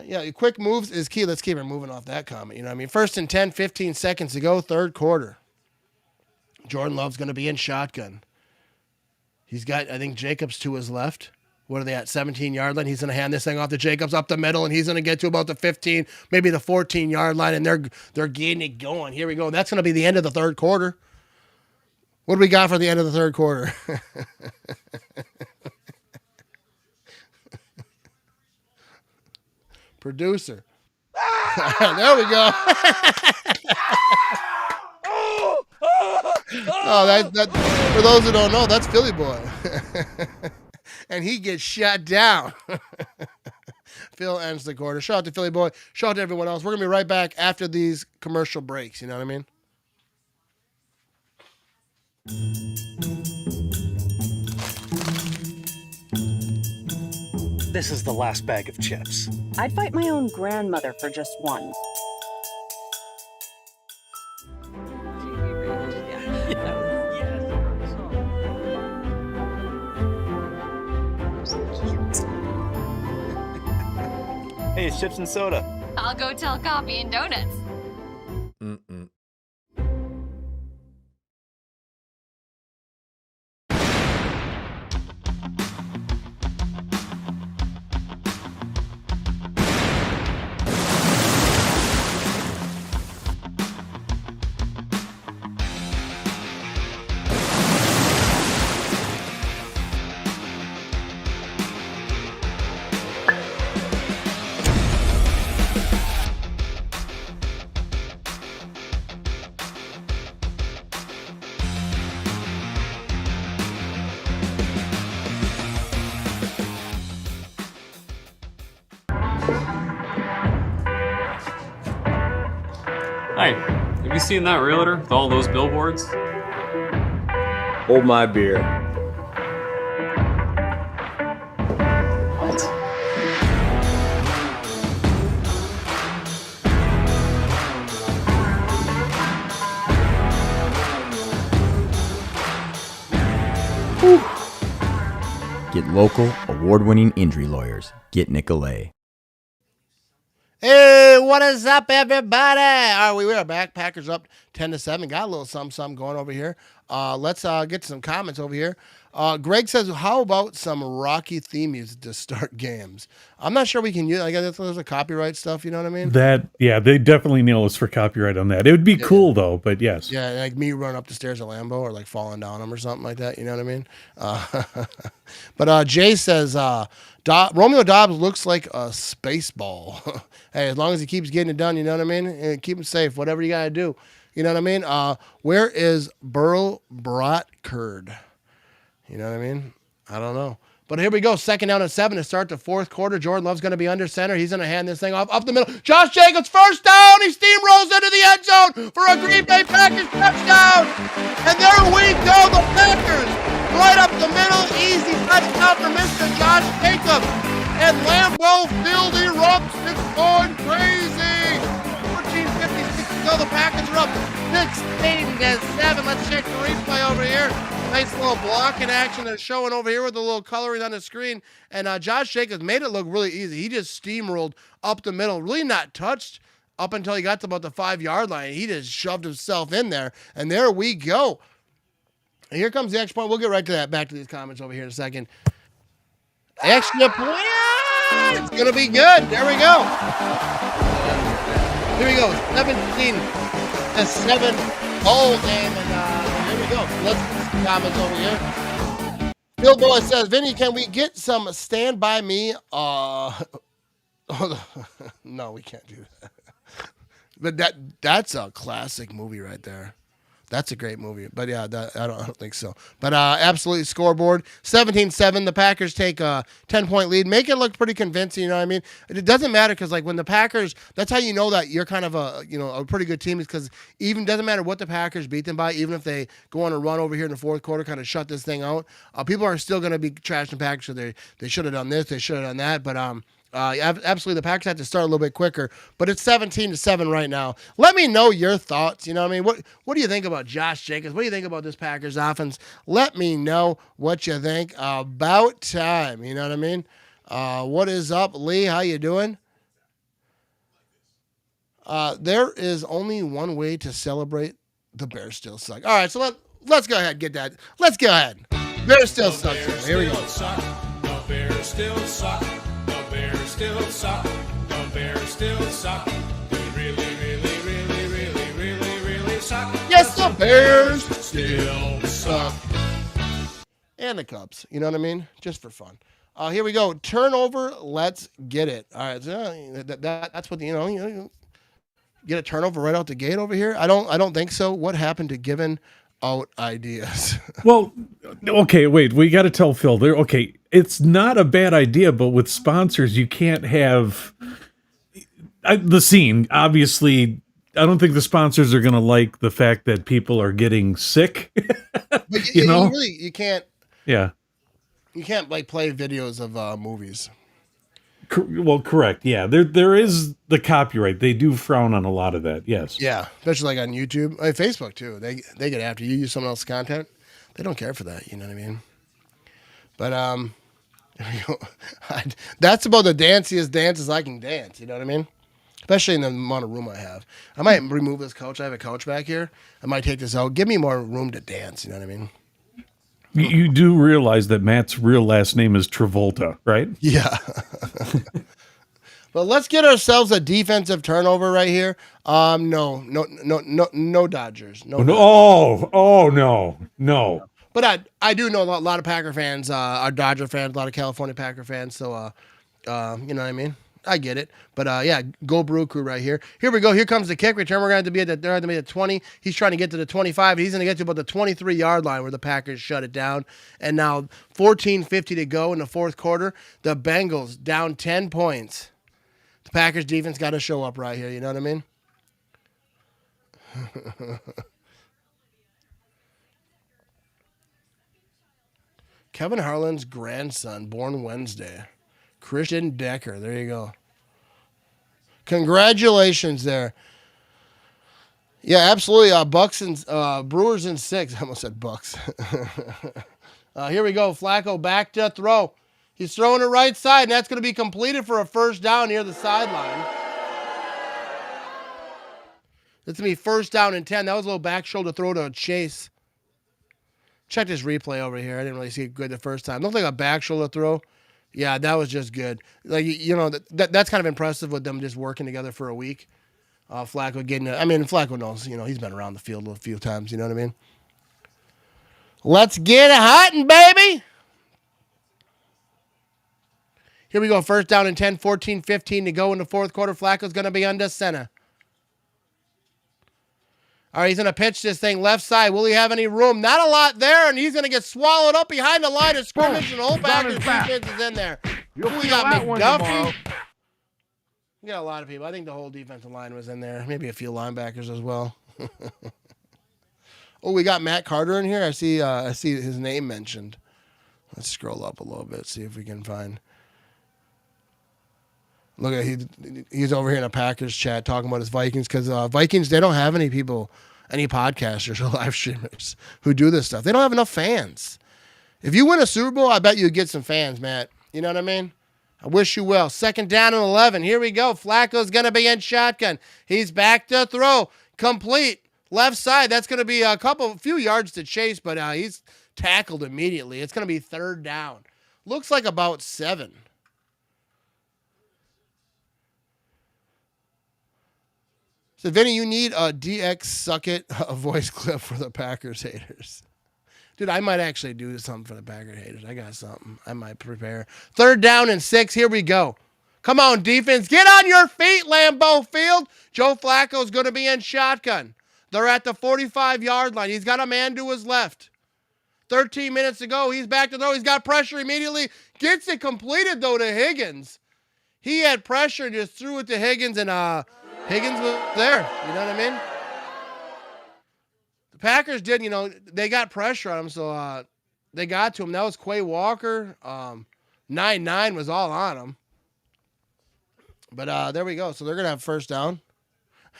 Yeah, quick moves is key. Let's keep it moving off that comment. You know what I mean? 1st and 10, 15 seconds to go, third quarter. Jordan Love's going to be in shotgun. He's got, I think, Jacobs to his left. What are they at? 17-yard line. He's going to hand this thing off to Jacobs up the middle, and he's going to get to about the 15, maybe the 14-yard line, and they're getting it going. Here we go. That's going to be the end of the third quarter. What do we got for the end of the third quarter? Producer. There we go. Oh, that for those who don't know, that's Philly boy. And he gets shut down. Phil ends the quarter. Shout out to Philly boy. Shout out to everyone else. We're going to be right back after these commercial breaks. You know what I mean? This is the last bag of chips. I'd fight my own grandmother for just one. Hey, it's chips and soda. I'll go tell coffee and donuts. Mm-mm. Hi, have you seen that realtor with all those billboards? Hold my beer. What? Get local, award-winning injury lawyers. Get Nicolet. Hey, what is up, everybody? All right, we are back. Packers up 10-7. Got a little something going over here. Let's get some comments over here. Greg says, how about some Rocky theme music to start games? I'm not sure we can use. I guess there's a copyright stuff. You know what I mean? Yeah, they definitely nail us for copyright on that. It would be cool though, but yes. Yeah, like me running up the stairs at Lambeau or like falling down them or something like that. You know what I mean? But Jay says, Romeo Dobbs looks like a space ball. Hey, as long as he keeps getting it done, you know what I mean? And keep him safe, whatever you got to do. You know what I mean? Where is Burl Bratkurd? You know what I mean? I don't know. But here we go. 2nd down and 7 to start the fourth quarter. Jordan Love's going to be under center. He's going to hand this thing off up the middle. Josh Jacobs, first down. He steamrolls into the end zone for a Green Bay Packers touchdown. And there we go. The Packers right up the middle. Easy touchdown for Mr. Josh Jacobs. And Lambeau Field erupts. It's going crazy. 14:56 to go. The Packers are up 16-7. Let's check the replay over here. Nice little blocking action they're showing over here with a little coloring on the screen. And Josh Jacobs made it look really easy. He just steamrolled up the middle, really not touched up until he got to about the 5-yard line. He just shoved himself in there. And there we go. And here comes the extra point. We'll get right to that. Back to these comments over here in a second. Extra point. It's going to be good. There we go. Here we go. 17-7 whole game. And here we go. Let's get some comments over here. Phil Boy says, Vinny, can we get some Stand By Me? No, we can't do that. But that's a classic movie right there. That's a great movie. But yeah, I don't think so. But absolutely scoreboard. 17-7. The Packers take a 10-point lead. Make it look pretty convincing, you know what I mean? It doesn't matter because like when the Packers, that's how you know that you're kind of a pretty good team is because even doesn't matter what the Packers beat them by, even if they go on a run over here in the fourth quarter, kind of shut this thing out. People are still going to be trashing Packers. So they should have done this, they should have done that. But absolutely, the Packers have to start a little bit quicker, but it's 17-7 right now. Let me know your thoughts. You know what I mean? What do you think about Josh Jacobs? What do you think about this Packers offense? Let me know what you think. About time. You know what I mean? What is up, Lee? How you doing? There is only one way to celebrate. The Bears still suck. All right, so let's go ahead and get that. Let's go ahead. Bears still suck. Here we go. Bears still suck. The Bears still suck. The Bears still suck. They really, really, really, really, really, really suck. Yes, the Bears still suck. And the Cubs. You know what I mean? Just for fun. Here we go. Turnover. Let's get it. All right. So that's what you get a turnover right out the gate over here. I don't think so. What happened to giving out ideas? Well, okay, wait. We got to tell Phil there. Okay, it's not a bad idea, but with sponsors, you can't have the scene. Obviously, I don't think the sponsors are going to like the fact that people are getting sick. But you know, you can't. Yeah. You can't like play videos of movies. Well, correct. Yeah, there is the copyright. They do frown on a lot of that. Yes. Yeah, especially like on YouTube, Facebook too. They get after you use someone else's content. They don't care for that. You know what I mean? But that's about the danciest dances I can dance. You know what I mean? Especially in the amount of room I have. I might remove this couch. I have a couch back here. I might take this out. Give me more room to dance. You know what I mean? You do realize that Matt's real last name is Travolta, right? Yeah. But let's get ourselves a defensive turnover right here. No Dodgers. No. No. But I do know a lot of Packer fans are Dodger fans, a lot of California Packer fans. So, you know what I mean? I get it. But, yeah, go Brew Crew right here. Here we go. Here comes the kick return. We're going to be at the 20. He's trying to get to the 25. He's going to get to about the 23-yard line where the Packers shut it down. And now 14:50 to go in the fourth quarter. The Bengals down 10 points. The Packers defense got to show up right here. You know what I mean? Kevin Harlan's grandson, born Wednesday. Christian Decker. There you go. Congratulations there. Yeah, absolutely. Bucks and Brewers in 6. I almost said Bucks. Here we go. Flacco back to throw. He's throwing it right side, and that's going to be completed for a first down near the sideline. It's going to be first down and 10. That was a little back shoulder throw to Chase. Check this replay over here. I didn't really see it good the first time. Looked like a back shoulder throw. Yeah, that was just good. Like, you know, that's kind of impressive with them just working together for a week. Flacco getting it. I mean, Flacco knows, you know, he's been around the field a few times, you know what I mean? Let's get it hunting, baby. Here we go. First down and 10, 14-15 to go in the fourth quarter. Flacco's going to be under center. All right, he's going to pitch this thing left side. Will he have any room? Not a lot there, and he's going to get swallowed up behind the line of scrimmage, and the whole Packers defense is in there. We got McDuffie. We got a lot of people. I think the whole defensive line was in there. Maybe a few linebackers as well. Oh, we got Matt Carter in here. I see his name mentioned. Let's scroll up a little bit, see if we can find. Look at he's over here in a Packers chat talking about his Vikings because Vikings, they don't have any people, any podcasters or live streamers who do this stuff. They don't have enough fans. If you win a Super Bowl, I bet you get some fans, Matt. You know what I mean? I wish you will. Second down and 11. Here we go. Flacco's going to be in shotgun. He's back to throw. Complete. Left side. That's going to be a few yards to chase, but he's tackled immediately. It's going to be third down. Looks like about 7. So, Vinny, you need a DX Suck It voice clip for the Packers haters. Dude, I might actually do something for the Packers haters. I got something. I might prepare. Third down and 6. Here we go. Come on, defense. Get on your feet, Lambeau Field. Joe Flacco's going to be in shotgun. They're at the 45-yard line. He's got a man to his left. 13 minutes to go. He's back to throw. He's got pressure immediately. Gets it completed, though, to Higgins. He had pressure and just threw it to Higgins, and Higgins was there. You know what I mean? The Packers did, you know, they got pressure on him, so they got to him. That was Quay Walker. 9-9 was all on him. But there we go. So they're going to have first down.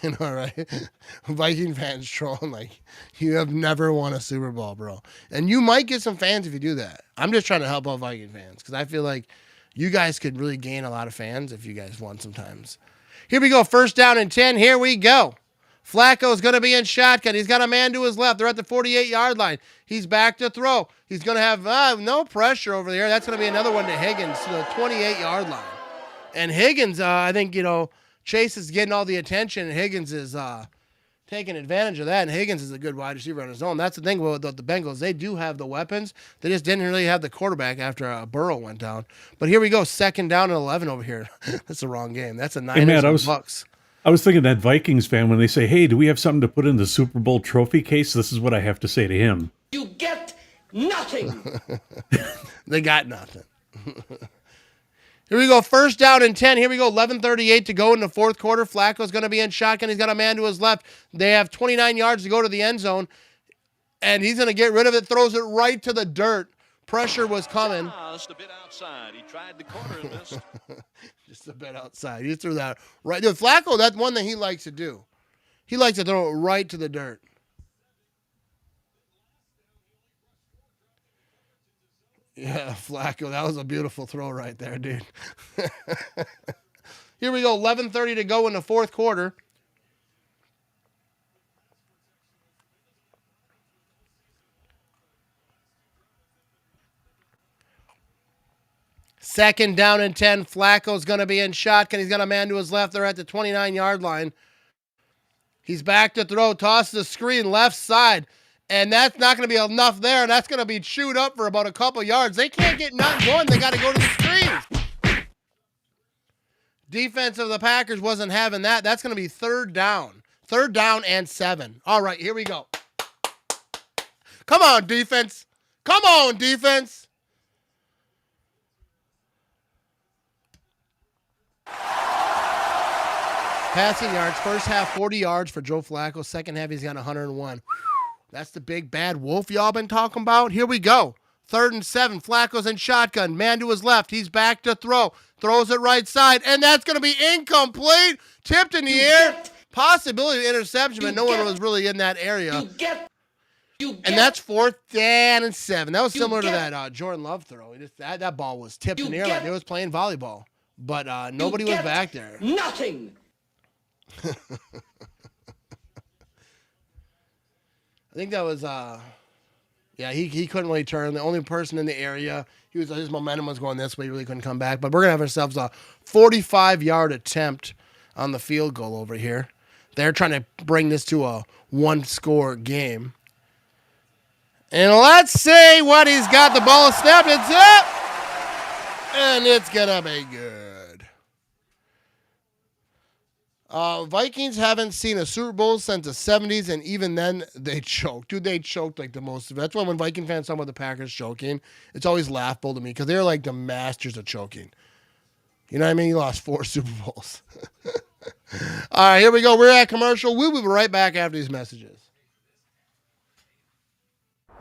You know, right? Viking fans trolling like, you have never won a Super Bowl, bro. And you might get some fans if you do that. I'm just trying to help out Viking fans because I feel like you guys could really gain a lot of fans if you guys won sometimes. Here we go. First down and 10. Here we go. Flacco's going to be in shotgun. He's got a man to his left. They're at the 48-yard line. He's back to throw. He's going to have no pressure over there. That's going to be another one to Higgins to the 28-yard line. And Higgins, I think, Chase is getting all the attention, and Higgins is taking advantage of that, and Higgins is a good wide receiver on his own. That's the thing with the Bengals. They do have the weapons. They just didn't really have the quarterback after Burrow went down. But here we go, 2nd down and 11 over here. That's the wrong game. That's a 9 Bucks. I was thinking that Vikings fan, when they say, hey, do we have something to put in the Super Bowl trophy case? This is what I have to say to him. You get nothing. They got nothing. Here we go, 1st down and 10. Here we go, 11:38 to go in the 4th quarter. Flacco's going to be in shotgun. He's got a man to his left. They have 29 yards to go to the end zone, and he's going to get rid of it, throws it right to the dirt. Pressure was coming. Just a bit outside. He tried the corner and missed. Just a bit outside. He threw that right. Dude, Flacco, that's one thing he likes to do. He likes to throw it right to the dirt. Yeah, Flacco, that was a beautiful throw right there, dude. Here we go, 11:30 to go in the 4th quarter. Second down and 10. Flacco's going to be in shotgun. He's got a man to his left. They're at the 29-yard line. He's back to throw. Tosses the screen left side. And that's not going to be enough there. And that's going to be chewed up for about a couple yards. They can't get nothing going. They got to go to the screens. Defense of the Packers wasn't having that. That's going to be 3rd down. 3rd down and 7. All right, here we go. Come on, defense. Come on, defense. Passing yards, first half 40 yards for Joe Flacco. Second half he's got 101. That's the big bad wolf y'all been talking about. Here we go. 3rd and 7. Flacco's in shotgun. Man to his left. He's back to throw. Throws it right side. And that's going to be incomplete. Tipped in the air. Possibility of interception, but no one was really in that area. And that's 4th down and 7. That was similar to that Jordan Love throw. That ball was tipped in the air like they was playing volleyball. But nobody was back there. Nothing. I think that was he couldn't really turn. The only person in the area, his momentum was going this way. He really couldn't come back. But we're going to have ourselves a 45-yard attempt on the field goal over here. They're trying to bring this to a 1-score game. And let's see what he's got. The ball snapped. It's up. And it's going to be good. Vikings haven't seen a Super Bowl since the 70s, and even then, they choked. Dude, they choked like the most of it. That's why when Viking fans talk about the Packers choking, it's always laughable to me because they're like the masters of choking. You know what I mean? You lost 4 Super Bowls. All right, here we go. We're at commercial. We'll be right back after these messages.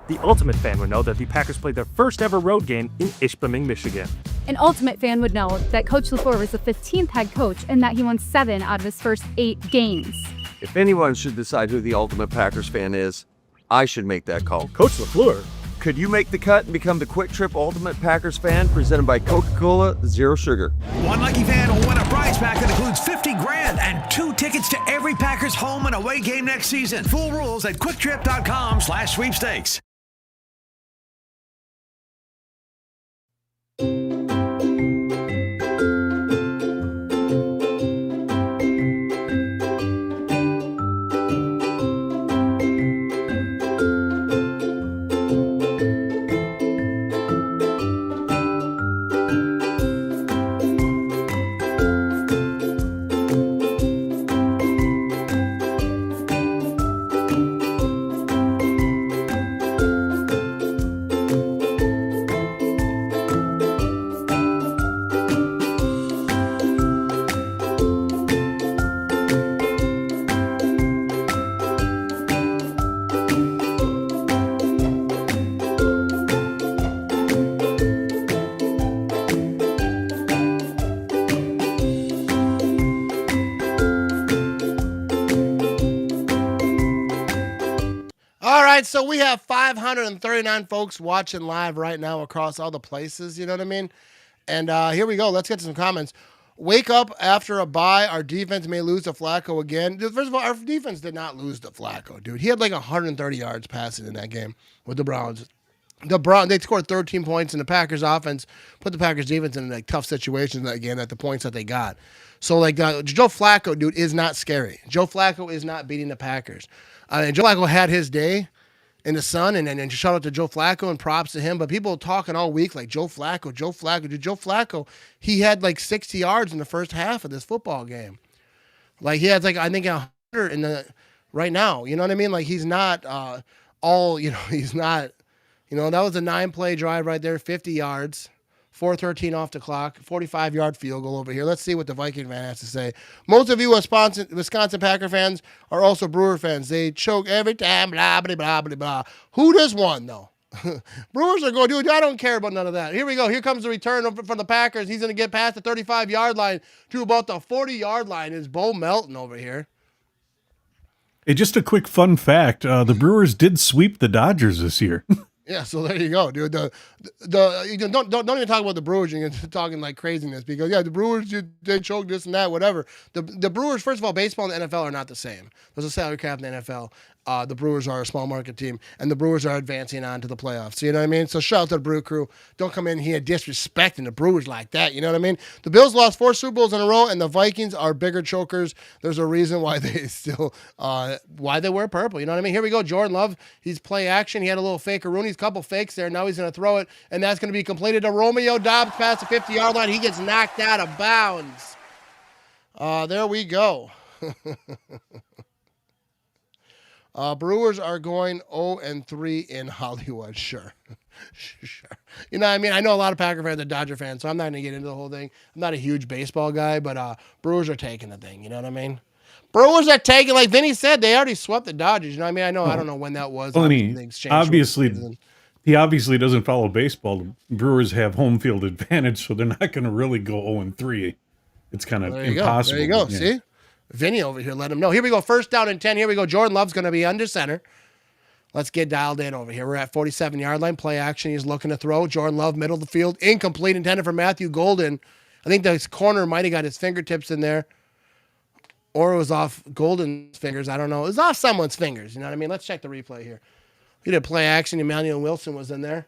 The Ultimate fan would know that the Packers played their first ever road game in Ishpeming, Michigan. An Ultimate fan would know that Coach LaFleur was the 15th head coach and that he won 7 out of his first 8 games. If anyone should decide who the Ultimate Packers fan is, I should make that call. Coach LaFleur? Could you make the cut and become the Kwik Trip Ultimate Packers fan presented by Coca-Cola Zero Sugar? One lucky fan will win a prize pack that includes $50,000 and 2 tickets to every Packers home and away game next season. Full rules at kwiktrip.com/sweepstakes. So we have 539 folks watching live right now across all the places, you know what I mean? And here we go. Let's get to some comments. Wake up after a bye. Our defense may lose to Flacco again. First of all, our defense did not lose to Flacco, dude. He had like 130 yards passing in that game with the Browns. They scored 13 points, and the Packers offense put the Packers defense in like tough situations in that game at the points that they got. So like Joe Flacco, dude, is not scary. Joe Flacco is not beating the Packers. And Joe Flacco had his day in the sun, and shout out to Joe Flacco and props to him. But people talking all week like Joe Flacco. Dude, Joe Flacco, he had like 60 yards in the first half of this football game. Like he has like I think 100 in the right now. You know what I mean? Like he's not he's not. That was a 9-play drive right there, 50 yards, 4:13 off the clock, 45-yard field goal over here. Let's see what the Viking fan has to say. Most of you Wisconsin Packer fans are also Brewer fans. They choke every time, blah, blah, blah, blah, blah. Who does one, though? Brewers are going, dude, I don't care about none of that. Here we go. Here comes the return from the Packers. He's going to get past the 35-yard line to about the 40-yard line. It's Bo Melton over here. Hey, just a quick fun fact. The Brewers did sweep the Dodgers this year. Yeah, so there you go, dude. Don't even talk about the Brewers. You're talking like craziness because the Brewers they choked this and that, whatever. The Brewers, first of all, baseball and the NFL are not the same. There's a salary cap in the NFL. The Brewers are a small market team, and the Brewers are advancing on to the playoffs. You know what I mean? So shout out to the Brew crew. Don't come in here disrespecting the Brewers like that. You know what I mean? The Bills lost 4 Super Bowls in a row, and the Vikings are bigger chokers. There's a reason why they still why they wear purple. You know what I mean? Here we go. Jordan Love. He's play action. He had a little fake-a-rooney's, couple fakes there. Now he's going to throw it, and that's going to be completed to Romeo Doubs past the 50-yard line. He gets knocked out of bounds. There we go. Brewers are going 0-3 in Hollywood. Sure. Sure. You know what I mean? I know a lot of Packer fans are Dodger fans, so I'm not going to get into the whole thing. I'm not a huge baseball guy, but Brewers are taking the thing. You know what I mean? Brewers are taking, like Vinny said, they already swept the Dodgers. You know what I mean? I don't know when that was. Well, he obviously doesn't follow baseball. The Brewers have home field advantage, so they're not going to really go 0-3. It's kind of impossible. There you go. Yeah. See? Vinny over here, let him know. Here we go. 1st down and 10. Here we go. Jordan Love's going to be under center. Let's get dialed in over here. We're at 47-yard line. Play action. He's looking to throw. Jordan Love, middle of the field. Incomplete, intended for Matthew Golden. I think the corner might have got his fingertips in there. Or it was off Golden's fingers. I don't know. It was off someone's fingers. You know what I mean? Let's check the replay here. He did play action. Emmanuel Wilson was in there.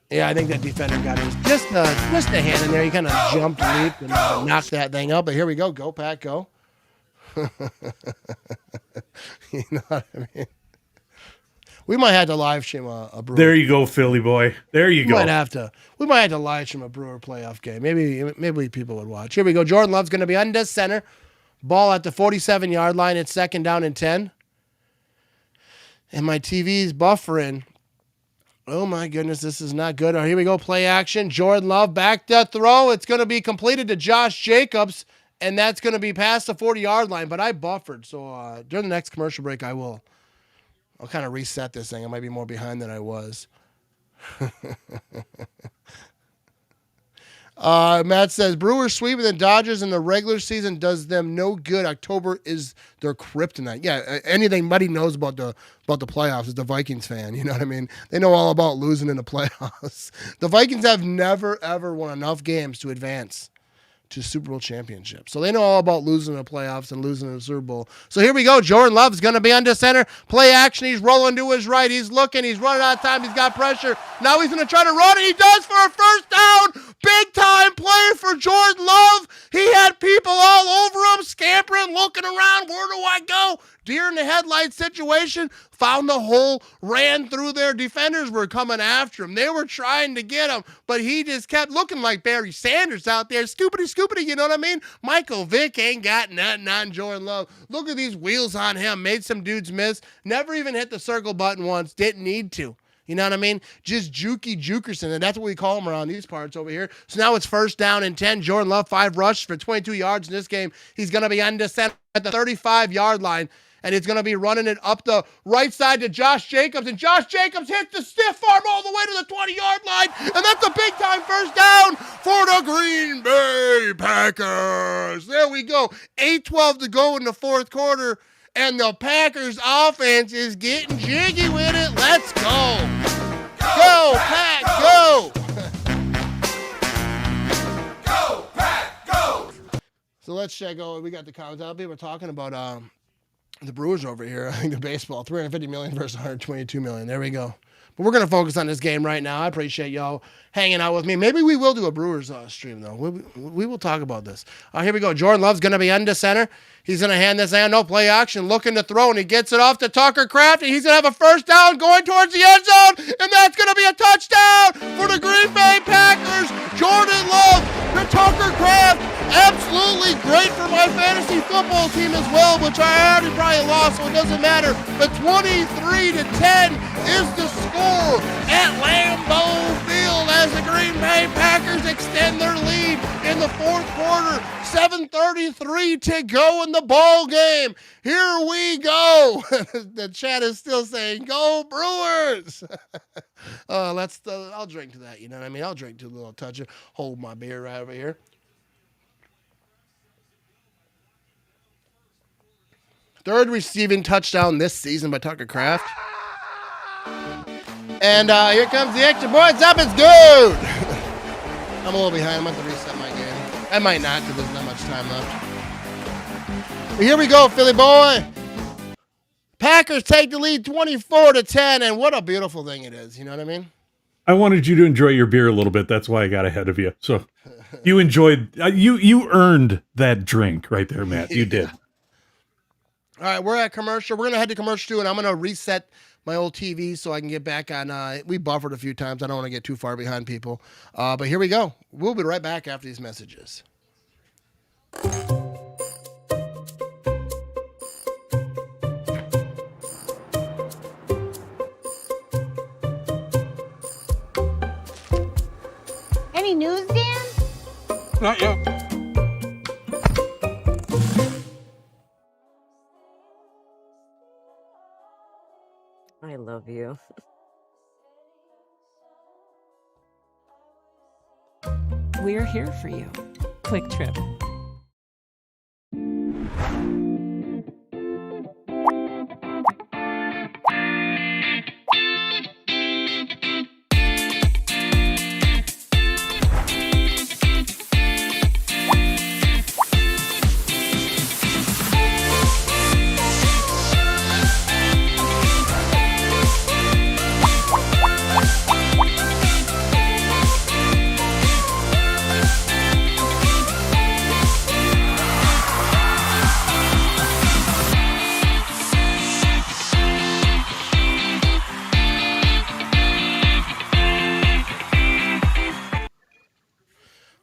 Yeah, I think that defender got his just a hand in there. He kind of jumped, leaped, and knocked that thing up. But here we go. Go, Pack, go. You know what I mean? We might have to live stream a Brewer. There you go, Philly boy. There you go. We might have to live stream a Brewer playoff game. Maybe people would watch. Here we go. Jordan Love's going to be under center. Ball at the 47-yard line. It's 2nd down and 10. And my TV's buffering. Oh, my goodness, this is not good. Here we go, play action. Jordan Love back to throw. It's going to be completed to Josh Jacobs, and that's going to be past the 40-yard line. But I buffered, so during the next commercial break, I'll kind of reset this thing. I might be more behind than I was. Matt says, Brewers sweeping the Dodgers in the regular season does them no good. October is their kryptonite. Yeah, anything Muddy knows about the playoffs is the Vikings fan. You know what I mean? They know all about losing in the playoffs. The Vikings have never, ever won enough games to advance to Super Bowl championship. So they know all about losing in the playoffs and losing in the Super Bowl. So here we go. Jordan Love's going to be under center. Play action. He's rolling to his right. He's looking. He's running out of time. He's got pressure. Now he's going to try to run it. He does for a 1st down. Big time play for Jordan Love. He had people all over him, scampering, looking around. Where do I go? Deer in the headlights situation. Found the hole, ran through there. Defenders were coming after him. They were trying to get him, but he just kept looking like Barry Sanders out there. Scoopity, you know what I mean? Michael Vick ain't got nothing on Jordan Love. Look at these wheels on him. Made some dudes miss. Never even hit the circle button once. Didn't need to. You know what I mean? Just Jukerson, and that's what we call him around these parts over here. So now it's 1st down and 10. Jordan Love, 5 rushes for 22 yards in this game. He's going to be under center at the 35-yard line, and he's going to be running it up the right side to Josh Jacobs, and Josh Jacobs hits the stiff arm all the way to the 20-yard line, and that's a big-time 1st down for the Green Bay Packers. There we go. 8:12 to go in the 4th quarter. And the Packers offense is getting jiggy with it. Let's go. Go, Pack, go. So let's check out. We got the comments out. People are talking about the Brewers over here. I think the baseball, $350 million versus $122 million. There we go. But we're going to focus on this game right now. I appreciate y'all hanging out with me. Maybe we will do a Brewers stream, though. We will talk about this. Here we go. Jordan Love's going to be under center. He's going to hand this down. No play action. Looking to throw, and he gets it off to Tucker Kraft, and he's going to have a first down going towards the end zone, and that's going to be a touchdown for the Green Bay Packers. Jordan Love to Tucker Kraft. Absolutely great for my fantasy football team as well, which I already probably lost, so it doesn't matter. But 23-10 is the score at Lambeau Field as the Green Bay Packers extend their lead in the fourth quarter. 7:33 to go in the ball game. Here we go. The chat is still saying, "Go Brewers!" I'll drink to that. You know what I mean? I'll drink to a little touch. Hold my beer right over here. Third receiving touchdown this season by Tucker Kraft. And here comes the extra point. It's up. It's good. I'm a little behind. I'm going to have to reset my game. I might not because there's not much time left. But here we go, Philly boy. Packers take the lead 24-10, and what a beautiful thing it is. You know what I mean? I wanted you to enjoy your beer a little bit. That's why I got ahead of you. So you enjoyed, you earned that drink right there, Matt. You did. All right, we're at commercial. We're going to head to commercial, too, and I'm going to reset my old TV so I can get back on. We buffered a few times. I don't want to get too far behind people. But here we go. We'll be right back after these messages. Any news, Dan? Not yet. I love you. We're here for you. Kwik Trip.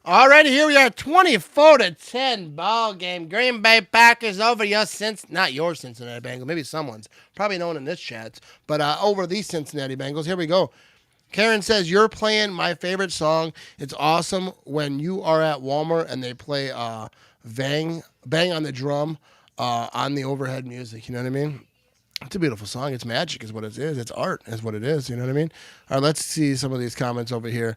Alrighty, here we are, 24-10 ball game. Green Bay Packers over not your Cincinnati Bengals, maybe someone's, probably no one in this chat, but over these Cincinnati Bengals. Here we go. Karen says, "You're playing my favorite song. It's awesome when you are at Walmart and they play bang on the drum on the overhead music." You know what I mean? It's a beautiful song. It's magic is what it is. It's art is what it is. You know what I mean? All right, let's see some of these comments over here.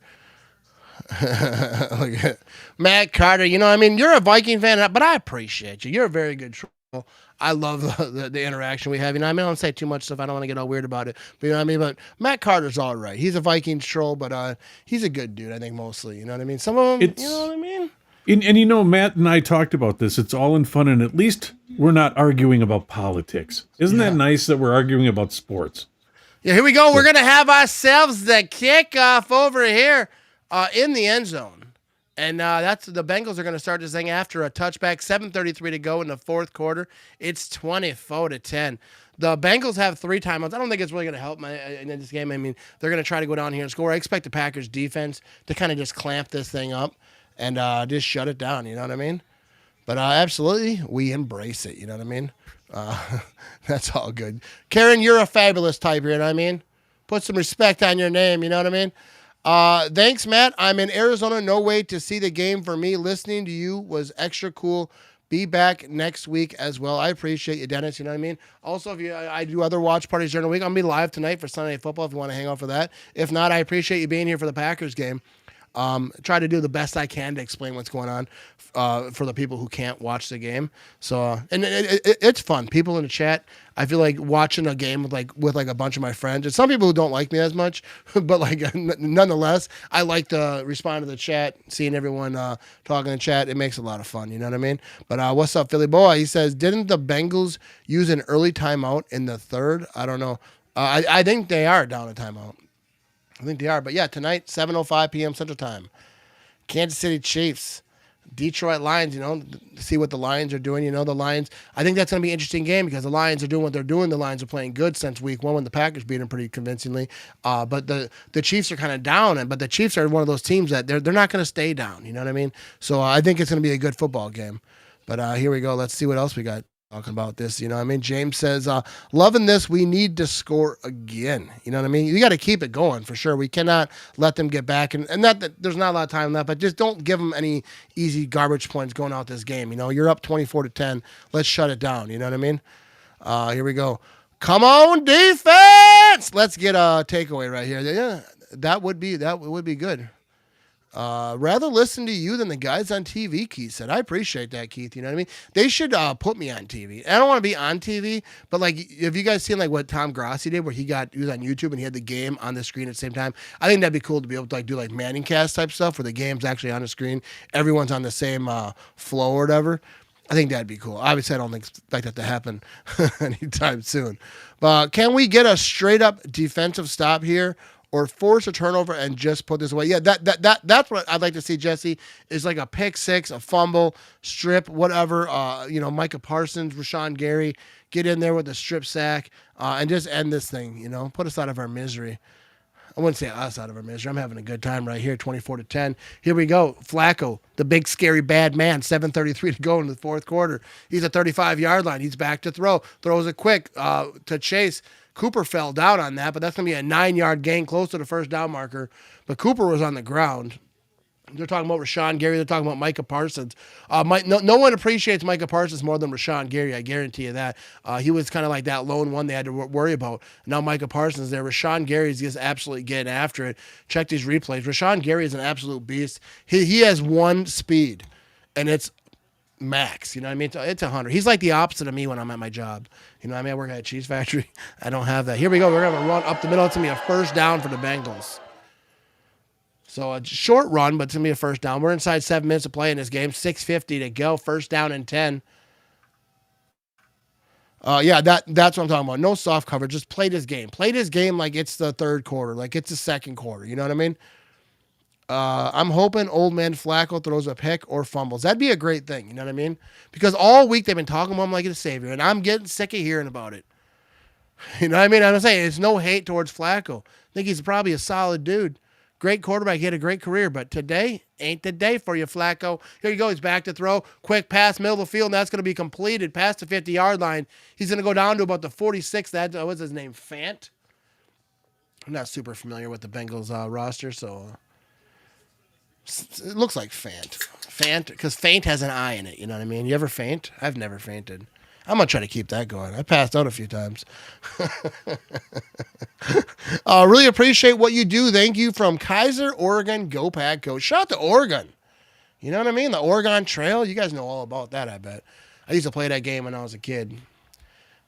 Look at Matt Carter. You know, I mean, you're a Viking fan, but I appreciate you. You're a very good troll. I love the interaction we have. You know, I mean, I don't say too much stuff. I don't want to get all weird about it. But you know what I mean? But Matt Carter's all right. He's a Vikings troll, but he's a good dude, I think, mostly. You know what I mean? Some of them, you know what I mean? And you know, Matt and I talked about this. It's all in fun, and at least we're not arguing about politics. Isn't that nice that we're arguing about sports? Yeah, here we go. We're going to have ourselves the kickoff over here. In the end zone. And that's the Bengals are going to start this thing after a touchback. 7:33 to go in the fourth quarter. It's 24-10. The Bengals have 3 timeouts. I don't think it's really going to help in this game. I mean, they're going to try to go down here and score. I expect the Packers defense to kind of just clamp this thing up and just shut it down. You know what I mean? But absolutely, we embrace it. You know what I mean? That's all good. Karen, you're a fabulous type here. You know what I mean? Put some respect on your name. You know what I mean? Thanks, Matt. I'm in Arizona. No wait to see the game for me. Listening to you was extra cool. Be back next week as well. I appreciate you, Dennis. You know what I mean? Also, if I do other watch parties during the week, I'm going to be live tonight for Sunday Night Football if you want to hang out for that. If not, I appreciate you being here for the Packers game. Try to do the best I can to explain what's going on for the people who can't watch the game. So, and it's fun. People in the chat, I feel like watching a game with a bunch of my friends. And some people who don't like me as much, but nonetheless, I like to respond to the chat, seeing everyone talking in the chat. It makes a lot of fun. You know what I mean? But what's up, Philly boy? He says, didn't the Bengals use an early timeout in the third? I don't know. I think they are down a timeout. I think they are. But yeah, tonight, 7:05 p.m. Central Time. Kansas City Chiefs, Detroit Lions, see what the Lions are doing. The Lions, I think that's going to be an interesting game because the Lions are doing what they're doing. The Lions are playing good since week one when the Packers beat them pretty convincingly. But the Chiefs are kind of down, but the Chiefs are one of those teams that they're not going to stay down. You know what I mean? So I think it's going to be a good football game. But here we go. Let's see what else we got. Talking about this, James says, loving this, we need to score again. You know what I mean? You got to keep it going for sure. We cannot let them get back. And not that there's not a lot of time left, but just don't give them any easy garbage points going out this game. You're up 24-10. Let's shut it down. You know what I mean? Here we go. Come on, defense! Let's get a takeaway right here. Yeah, that would be good. Rather listen to you than the guys on TV, Keith said. I appreciate that, Keith. You know what I mean? They should put me on TV. I don't want to be on TV, but have you guys seen what Tom Grossi did where he was on YouTube and he had the game on the screen at the same time? I think that'd be cool to be able to do Manning cast type stuff where the game's actually on the screen. Everyone's on the same flow or whatever. I think that'd be cool. Obviously, I don't expect that to happen anytime soon. But can we get a straight up defensive stop here? Or force a turnover and just put this away. Yeah, that's what I'd like to see, Jesse, is like a pick six, a fumble, strip, whatever. Micah Parsons, Rashawn Gary, get in there with a strip sack and just end this thing, put us out of our misery. I wouldn't say us out of our misery. I'm having a good time right here, 24-10. Here we go. Flacco, the big, scary, bad man, 7:33 to go in the fourth quarter. He's at 35-yard line. He's back to throw. Throws it quick to Chase. Cooper fell down on that, but that's going to be a 9-yard gain close to the first down marker. But Cooper was on the ground. They're talking about Rashawn Gary. They're talking about Micah Parsons. No one appreciates Micah Parsons more than Rashawn Gary. I guarantee you that. He was kind of like that lone one they had to worry about. Now Micah Parsons there. Rashawn Gary's just absolutely getting after it. Check these replays. Rashawn Gary is an absolute beast. He has one speed, and it's max. You know what I mean? It's 100. He's like the opposite of me when I'm at my job. You know what I mean? I work at a cheese factory. I don't have that. Here we go. We're going to run up the middle. It's going to be a first down for the Bengals. So a short run, but it's going to be a first down. We're inside 7 minutes of play in this game. 6:50 to go. First down and 10. That's what I'm talking about. No soft coverage. Just play this game. Play this game like it's the third quarter, like it's the second quarter. You know what I mean? I'm hoping old man Flacco throws a pick or fumbles. That'd be a great thing. You know what I mean? Because all week they've been talking about him like a savior, and I'm getting sick of hearing about it. You know what I mean? I'm saying it's no hate towards Flacco. I think he's probably a solid dude. Great quarterback. He had a great career, but today ain't the day for you, Flacco. Here you go. He's back to throw. Quick pass, middle of the field, and that's going to be completed past the 50-yard line. He's going to go down to about the 46. What's his name? Fant? I'm not super familiar with the Bengals roster, so... It looks like Fant, because faint has an I in it. You know what I mean? You ever faint? I've never fainted. I'm going to try to keep that going. I passed out a few times. Really appreciate what you do. Thank you from Kaiser, Oregon. Go Pack, go. Shout out to Oregon. You know what I mean? The Oregon Trail. You guys know all about that, I bet. I used to play that game when I was a kid.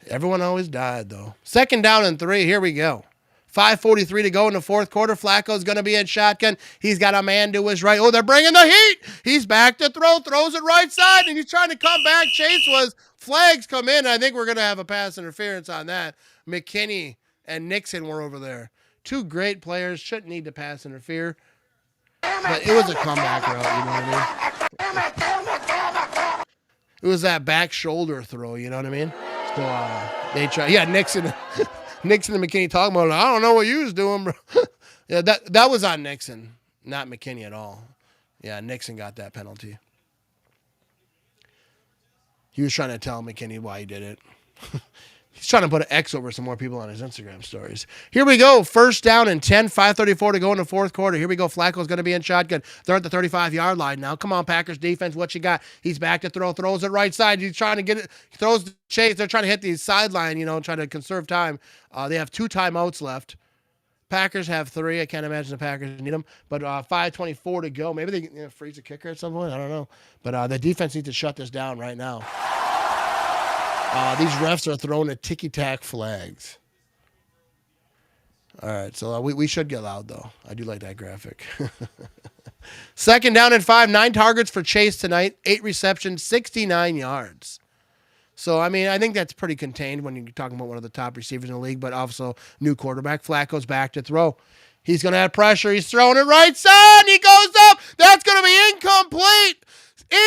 Everyone always died, though. Second down and 3. Here we go. 5:43 to go in the fourth quarter. Flacco's going to be in shotgun. He's got a man to his right. Oh, they're bringing the heat. He's back to throw. Throws it right side, and he's trying to come back. Chase was. Flags come in. I think we're going to have a pass interference on that. McKinney and Nixon were over there. Two great players. Shouldn't need to pass interfere. But it was a comeback route, you know what I mean? It was that back shoulder throw, you know what I mean? So they try. Yeah, Nixon. Nixon and McKinney talking about it. I don't know what you was doing, bro. Yeah, that was on Nixon, not McKinney at all. Yeah, Nixon got that penalty. He was trying to tell McKinney why he did it. He's trying to put an X over some more people on his Instagram stories. Here we go. First down and 10, 5:34 to go in the fourth quarter. Here we go. Flacco's going to be in shotgun. They're at the 35-yard line now. Come on, Packers defense. What you got? He's back to throw. Throws it right side. He's trying to get it. Throws the Chase. They're trying to hit the sideline, trying to conserve time. They have 2 timeouts left. Packers have 3. I can't imagine the Packers need them. But 5:24 to go. Maybe they freeze a kicker at some point. I don't know. But the defense needs to shut this down right now. These refs are throwing a ticky-tack flags. All right, so we should get loud, though. I do like that graphic. 2nd down and 5. 9 targets for Chase tonight. 8 receptions, 69 yards. So, I mean, I think that's pretty contained when you're talking about one of the top receivers in the league, but also new quarterback. Flacco's back to throw. He's going to have pressure. He's throwing it right side. He goes up. That's going to be incomplete.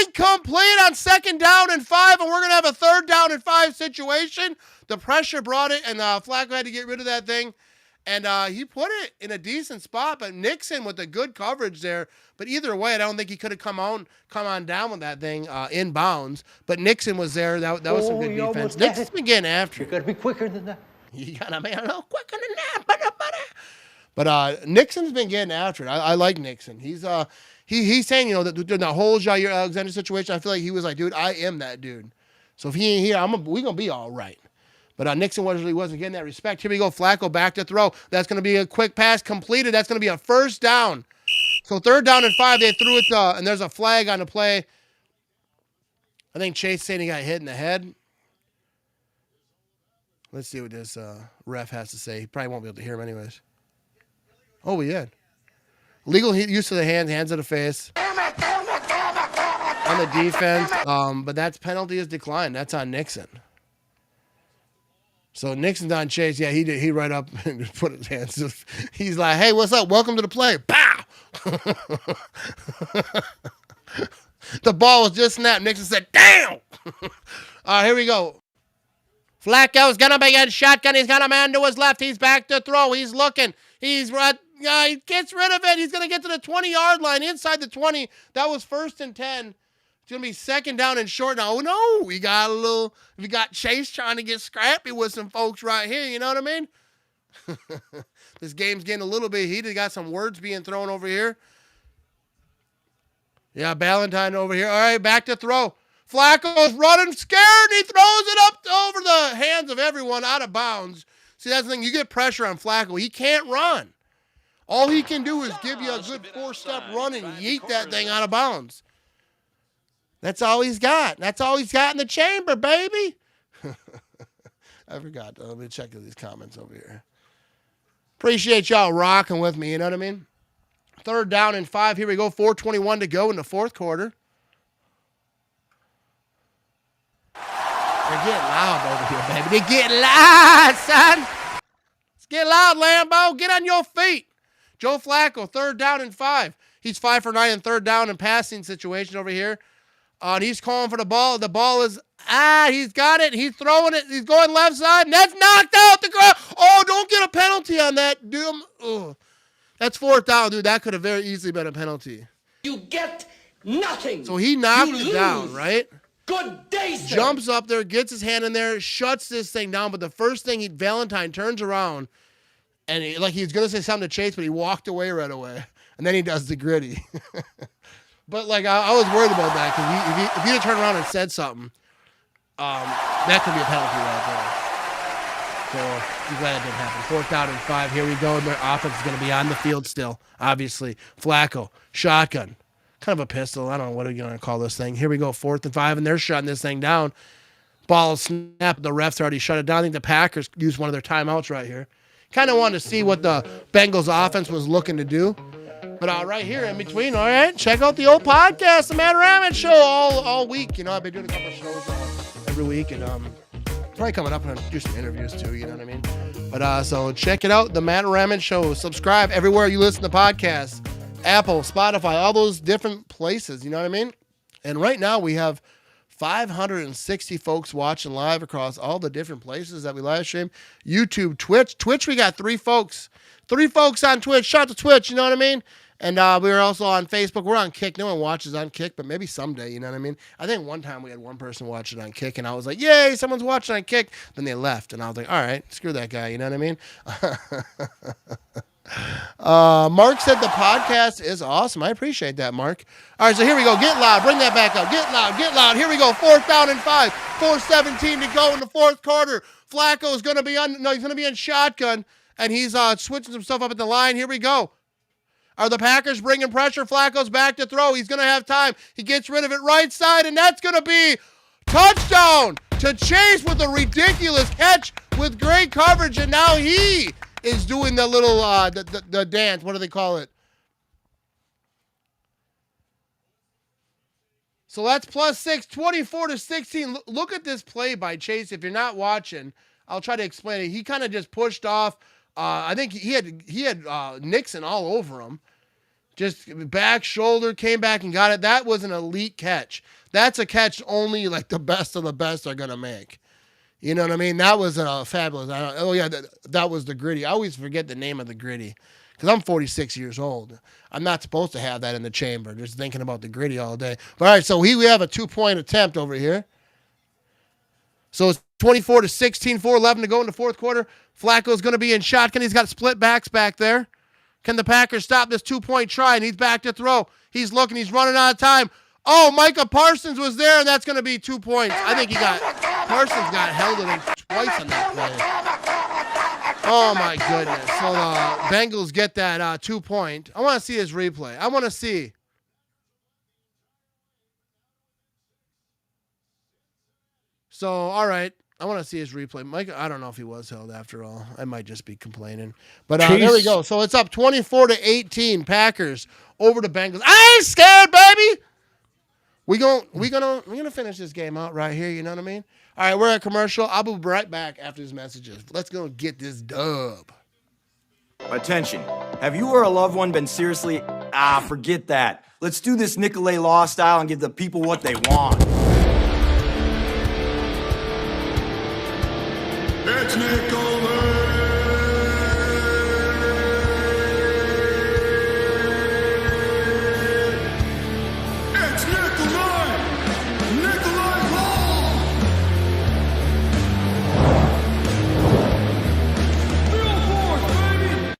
Incomplete on 2nd down and 5, and we're going to have a 3rd down and 5 situation. The pressure brought it, and Flacco had to get rid of that thing. And he put it in a decent spot, but Nixon with the good coverage there. But either way, I don't think he could have come on down with that thing inbounds. But Nixon was there. That was some good defense. Nixon's been getting after it. You got to be quicker than that. You got to be a little quicker than that. But Nixon's been getting after it. I like Nixon. He's saying, that the whole Jair Alexander situation, I feel like he was like, dude, I am that dude. So if he ain't here, we're going to be all right. But Nixon wasn't getting that respect. Here we go. Flacco back to throw. That's going to be a quick pass completed. That's going to be a 1st down. So 3rd down and 5. They threw it, and there's a flag on the play. I think Chase saying he got hit in the head. Let's see what this ref has to say. He probably won't be able to hear him anyways. Oh, we did. Legal use of the hands of the face. On the defense. But that's penalty is declined. That's on Nixon. So Nixon's on Chase. Yeah, he did. He right up and put his hands. He's like, hey, what's up? Welcome to the play. Pow! The ball was just snapped. Nixon said, damn! Here we go. Flacco's going to be in shotgun. He's got a man to his left. He's back to throw. He's looking. He gets rid of it. He's going to get to the 20-yard line, inside the 20. That was 1st and 10. It's going to be 2nd down and short now. Oh, no. We got Chase trying to get scrappy with some folks right here. You know what I mean? This game's getting a little bit heated. Got some words being thrown over here. Yeah, Ballantyne over here. All right, back to throw. Flacco's running scared. He throws it up over the hands of everyone out of bounds. See, that's the thing. You get pressure on Flacco. He can't run. All he can do is give you a good 4-step run and yeet that thing out of bounds. That's all he's got. That's all he's got in the chamber, baby. I forgot. Let me check these comments over here. Appreciate y'all rocking with me. You know what I mean? 3rd down and 5. Here we go. 4:21 to go in the 4th quarter. They're getting loud over here, baby. They're getting loud, son. Let's get loud, Lambo. Get on your feet. Joe Flacco, 3rd down and 5. He's 5 for 9 in 3rd down and passing situation over here. And he's calling for the ball. The ball is, he's got it. He's throwing it. He's going left side, and that's knocked out the ground. Oh, don't get a penalty on that, dude. Ugh. That's 4th down, dude. That could have very easily been a penalty. You get nothing. So he knocked it down, right? Good day, sir. Jumps up there, gets his hand in there, shuts this thing down. But the first thing, Valentine turns around, and he was going to say something to Chase, but he walked away right away. And then he does the gritty. But, I was worried about that because if he had turned around and said something, that could be a penalty right there. So, I'm glad it didn't happen. 4th down and 5. Here we go. And their offense is going to be on the field still, obviously. Flacco, shotgun, kind of a pistol. I don't know what are you going to call this thing. Here we go, 4th and 5, and they're shutting this thing down. Ball snap. The refs already shut it down. I think the Packers used one of their timeouts right here. Kind of wanted to see what the Bengals offense was looking to do. But right here in between, all right, check out the old podcast, the Matt Ramage Show, all week. I've been doing a couple of shows every week, and probably coming up and do some interviews too, you know what I mean? But so check it out, the Matt Ramage Show. Subscribe everywhere you listen to podcasts, Apple, Spotify, all those different places, you know what I mean? And right now we have 560 folks watching live across all the different places that we live stream. YouTube, Twitch. Twitch, we got 3 folks. 3 folks on Twitch. Shout out to Twitch, you know what I mean? And we're also on Facebook. We're on Kick. No one watches on Kick, but maybe someday, you know what I mean? I think one time we had one person watch it on Kick, and I was like, yay, someone's watching on Kick. Then they left, and I was like, all right, screw that guy, you know what I mean? Mark said the podcast is awesome. I appreciate that, Mark. All right, so here we go. Get loud. Bring that back up. Get loud. Get loud. Here we go. 4th down and 5. 4:17 to go in the 4th quarter. Flacco is going to be he's going to be in shotgun. and he's switching some stuff up at the line. Here we go. Are the Packers bringing pressure? Flacco's back to throw. He's going to have time. He gets rid of it right side, and that's going to be touchdown to Chase with a ridiculous catch with great coverage, and now he is doing the little the dance. What do they call it? So that's +6, 24-16. Look at this play by Chase. If you're not watching, I'll try to explain it. He kind of just pushed off. I think he had Nixon all over him. Just back, shoulder, came back and got it. That was an elite catch. That's a catch only like the best of the best are going to make. You know what I mean? That was fabulous. That was the gritty. I always forget the name of the gritty because I'm 46 years old. I'm not supposed to have that in the chamber, just thinking about the gritty all day. But all right, so we have a 2-point attempt over here. So it's 24-16, 4:11 to go in the fourth quarter. Flacco's going to be in shotgun. He's got split backs back there. Can the Packers stop this 2-point try? And he's back to throw. He's looking. He's running out of time. Oh, Micah Parsons was there, and that's going to be 2 points. I think Parsons got held in twice on that play. Oh, my goodness. So the Bengals get that 2-point. I want to see his replay. I want to see. So, all right. I want to see his replay. Mike, I don't know if he was held after all. I might just be complaining. But there we go. So it's up 24-18. Packers over the Bengals. I ain't scared, baby. We're gonna finish this game out right here. You know what I mean? All right, we're at commercial. I'll be right back after these messages. Let's go get this dub. Attention. Have you or a loved one been seriously... forget that. Let's do this Nicolet Law style and give the people what they want. It's Nicolet. It's Nicolet. Nicolet Law. Bill Force, baby.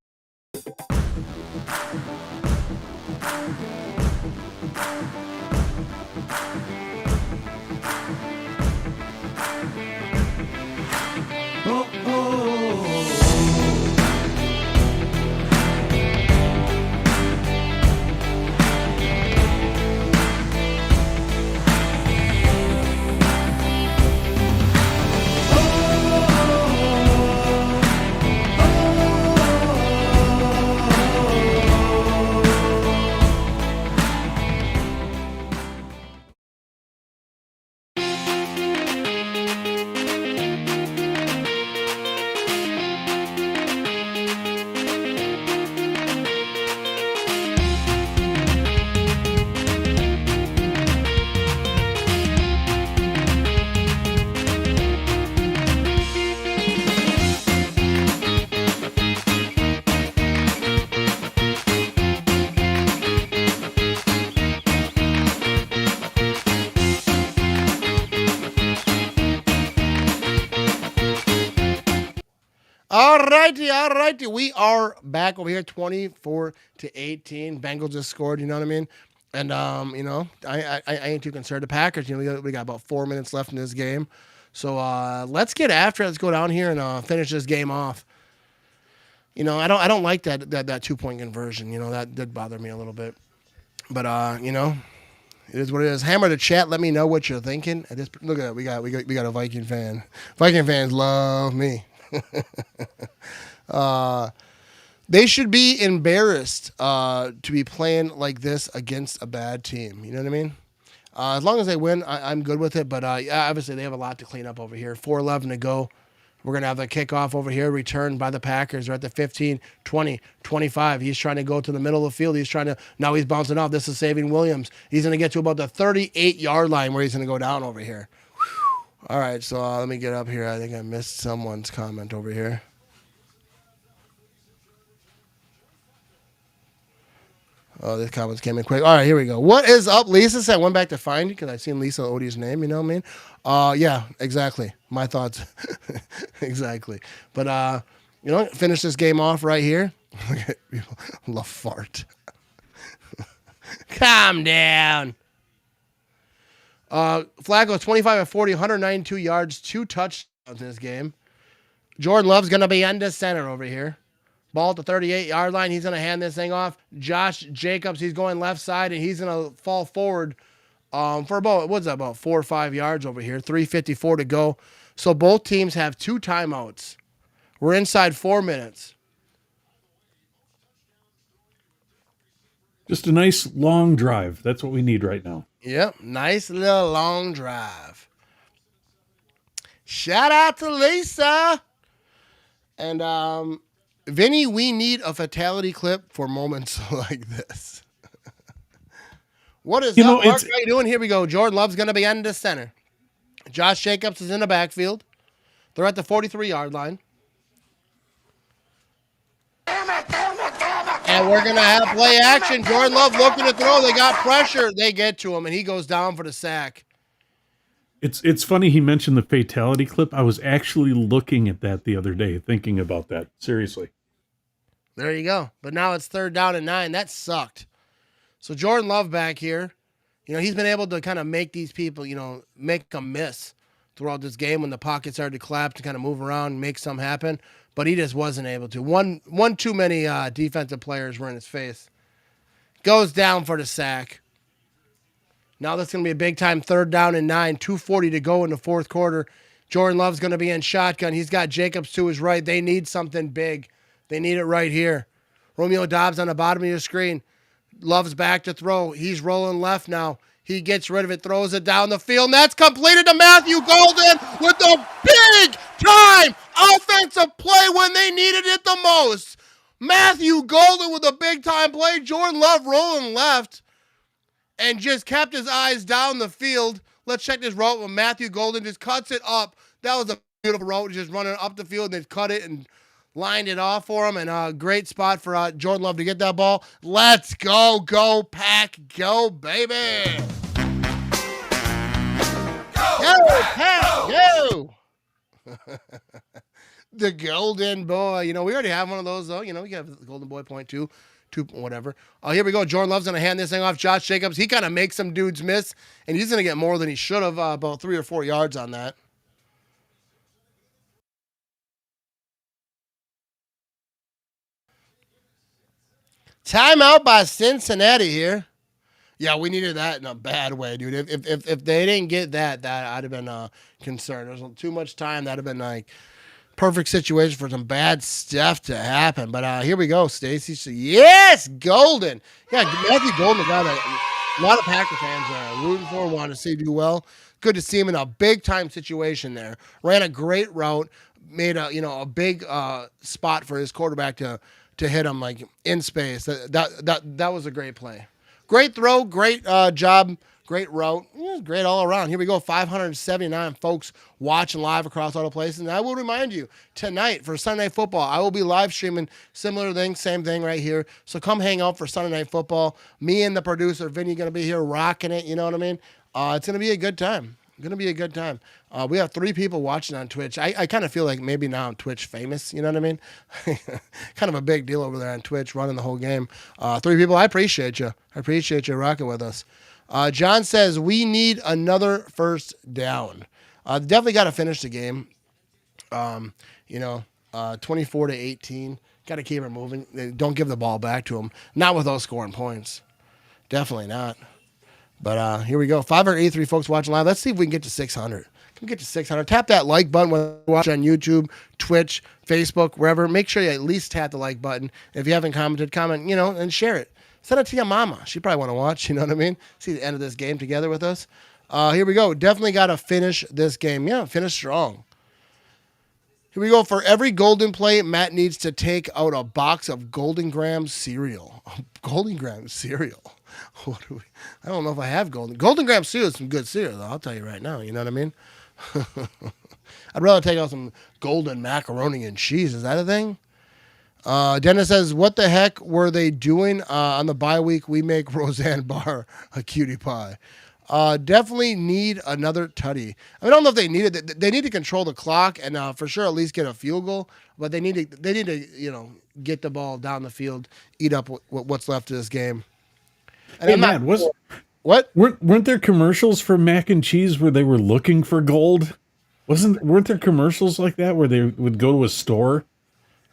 All righty. We are back over here, 24-18. Bengals just scored, you know what I mean? And, I ain't too concerned. The Packers, we got about 4 minutes left in this game. So let's get after it. Let's go down here and finish this game off. I don't like that 2-point conversion. That did bother me a little bit. But, it is what it is. Hammer the chat. Let me know what you're thinking. Look at that. We got a Viking fan. Viking fans love me. They should be embarrassed to be playing like this against a bad team. You know what I mean? As long as they win, I'm good with it. But obviously, they have a lot to clean up over here. 4:11 to go. We're going to have the kickoff over here, returned by the Packers. They're at the 15, 20, 25. He's trying to go to the middle of the field. Now he's bouncing off. This is saving Williams. He's going to get to about the 38-yard line where he's going to go down over here. All right, so let me get up here. I think I missed someone's comment over here. Oh, this comments came in quick. All right, here we go. What is up, Lisa? Said I went back to find you because I seen Lisa Odie's name. You know what I mean? Yeah, exactly. My thoughts. Exactly. But, finish this game off right here. Love fart. Calm down. Flacco, 25-40, 192 yards, 2 touchdowns in this game. Jordan Love's going to be under center over here. Ball at the 38-yard line. He's going to hand this thing off. Josh Jacobs, he's going left side, and he's going to fall forward for about 4 or 5 yards over here. 3:54 to go. So both teams have 2 timeouts. We're inside 4 minutes. Just a nice long drive. That's what we need right now. Yep, nice little long drive. Shout out to Lisa. And Vinny, we need a fatality clip for moments like this. What is up, Mark? How you doing? Here we go. Jordan Love's going to be under center. Josh Jacobs is in the backfield. They're at the 43-yard line. And we're going to have play action. Jordan Love looking to throw. They got pressure. They get to him, and he goes down for the sack. It's funny he mentioned the fatality clip. I was actually looking at that the other day, thinking about that. Seriously. There you go. But now it's 3rd down and 9. That sucked. So Jordan Love back here, he's been able to kind of make these people, make them miss throughout this game when the pocket started to collapse to kind of move around and make something happen. But he just wasn't able to. One too many defensive players were in his face. Goes down for the sack. Now that's going to be a big-time 3rd down and 9. 2:40 to go in the 4th quarter. Jordan Love's going to be in shotgun. He's got Jacobs to his right. They need something big. They need it right here. Romeo Dobbs on the bottom of your screen. Love's back to throw. He's rolling left now. He gets rid of it, throws it down the field, and that's completed to Matthew Golden with a big-time offensive play when they needed it the most. Matthew Golden with a big-time play. Jordan Love rolling left and just kept his eyes down the field. Let's check this route when Matthew Golden just cuts it up. That was a beautiful route, just running up the field, and they cut it and lined it off for him, and a great spot for Jordan Love to get that ball. Let's go, Pack, go, baby. Go, Pack, go. The Golden Boy. We already have one of those, though. We have the Golden Boy point two, whatever. Oh, here we go. Jordan Love's going to hand this thing off. Josh Jacobs, he kind of makes some dudes miss, and he's going to get more than he should have, about 3 or 4 yards on that. Timeout by Cincinnati here. Yeah, we needed that in a bad way, dude. If they didn't get that I'd have been concerned. There's too much time. That'd have been like perfect situation for some bad stuff to happen. But here we go, Stacy. Yes, Golden. Yeah, Matthew Golden, a guy that a lot of Packer fans are rooting for, want to see do well. Good to see him in a big time situation there. Ran a great route, made a big spot for his quarterback to hit him like in space. That was a great play. Great throw, great job, great route. Great all around. Here we go, 579 folks watching live across all the places. And I will remind you, tonight for Sunday Night Football, I will be live streaming similar thing, same thing right here. So come hang out for Sunday Night Football. Me and the producer, Vinny, going to be here rocking it, you know what I mean? It's going to be a good time. We have 3 people watching on Twitch. I kind of feel like maybe now I'm Twitch famous, you know what I mean? Kind of a big deal over there on Twitch, running the whole game. 3 people, I appreciate you. I appreciate you rocking with us. John says, we need another first down. Definitely got to finish the game. 24-18. Got to keep it moving. Don't give the ball back to them. Not without scoring points. Definitely not. But here we go. 583 folks watching live. Let's see if we can get to 600. Can we get to 600? Tap that like button when you watch on YouTube, Twitch, Facebook, wherever. Make sure you at least tap the like button. If you haven't commented, comment, and share it. Send it to your mama. She probably want to watch, you know what I mean? See the end of this game together with us. Here we go. Definitely got to finish this game. Yeah, finish strong. Here we go. For every golden play, Matt needs to take out a box of Golden Graham cereal. Golden Graham cereal. I don't know if I have Golden Graham cereal is some good cereal, though. I'll tell you right now. You know what I mean? I'd rather take out some golden macaroni and cheese. Is that a thing? Dennis says, what the heck were they doing on the bye week? We make Roseanne Barr a cutie pie. Definitely need another tutty. I don't know if they need it. They need to control the clock and for sure at least get a field goal. But they need to get the ball down the field, eat up what's left of this game. And hey, Matt, what? Weren't there commercials for mac and cheese where they were looking for gold? Weren't there commercials like that where they would go to a store?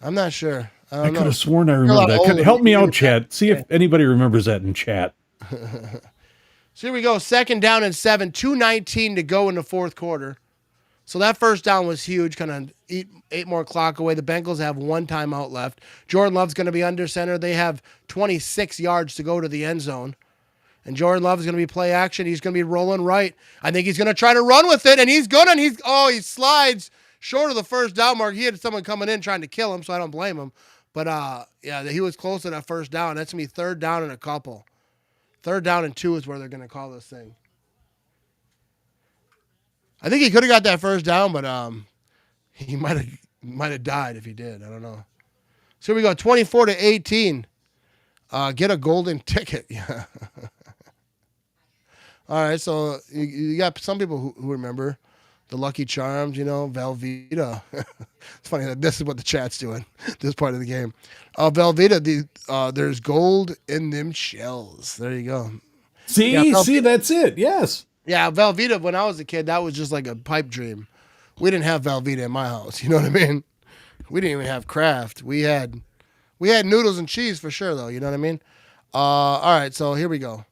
I'm not sure. I could have sworn I remember that. Help me out, chat. See if anybody remembers that in chat. So here we go. 2nd down and 7, 2:19 to go in the fourth quarter. So that first down was huge, kind of eight more clock away. The Bengals have 1 timeout left. Jordan Love's going to be under center. They have 26 yards to go to the end zone. And Jordan Love is going to be play action. He's going to be rolling right. I think he's going to try to run with it, and he's good. And he slides short of the first down mark. He had someone coming in trying to kill him, so I don't blame him. But, yeah, he was close to that first down. That's going to be 3rd down and a couple. 3rd down and 2 is where they're going to call this thing. I think he could have got that first down, but he might have died if he did. I don't know. So here we go, 24-18. Get a golden ticket. Yeah. All right, so you got some people who remember the Lucky Charms, Velveeta. It's funny that this is what the chat's doing, this part of the game. Velveeta, there's gold in them shells. There you go. See, that's it. Yes. Yeah, Velveeta, when I was a kid, that was just like a pipe dream. We didn't have Velveeta in my house. You know what I mean? We didn't even have Kraft. We had noodles and cheese for sure, though. You know what I mean? All right, so here we go.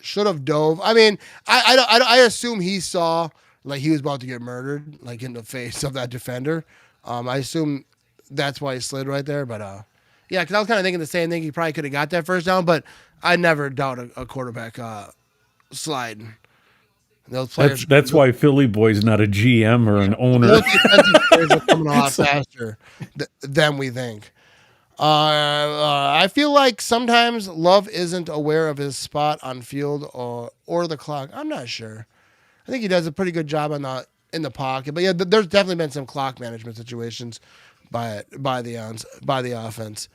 Should have dove. I mean, I assume he saw like he was about to get murdered, like in the face of that defender. I assume that's why he slid right there. But yeah, because I was kind of thinking the same thing. He probably could have got that first down, but I never doubt a quarterback sliding. Those players, that's why Philly Boy's not a GM or an owner. Those defensive players are coming a lot faster than we think. I feel like sometimes Love isn't aware of his spot on field or the clock. I'm not sure. I think he does a pretty good job in the pocket. But yeah, there's definitely been some clock management situations by the offense.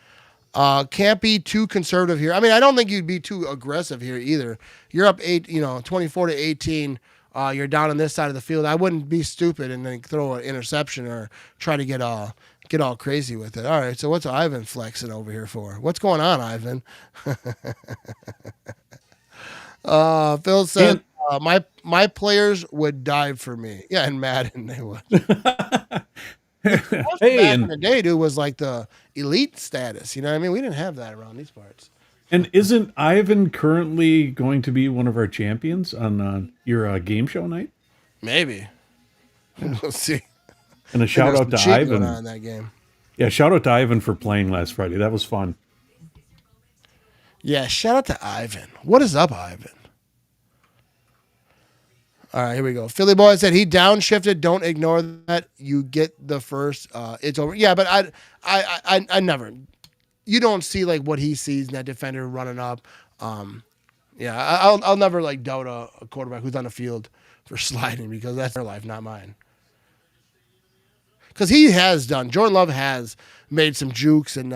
Can't be too conservative here. I mean, I don't think you'd be too aggressive here either. You're up 24-18. You're down on this side of the field. I wouldn't be stupid and then throw an interception or try to get all crazy with it. All right, so what's Ivan flexing over here for? What's going on, Ivan? Phil said, my players would dive for me. Yeah, in Madden they would. Back in the day, dude, was like the elite status. You know what I mean? We didn't have that around these parts. And isn't Ivan currently going to be one of our champions on your game show night? Maybe. We'll see. And a shout out to Ivan on that game. Yeah, shout out to Ivan for playing last Friday. That was fun. Yeah, shout out to Ivan. What is up, Ivan? All right, here we go. Philly Boy said he downshifted. Don't ignore that. You get the first. It's over. Yeah, but I never. You don't see like what he sees in that defender running up. Yeah, I'll never like doubt a quarterback who's on the field for sliding because that's their life, not mine. Because he has done. Jordan Love has made some jukes and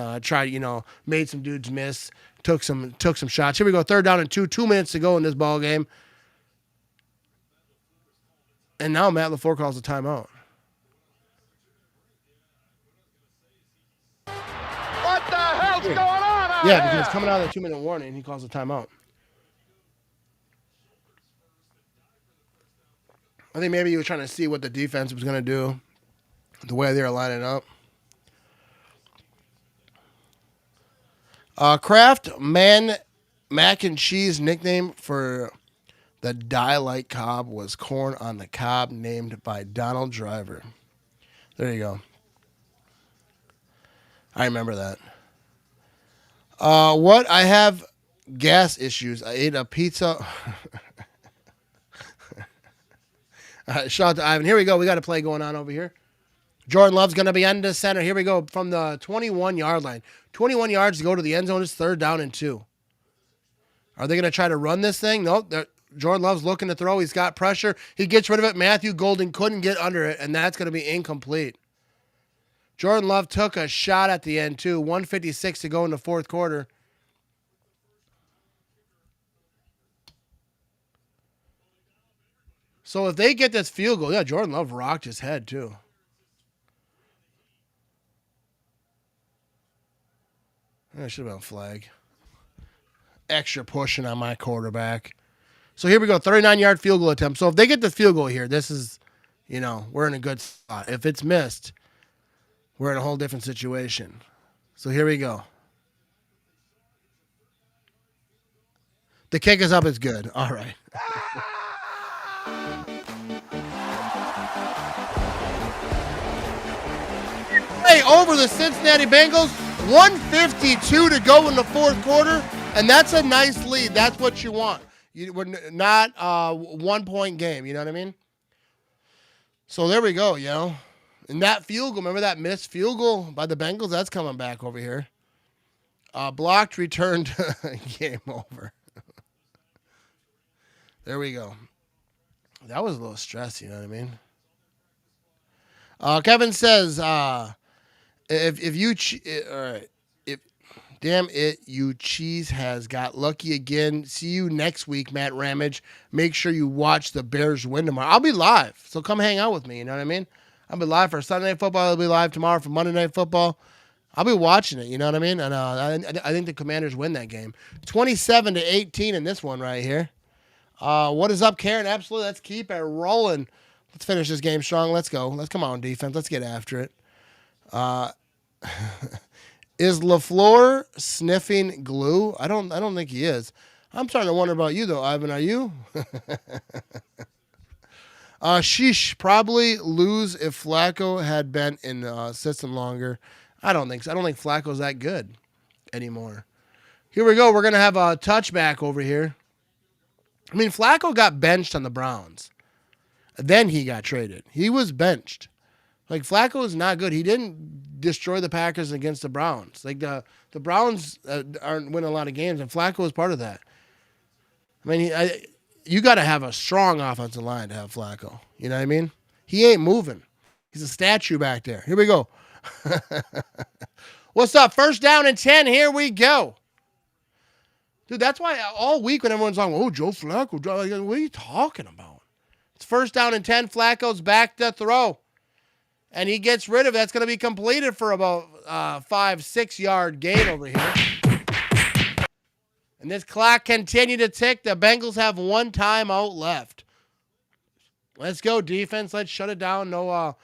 made some dudes miss. Took some shots. Here we go. 3rd down and 2. 2 minutes to go in this ball game. And now Matt LaFleur calls a timeout. What the hell's going on out Yeah, because coming out of the 2-minute warning, he calls a timeout. I think maybe he was trying to see what the defense was going to do, the way they were lining up. Kraft mac and cheese nickname for the die-like cob was corn on the cob, named by Donald Driver. There you go. I remember that. What? I have gas issues. I ate a pizza. Shout out to Ivan. Here we go. We got a play going on over here. Jordan Love's going to be under center. Here we go from the 21-yard line. 21 yards to go to the end zone. It's 3rd down and 2. Are they going to try to run this thing? Nope. Jordan Love's looking to throw. He's got pressure. He gets rid of it. Matthew Golden couldn't get under it, and that's going to be incomplete. Jordan Love took a shot at the end, too. 1:56 to go in the fourth quarter. So if they get this field goal, yeah, Jordan Love rocked his head, too. That should have been a flag. Extra pushing on my quarterback. So here we go, 39-yard field goal attempt. So if they get the field goal here, this is, we're in a good spot. If it's missed, we're in a whole different situation. So here we go. The kick is up. It's good. All right. Hey, over the Cincinnati Bengals. 152 to go in the fourth quarter, and that's a nice lead. That's what you want. We're not a 1-point game. You know what I mean? So there we go, And that field goal, remember that missed field goal by the Bengals? That's coming back over here. Blocked, returned, game over. There we go. That was a little stress, you know what I mean? Kevin says, if you you cheeseheads got lucky again. See you next week, Matt Ramage. Make sure you watch the Bears win tomorrow. I'll be live, so come hang out with me. You know what I mean? I'll be live for Sunday Night Football. I'll be live tomorrow for Monday Night Football. I'll be watching it. You know what I mean? And I think the Commanders win that game, 27-18 in this one right here. What is up, Karen? Absolutely. Let's keep it rolling. Let's finish this game strong. Let's go. Let's come on, defense. Let's get after it. Is LaFleur sniffing glue? I don't think he is. I'm starting to wonder about you, though, Ivan. Are you? Sheesh. Probably lose if Flacco had been in the system longer. I don't think so. I don't think Flacco's that good anymore. Here we go. We're going to have a touchback over here. I mean, Flacco got benched on the Browns. Then he got traded. He was benched. Like, Flacco is not good. He didn't destroy the Packers against the Browns. Like, the Browns aren't winning a lot of games, and Flacco was part of that. I mean, you got to have a strong offensive line to have Flacco. You know what I mean? He ain't moving. He's a statue back there. Here we go. What's up? First down and 10. Here we go. Dude, that's why all week when everyone's like, oh, Joe Flacco, what are you talking about? It's first down and 10. Flacco's back to throw. And he gets rid of it. That's going to be completed for about 5-6 yard gain over here. And this clock continued to tick. The Bengals have one timeout left. Let's go, defense. Let's shut it down. No,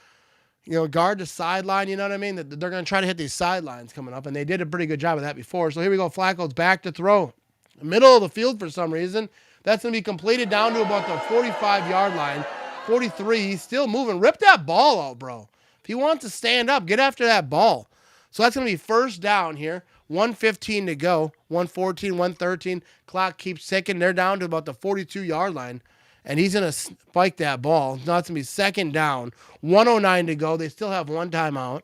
guard the sideline. You know what I mean? They're going to try to hit these sidelines coming up. And they did a pretty good job of that before. So here we go. Flacco's back to throw. Middle of the field for some reason. That's going to be completed down to about the 45-yard line. 43. He's still moving. Rip that ball out, bro. If he wants to stand up, get after that ball. So that's going to be first down here. 1:15 to go. 1:14, 1:13. Clock keeps ticking. They're down to about the 42-yard line. And he's going to spike that ball. Now it's going to be second down. 1:09 to go. They still have one timeout.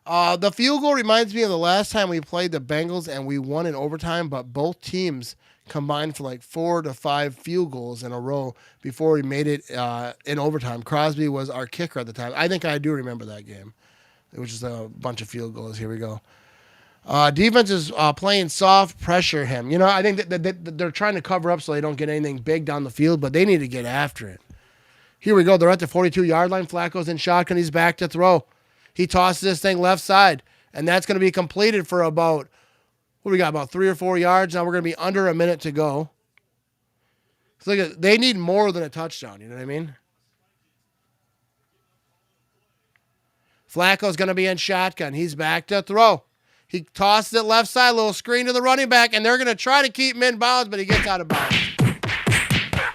The field goal reminds me of the last time we played the Bengals and we won in overtime, but both teams combined for like 4 to 5 field goals in a row before we made it in overtime. Crosby was our kicker at the time. I think I do remember that game. It was just a bunch of field goals. Here we go. Defense is playing soft, pressure him. I think that they're trying to cover up so they don't get anything big down the field, but they need to get after it. Here we go. They're at the 42-yard line. Flacco's in shotgun. He's back to throw. He tosses this thing left side, and that's going to be completed for about, what do we got, about 3 or 4 yards. Now we're going to be under a minute to go. So look, they need more than a touchdown, you know what I mean? Flacco's going to be in shotgun. He's back to throw. He tosses it left side, little screen to the running back, and they're going to try to keep him in bounds, but he gets out of bounds.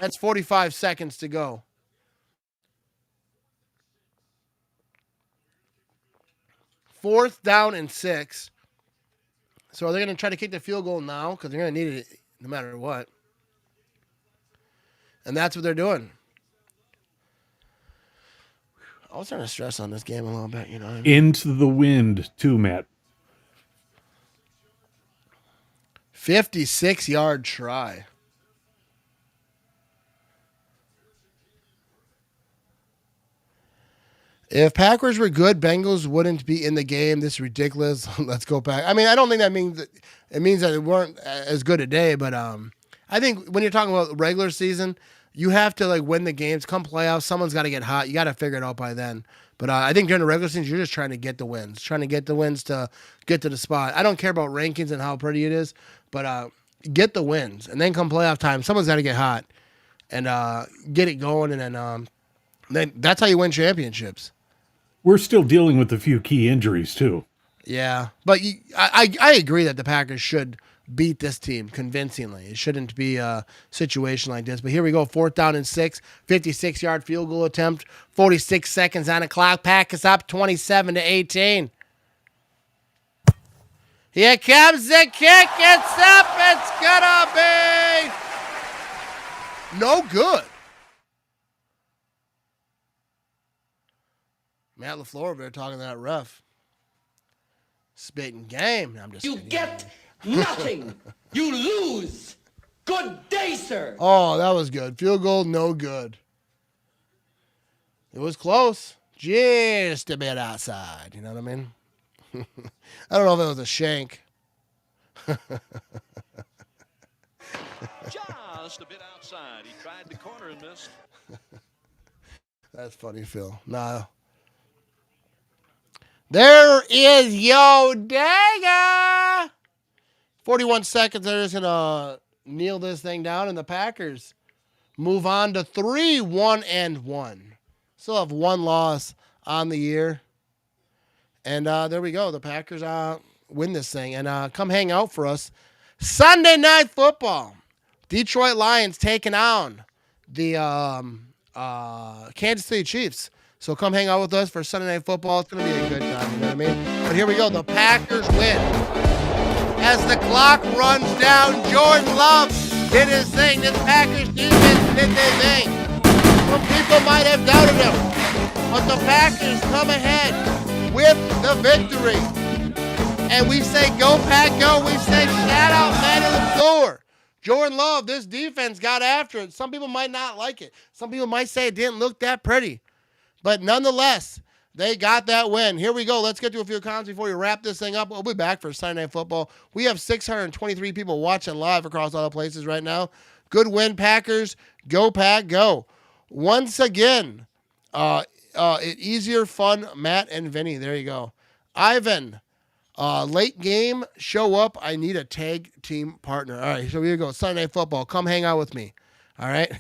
That's 45 seconds to go. Fourth down and 6. So are they going to try to kick the field goal now? Because they're going to need it no matter what. And that's what they're doing. I was trying to stress on this game a little bit, you know what I mean? Into the wind, too, Matt. 56-yard try. If Packers were good, Bengals wouldn't be in the game. This is ridiculous. Let's go back. I mean, I don't think that means that it means that they weren't as good today, but I think when you're talking about regular season, you have to like win the games. Come playoffs, someone's got to get hot. You got to figure it out by then. But I think during the regular season, you're just trying to get the wins, to get to the spot. I don't care about rankings and how pretty it is, but get the wins. And then come playoff time, someone's got to get hot and get it going. And then that's how you win championships. we're still dealing with a few key injuries, too. Yeah, but I agree that the Packers should beat this team convincingly. It shouldn't be a situation like this. But here we go, 4th down and 6, 56-yard field goal attempt, 46 seconds on the clock. Packers up 27-18. Here comes the kick. It's up. It's gonna be no good. Matt LaFleur over there talking to that ref. Spitting game. I'm just You kidding. get nothing. You lose. Good day, sir. Oh, that was good. Field goal, no good. It was close. Just a bit outside. You know what I mean? I don't know if it was a shank. Just a bit outside. He tried the corner and missed. That's funny, Phil. No. There is Yo Dagger. 41 seconds. They're just going to kneel this thing down, and the Packers move on to 3-1-1. Still have one loss on the year. And there we go. The Packers win this thing. And come hang out for us. Sunday Night Football. Detroit Lions taking on the Kansas City Chiefs. So come hang out with us for Sunday Night Football. It's going to be a good time, you know what I mean? But here we go. The Packers win. As the clock runs down, Jordan Love did his thing. This Packers defense did their thing. Some people might have doubted him. But the Packers come ahead with the victory. And we say, go Pack, go. We say, shout out, man of the floor. Jordan Love, this defense got after it. Some people might not like it. Some people might say it didn't look that pretty. But nonetheless, they got that win. Here we go. Let's get to a few comments before we wrap this thing up. We'll be back for Sunday Night Football. We have 623 people watching live across all the places right now. Good win, Packers. Go, Pack, go. Once again, easier fun, Matt and Vinny. There you go. Ivan, late game, show up. I need a tag team partner. All right, so here we go. Sunday Night Football. Come hang out with me. All right.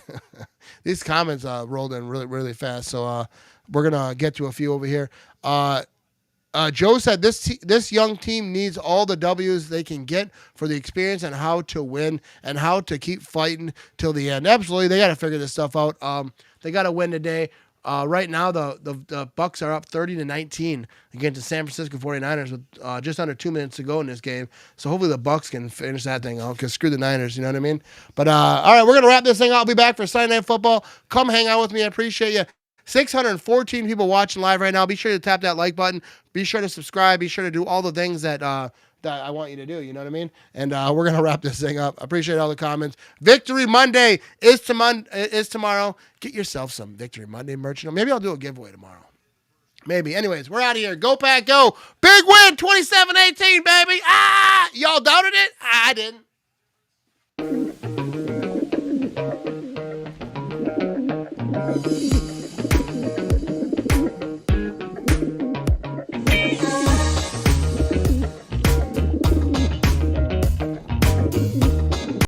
These comments rolled in really, really fast. So we're going to get to a few over here. Joe said this young team needs all the W's they can get for the experience and how to win and how to keep fighting till the end. Absolutely. They got to figure this stuff out. They got to win today. Right now, the Bucs are up 30-19 against the San Francisco 49ers with just under 2 minutes to go in this game. So hopefully the Bucs can finish that thing out because screw the Niners, you know what I mean? But all right, we're going to wrap this thing out. I'll be back for Sunday Night Football. Come hang out with me. I appreciate you. 614 people watching live right now. Be sure to tap that like button. Be sure to subscribe. Be sure to do all the things that I want you to do. You know what I mean? And we're going to wrap this thing up. I appreciate all the comments. Victory Monday is tomorrow. Get yourself some Victory Monday merch. Maybe I'll do a giveaway tomorrow. Maybe. Anyways, we're out of here. Go Pack, go. Big win, 27-18, baby. Y'all doubted it? I didn't.